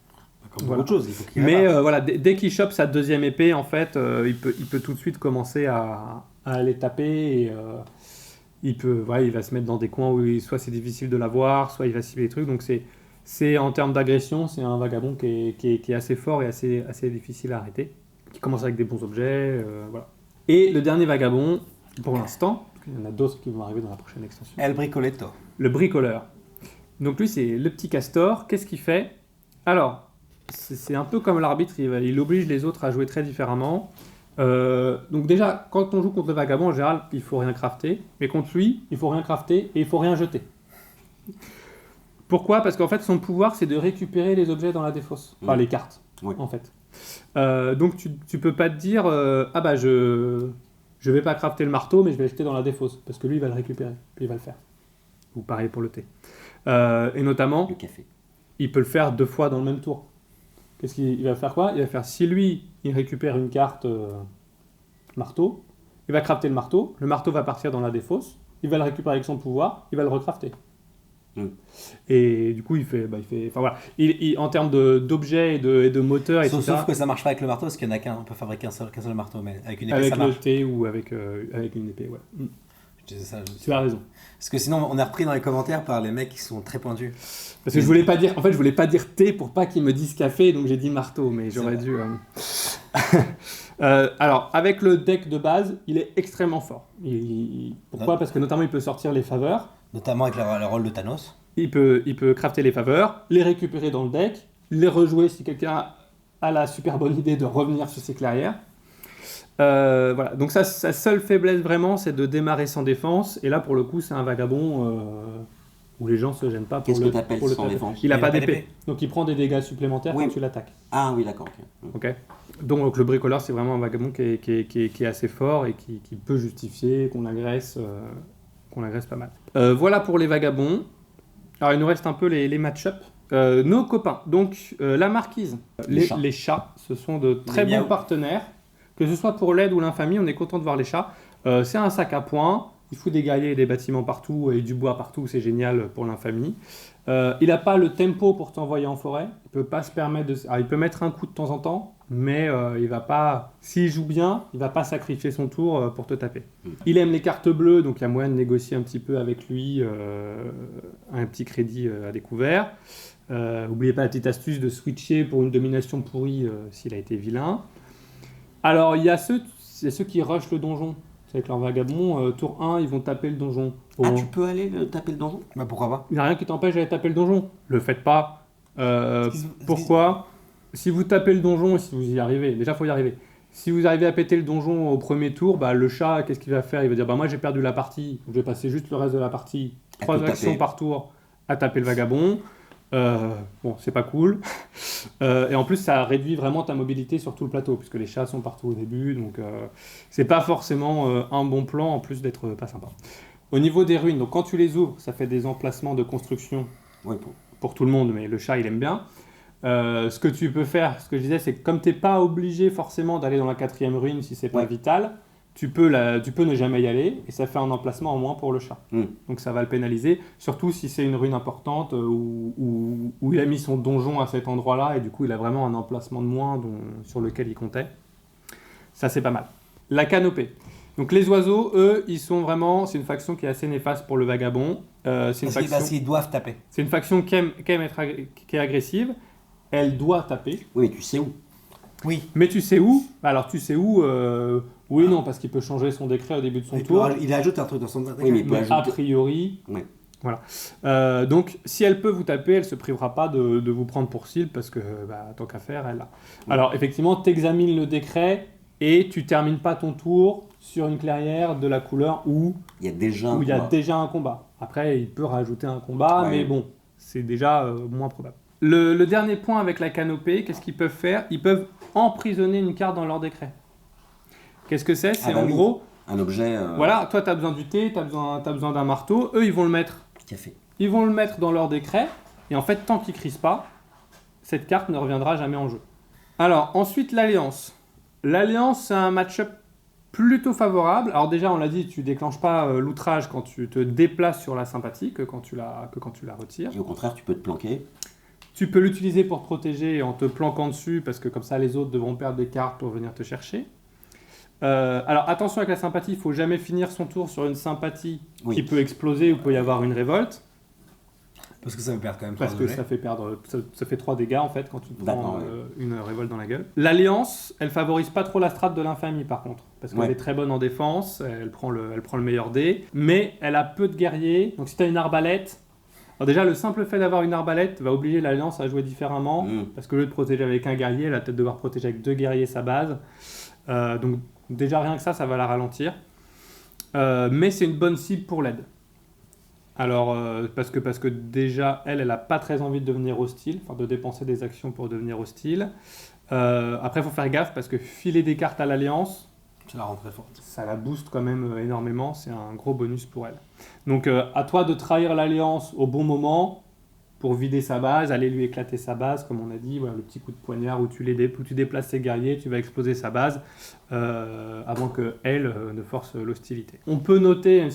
Comme Voilà. beaucoup de choses, il faut qu'il Mais répare. voilà, dès qu'il chope sa deuxième épée, en fait, il peut tout de suite commencer à aller taper et il va se mettre dans des coins où soit c'est difficile de l'avoir, soit il va cibler les trucs. Donc c'est en termes d'agression, c'est un vagabond qui est assez fort et assez difficile à arrêter, qui commence avec des bons objets, voilà. Et le dernier vagabond, pour l'instant, parce qu'il y en a d'autres qui vont arriver dans la prochaine extension, El Bricoletto. le bricoleur. Donc lui, c'est le petit castor. Qu'est-ce qu'il fait? Alors, c'est un peu comme l'arbitre, il oblige les autres à jouer très différemment. Donc déjà, quand on joue contre le vagabond, en général, il faut rien crafter. Mais contre lui, il faut rien crafter et il faut rien jeter. Pourquoi? Parce qu'en fait, son pouvoir, c'est de récupérer les objets dans la défausse. Enfin, les cartes, Oui. en fait. Donc tu peux pas te dire, ah bah je vais pas crafter le marteau, mais je vais le jeter dans la défausse. Parce que lui, il va le récupérer, puis il va le faire. Ou pareil pour le thé. Et notamment, Le café. il peut le faire 2 fois dans le même tour. Qu'est-ce qu'il va faire quoi? Il va faire, si lui, il récupère une carte marteau, il va crafter le marteau va partir dans la défausse, il va le récupérer avec son pouvoir, il va le recrafter. Et du coup, enfin voilà, en termes d'objets et de moteurs, etc. Sauf que ça marche pas avec le marteau, parce qu'il y en a qu'un, on peut fabriquer qu'un seul marteau, mais avec une épée Avec ça le marche. thé ou avec une épée, ouais. Je disais ça, Tu as raison. Parce que sinon, on est repris dans les commentaires par les mecs qui sont très pointus. Parce que je voulais pas dire thé pour pas qu'ils me disent café, donc j'ai dit marteau, mais j'aurais dû. Alors, avec le deck de base, il est extrêmement fort. Pourquoi? Parce que notamment, il peut sortir les faveurs. Notamment avec le rôle de Thanos. Il peut crafter les faveurs, les récupérer dans le deck, les rejouer si quelqu'un a la super bonne idée de revenir sur ses clairières. Voilà. Donc sa seule faiblesse vraiment, c'est de démarrer sans défense. Et là, pour le coup, c'est un vagabond où les gens se gênent pas pour Qu'est-ce le que t'appelles pour le sans taper. défense? Il n'a Il pas a pas d'épée. d'épée. Donc il prend des dégâts supplémentaires Oui. quand tu l'attaques. Ah oui, d'accord. Ok. Ok. Donc le bricoleur, c'est vraiment un vagabond qui est assez fort et qui peut justifier qu'on l'agresse pas mal. Voilà pour les vagabonds. Alors il nous reste un peu les match-up. Nos copains, donc la marquise, les chats, ce sont de très bons miaou. partenaires, que ce soit pour l'aide ou l'infamie, on est content de voir les chats. C'est un sac à points, il fout des guerriers et des bâtiments partout et du bois partout, c'est génial pour l'infamie. Il n'a pas le tempo pour t'envoyer en forêt, il peut pas se permettre de... Alors, il peut mettre un coup de temps en temps, mais il va pas... S'il joue bien, il va pas sacrifier son tour pour te taper. Il aime les cartes bleues, donc il y a moyen de négocier un petit peu avec lui un petit crédit à découvert. N'oubliez pas la petite astuce de switcher pour une domination pourrie s'il a été vilain. Alors il y a ceux qui rushent le donjon. C'est avec leur vagabond, tour 1, ils vont taper le donjon. Ah, tu peux aller taper le donjon? Bah pourquoi pas? Il n'y a rien qui t'empêche d'aller taper le donjon. Le faites pas. Pourquoi? Si vous tapez le donjon et si vous y arrivez, déjà il faut y arriver. Si vous arrivez à péter le donjon au premier tour, bah, le chat, qu'est-ce qu'il va faire? Il va dire bah, moi j'ai perdu la partie, je vais passer juste le reste de la partie, 3 tout actions taper. par tour à taper le vagabond. Bon, c'est pas cool. Et en plus, ça réduit vraiment ta mobilité sur tout le plateau, puisque les chats sont partout au début, donc c'est pas forcément un bon plan, en plus d'être pas sympa. Au niveau des ruines, donc quand tu les ouvres, ça fait des emplacements de construction Oui, pour tout le monde, mais le chat, il aime bien. Ce que tu peux faire, ce que je disais, c'est que comme tu n'es pas obligé forcément d'aller dans la 4e ruine si c'est pas Ouais. vital, tu peux ne jamais y aller et ça fait un emplacement en moins pour le chat. Donc ça va le pénaliser, surtout si c'est une ruine importante où il a mis son donjon à cet endroit-là et du coup il a vraiment un emplacement de moins sur lequel il comptait. Ça c'est pas mal. La canopée. Donc les oiseaux, eux, ils sont vraiment... C'est une faction qui est assez néfaste pour le vagabond. Parce qu'ils doivent taper. C'est une faction qui est agressive. Elle doit taper. Oui, tu sais où? Oui. Mais tu sais où? Alors tu sais où oui, non, parce qu'il peut changer son décret au début de son tour. Il ajoute un truc dans son Oui, mais il peut Mais a ajouter. priori, Ouais. voilà. Donc si elle peut vous taper, elle se privera pas de vous prendre pour cible parce que tant qu'à faire, elle a. Ouais. Alors effectivement, tu examines le décret et tu termines pas ton tour sur une clairière de la couleur où Il y a déjà un il y a combat. déjà un combat. Après, il peut rajouter un combat, Ouais. mais bon, c'est déjà moins probable. Le dernier point avec la canopée, qu'est-ce qu'ils peuvent faire? Ils peuvent emprisonner une carte dans leur décret. Qu'est-ce que c'est? C'est bah en oui. gros, Un objet. voilà, toi tu as besoin du thé, tu as besoin d'un marteau, eux ils vont le mettre. Café. Ils vont le mettre dans leur décret, et en fait, tant qu'ils crisent pas, cette carte ne reviendra jamais en jeu. Alors, ensuite, l'Alliance. L'Alliance, c'est un match-up plutôt favorable. Alors déjà, on l'a dit, tu déclenches pas l'outrage quand tu te déplaces sur la sympathie que quand tu la retires. Et au contraire, tu peux te planquer. Tu peux l'utiliser pour te protéger en te planquant dessus, parce que comme ça les autres devront perdre des cartes pour venir te chercher. Alors attention avec la sympathie, il ne faut jamais finir son tour sur une sympathie qui peut exploser ou peut y avoir une révolte. Parce que ça veut perdre quand même. Parce que ça fait 3 dégâts en fait quand tu te prends une révolte dans la gueule. L'alliance, elle favorise pas trop la strate de l'infamie par contre, parce qu'elle est très bonne en défense, elle prend le meilleur dé, mais elle a peu de guerriers. Donc si tu as une arbalète, alors déjà le simple fait d'avoir une arbalète va obliger l'alliance à jouer différemment, parce que au lieu de protéger avec un guerrier, elle va peut-être devoir protéger avec 2 guerriers sa base. Donc déjà rien que ça va la ralentir. Mais c'est une bonne cible pour l'aide. Alors, parce que déjà, elle a pas très envie de devenir hostile, enfin de dépenser des actions pour devenir hostile. Après, il faut faire gaffe parce que filer des cartes à l'Alliance, ça la rend très forte. Ça la booste quand même énormément, c'est un gros bonus pour elle. Donc, à toi de trahir l'Alliance au bon moment pour vider sa base, aller lui éclater sa base, comme on a dit, voilà, le petit coup de poignard où tu déplaces ses guerriers, tu vas exploser sa base avant qu'elle ne force l'hostilité. On peut noter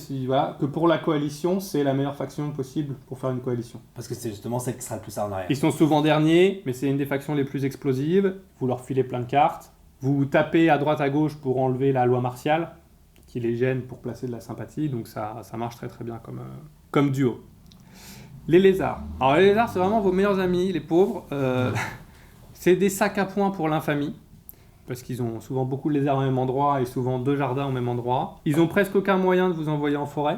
que pour la coalition, c'est la meilleure faction possible pour faire une coalition. Parce que c'est justement celle qui sera le plus en arrière. Ils sont souvent derniers, mais c'est une des factions les plus explosives. Vous leur filez plein de cartes. Vous tapez à droite à gauche pour enlever la loi martiale, qui les gêne pour placer de la sympathie, donc ça marche très très bien comme duo. Les lézards. Alors les lézards, c'est vraiment vos meilleurs amis, les pauvres. C'est des sacs à points pour l'infamie, parce qu'ils ont souvent beaucoup de lézards au même endroit et souvent 2 jardins au même endroit. Ils ont presque aucun moyen de vous envoyer en forêt,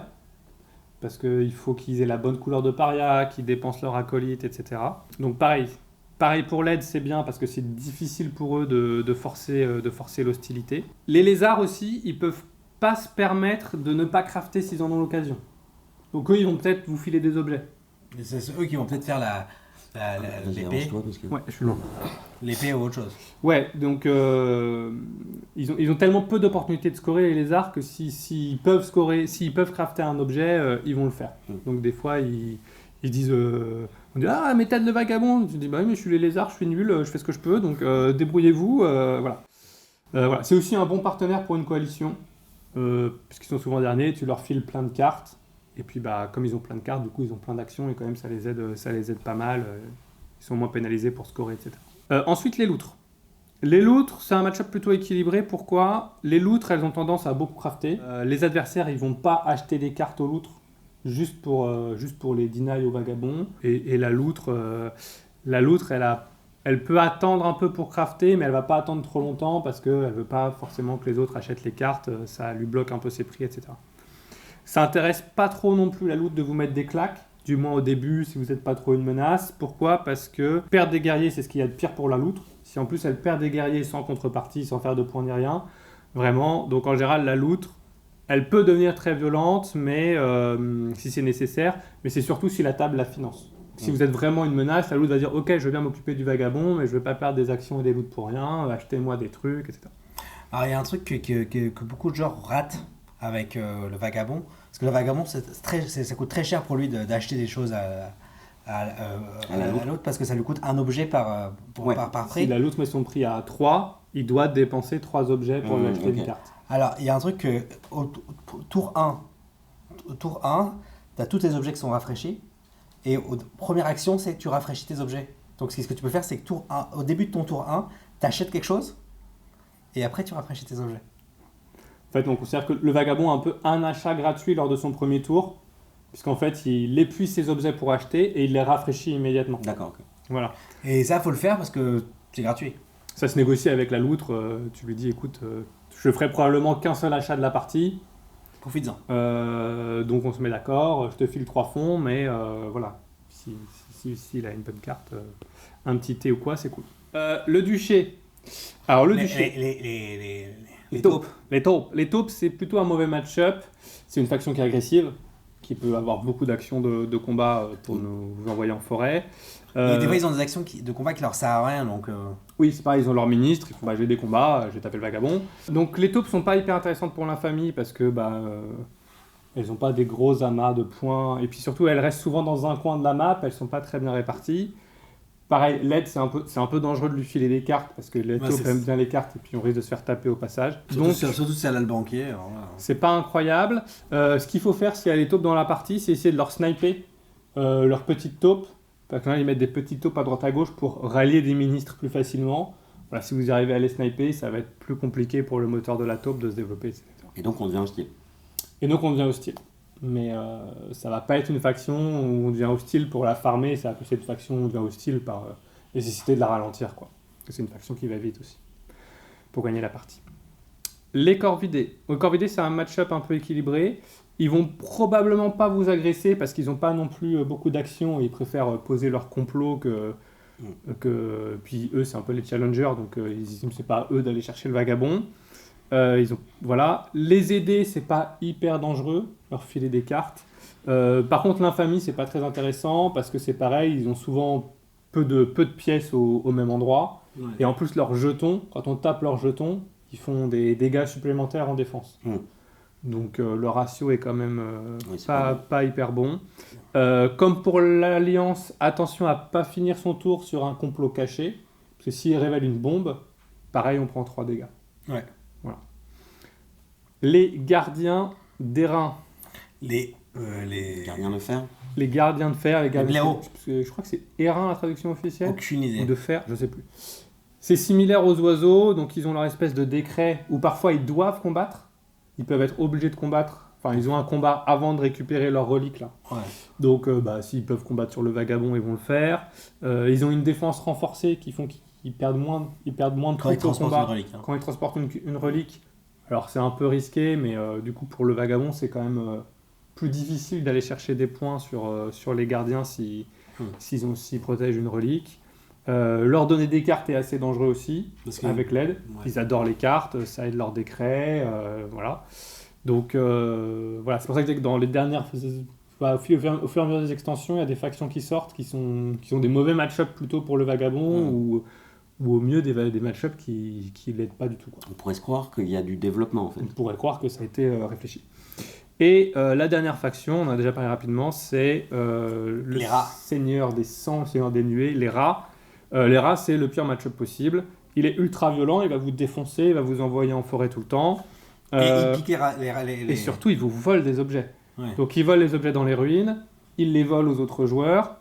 parce qu'il faut qu'ils aient la bonne couleur de paria, qu'ils dépensent leur acolyte, etc. Donc pareil pour l'aide, c'est bien, parce que c'est difficile pour eux de forcer l'hostilité. Les lézards aussi, ils peuvent pas se permettre de ne pas crafter s'ils en ont l'occasion. Donc eux, ils vont peut-être vous filer des objets. Et c'est eux qui vont peut-être faire l'épée. Ouais, je suis loin. L'épée ou autre chose. Ouais, donc ils ont tellement peu d'opportunités de scorer les lézards que s'ils peuvent crafter un objet, ils vont le faire. Donc des fois, ils disent on dit ah méthode de vagabond. Tu dis bah oui mais je suis les lézards, je suis nul, je fais ce que je peux, donc débrouillez-vous. Voilà. C'est aussi un bon partenaire pour une coalition, puisqu'ils sont souvent derniers, tu leur files plein de cartes. Et puis, comme ils ont plein de cartes, du coup, ils ont plein d'actions et quand même, ça les aide pas mal. Ils sont moins pénalisés pour scorer, etc. Ensuite, les loutres. Les loutres, c'est un match-up plutôt équilibré. Pourquoi ? Les loutres, elles ont tendance à beaucoup crafter. Les adversaires, ils vont pas acheter des cartes aux loutres juste pour les deny aux vagabonds. Et la loutre, elle peut attendre un peu pour crafter, mais elle va pas attendre trop longtemps parce qu'elle veut pas forcément que les autres achètent les cartes. Ça lui bloque un peu ses prix, etc. Ça intéresse pas trop non plus la loutre de vous mettre des claques, du moins au début si vous n'êtes pas trop une menace. Pourquoi ? Parce que perdre des guerriers, c'est ce qu'il y a de pire pour la loutre. Si en plus elle perd des guerriers sans contrepartie, sans faire de points ni rien, vraiment, donc en général la loutre, elle peut devenir très violente, mais si c'est nécessaire, mais c'est surtout si la table la finance. Si vous êtes vraiment une menace, la loutre va dire ok, je veux bien m'occuper du vagabond, mais je veux pas perdre des actions et des loutres pour rien, achetez-moi des trucs, etc. Alors il y a un truc que beaucoup de gens ratent avec le vagabond, parce que le vagabond ça coûte très cher pour lui d'acheter des choses à l'autre, parce que ça lui coûte un objet par prix. Si la loutre met son prix à 3, il doit dépenser 3 objets pour lui acheter une carte. Alors il y a un truc que au tour 1, tu as tous tes objets qui sont rafraîchis, et première action c'est que tu rafraîchis tes objets. Donc ce que tu peux faire c'est que au début de ton tour 1, tu achètes quelque chose, et après tu rafraîchis tes objets. En fait, on considère que le vagabond a un peu un achat gratuit lors de son premier tour, puisqu'en fait, il épuise ses objets pour acheter et il les rafraîchit immédiatement. D'accord. Okay. Voilà. Et ça, faut le faire parce que c'est gratuit. Ça se négocie avec la loutre. Tu lui dis, écoute, je ferai probablement qu'un seul achat de la partie. Profites-en. Donc on se met d'accord, je te file 3 fonds, mais voilà. S'il a une bonne carte, un petit thé ou quoi, c'est cool. Le duché. Alors le duché. Les taupes, c'est plutôt un mauvais match-up. C'est une faction qui est agressive, qui peut avoir beaucoup d'actions de combat pour nous envoyer en forêt. Et des fois, ils ont des actions de combat qui leur servent à rien. Donc Oui, c'est pareil, ils ont leur ministre, ils font j'ai des combats, j'ai tapé le vagabond. Donc les taupes sont pas hyper intéressantes pour l'infamie parce que elles n'ont pas des gros amas de points. Et puis surtout, elles restent souvent dans un coin de la map, elles sont pas très bien réparties. Pareil, l'aide, c'est un peu dangereux de lui filer des cartes parce que les taupes aiment bien les cartes et puis on risque de se faire taper au passage. Surtout si elle a le banquier. C'est pas incroyable. Ce qu'il faut faire s'il y a les taupes dans la partie, c'est essayer de leur sniper leur petite taupe Parce que là, ils mettent des petits taupes à droite à gauche pour rallier des ministres plus facilement. Voilà, si vous arrivez à les sniper, ça va être plus compliqué pour le moteur de la taupe de se développer, etc. Et donc on devient hostile. Et donc on devient hostile. Mais ça va pas être une faction où on devient hostile pour la farmer, ça va plus être une faction où on devient hostile par nécessité de la ralentir, quoi. Parce que c'est une faction qui va vite aussi, pour gagner la partie. Les corvidés. Les corvidés, c'est un match-up un peu équilibré. Ils vont probablement pas vous agresser parce qu'ils n'ont pas non plus beaucoup d'actions. Ils préfèrent poser leur complot que... Puis eux, c'est un peu les challengers, donc ils estiment que c'est pas à eux d'aller chercher le vagabond. Voilà. Les aider, c'est pas hyper dangereux, leur filer des cartes. Par contre, l'infamie, c'est pas très intéressant parce que c'est pareil, ils ont souvent peu de pièces au même endroit. Ouais. Et en plus, leurs jetons, quand on tape leurs jetons, ils font des dégâts supplémentaires en défense. Donc le ratio est quand même pas hyper bon. Comme pour l'Alliance, attention à pas finir son tour sur un complot caché. Parce que s'il révèle une bombe, pareil, on prend 3 dégâts. Ouais. Voilà. Les gardiens d'airain. Les Gardien de fer. Les gardiens de fer, les gardiens blaireaux. parce que je crois que c'est airain la traduction officielle. Aucune Ou idée. de fer, je sais plus. C'est similaire aux oiseaux, donc ils ont leur espèce de décret où parfois ils doivent combattre. Ils peuvent être obligés de combattre. Enfin, ils ont un combat avant de récupérer leur relique là. Ouais. Donc, s'ils peuvent combattre sur le vagabond, ils vont le faire. Ils ont une défense renforcée qui font qu'ils perdent moins de Quand ils troupes au transportent combat une relique. Hein. quand ils transportent une relique. Alors, c'est un peu risqué, mais du coup, pour le vagabond, c'est quand même plus difficile d'aller chercher des points sur les gardiens s'ils protègent une relique. Leur donner des cartes est assez dangereux aussi, Parce que- avec l'aide. Ouais. Ils adorent les cartes, ça aide leur décret, voilà. Donc voilà, c'est pour ça que je dis que dans les dernières... au fur et à mesure des extensions, il y a des factions qui sortent, qui ont des mauvais match-up plutôt pour le vagabond, ou au mieux des match-up qui l'aident pas du tout, quoi. On pourrait se croire qu'il y a du développement en fait. On pourrait croire que ça a été réfléchi. Et la dernière faction, on a déjà parlé rapidement, c'est le Les rats. Seigneur des sangs, le Seigneur des nuées, les rats. Les rats, c'est le pire match-up possible. Il est ultra violent, il va vous défoncer, il va vous envoyer en forêt tout le temps. Et ils piquent Et surtout, il vous vole des objets. Ouais. Donc, il vole les objets dans les ruines, il les vole aux autres joueurs.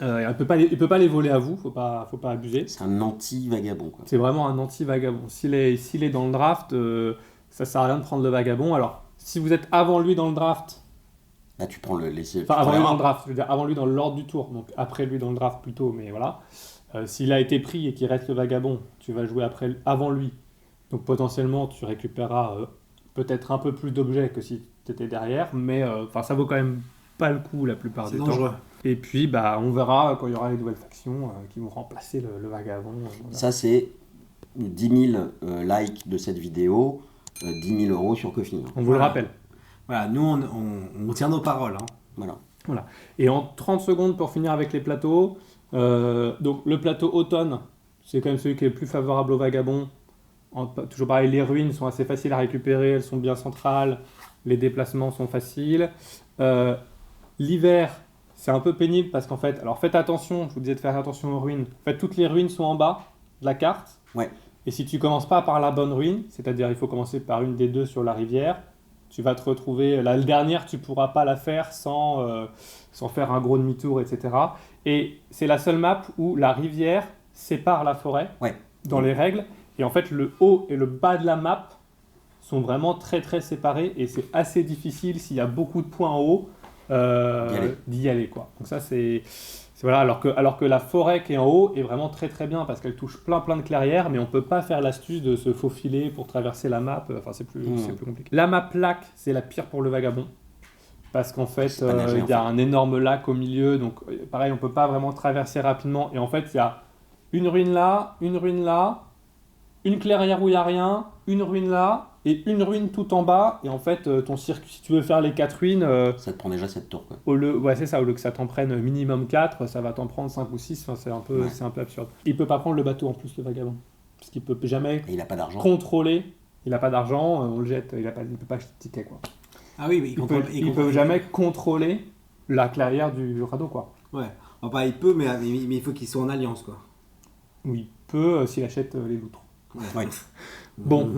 Il ne peut pas les voler à vous, faut pas abuser. C'est un anti-vagabond quoi. C'est vraiment un anti-vagabond. S'il est dans le draft, ça sert à rien de prendre le vagabond. Alors, si vous êtes avant lui dans le draft, Là tu prends le laisser. enfin avant lui dans le draft, je veux dire avant lui dans l'ordre du tour, donc après lui dans le draft plutôt, mais voilà. S'il a été pris et qu'il reste le vagabond, tu vas jouer avant lui. Donc potentiellement, tu récupéreras peut-être un peu plus d'objets que si tu étais derrière, mais ça vaut quand même pas le coup la plupart C'est des dangereux. temps. Et puis, on verra quand il y aura les nouvelles factions qui vont remplacer le vagabond. Voilà. Ça c'est 10 000 likes de cette vidéo, 10 000 € sur Ko-fi. On vous le rappelle. Voilà, nous on tient nos paroles. Hein. Voilà. Et en 30 secondes pour finir avec les plateaux, donc le plateau automne, c'est quand même celui qui est le plus favorable aux vagabonds. Toujours pareil, les ruines sont assez faciles à récupérer, elles sont bien centrales, les déplacements sont faciles. L'hiver, c'est un peu pénible parce qu'en fait, alors faites attention, je vous disais de faire attention aux ruines. En fait, toutes les ruines sont en bas de la carte. Ouais. Et si tu commences pas par la bonne ruine, c'est-à-dire il faut commencer par une des deux sur la rivière, tu vas te retrouver, la dernière, tu pourras pas la faire sans faire un gros demi-tour, etc. Et c'est la seule map où la rivière sépare la forêt dans les règles. Et en fait, le haut et le bas de la map sont vraiment très très séparés et c'est assez difficile s'il y a beaucoup de points en haut d'y aller, quoi. Donc ça c'est voilà, alors que la forêt qui est en haut est vraiment très très bien parce qu'elle touche plein de clairières, mais on peut pas faire l'astuce de se faufiler pour traverser la map. Enfin c'est plus compliqué. La map lac, c'est la pire pour le vagabond parce qu'en fait pas nager, il y a un énorme lac au milieu, donc pareil on peut pas vraiment traverser rapidement et en fait il y a une ruine là, une clairière où il n'y a rien, une ruine là, et une ruine tout en bas. Et en fait, ton circuit, si tu veux faire les 4 ruines, Ça te prend déjà 7 tours quoi. c'est ça, au lieu que ça t'en prenne minimum 4, ça va t'en prendre 5 ou 6. Enfin, c'est un peu absurde. Il peut pas prendre le bateau en plus, le vagabond. Parce qu'il peut jamais Et il a pas d'argent. contrôler. Il n'a pas d'argent, on le jette, il peut pas acheter de ticket, quoi. Ah oui, mais Il peut jamais contrôler la clairière du radeau, quoi. Ouais, enfin il peut, mais il faut qu'il soit en alliance quoi. Ou il peut s'il achète les loutres. Ouais. Bon,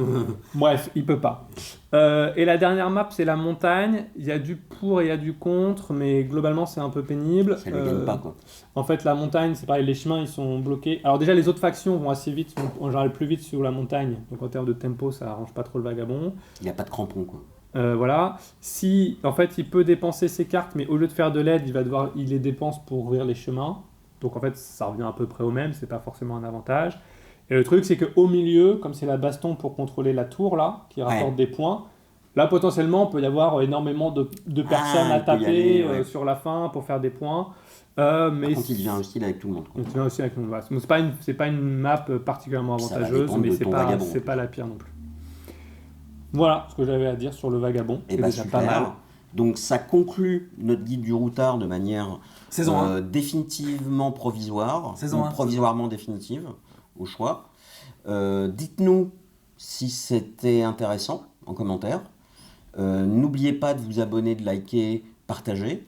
bref, il peut pas. Et la dernière map, c'est la montagne. Il y a du pour et il y a du contre, mais globalement, c'est un peu pénible. Ça ne gagne pas, quoi. En fait, la montagne, c'est pareil, les chemins, ils sont bloqués. Alors déjà, les autres factions vont assez vite, vont en général plus vite sur la montagne. Donc en termes de tempo, ça arrange pas trop le vagabond. Il n'y a pas de crampons, quoi. Voilà. Si, en fait, il peut dépenser ses cartes, mais au lieu de faire de l'aide, il les dépense pour ouvrir les chemins. Donc en fait, ça revient à peu près au même, c'est pas forcément un avantage. Et le truc, c'est qu'au milieu, comme c'est la baston pour contrôler la tour, là, qui rapporte des points, là, potentiellement, il peut y avoir énormément de personnes à taper sur la fin pour faire des points. Mais Par contre, il vient hostile avec tout le monde, quoi. il vient aussi avec le monde. C'est pas une map particulièrement Ça va avantageuse, dépendre mais de c'est ton pas, vagabond, c'est en pas plus. la pire non plus. Voilà ce que j'avais à dire sur le vagabond. Et C'est bah déjà pas mal. super. Donc ça conclut notre guide du routard de manière Saison 1. définitivement provisoire, Saison ou 1. provisoirement définitive, au choix. Dites-nous si c'était intéressant en commentaire. N'oubliez pas de vous abonner, de liker, partager.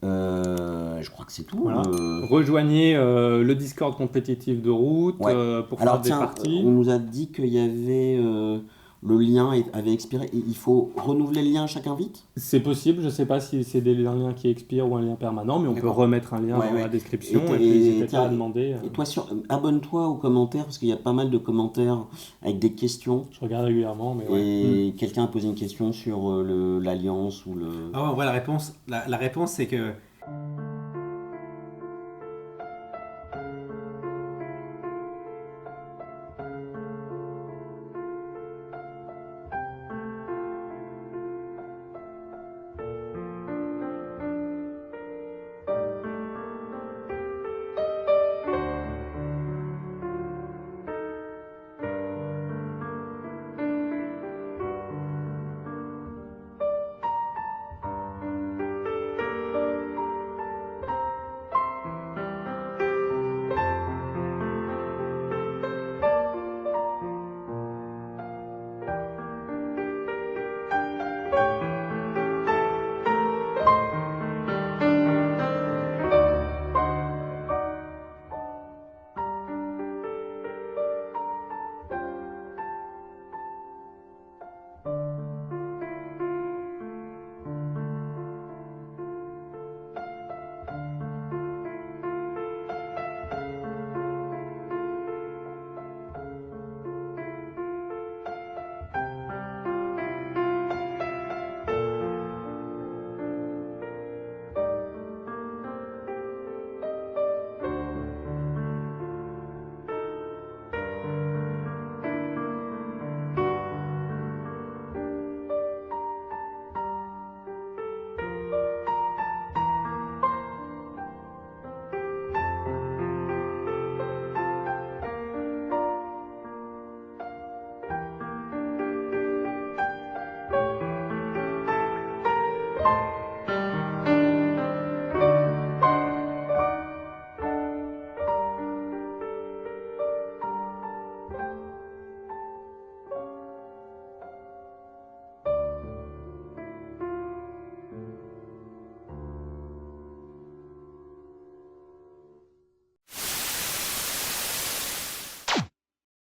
Je crois que c'est tout. Voilà. Rejoignez le Discord compétitif de route Ouais. pour Alors faire des tiens, parties. on nous a dit qu'il y avait le lien avait expiré. Et il faut renouveler le lien à chaque invite. C'est possible, je sais pas si c'est des liens qui expirent ou un lien permanent, mais on peut D'accord. remettre un lien Ouais, dans ouais. la description Et et puis n'hésitez pas tiens, à demander. Et toi, abonne-toi aux commentaires parce qu'il y a pas mal de commentaires avec des questions. Je regarde régulièrement, mais ouais. Et quelqu'un a posé une question sur l'alliance ou le. Ah ouais, en vrai, la réponse c'est que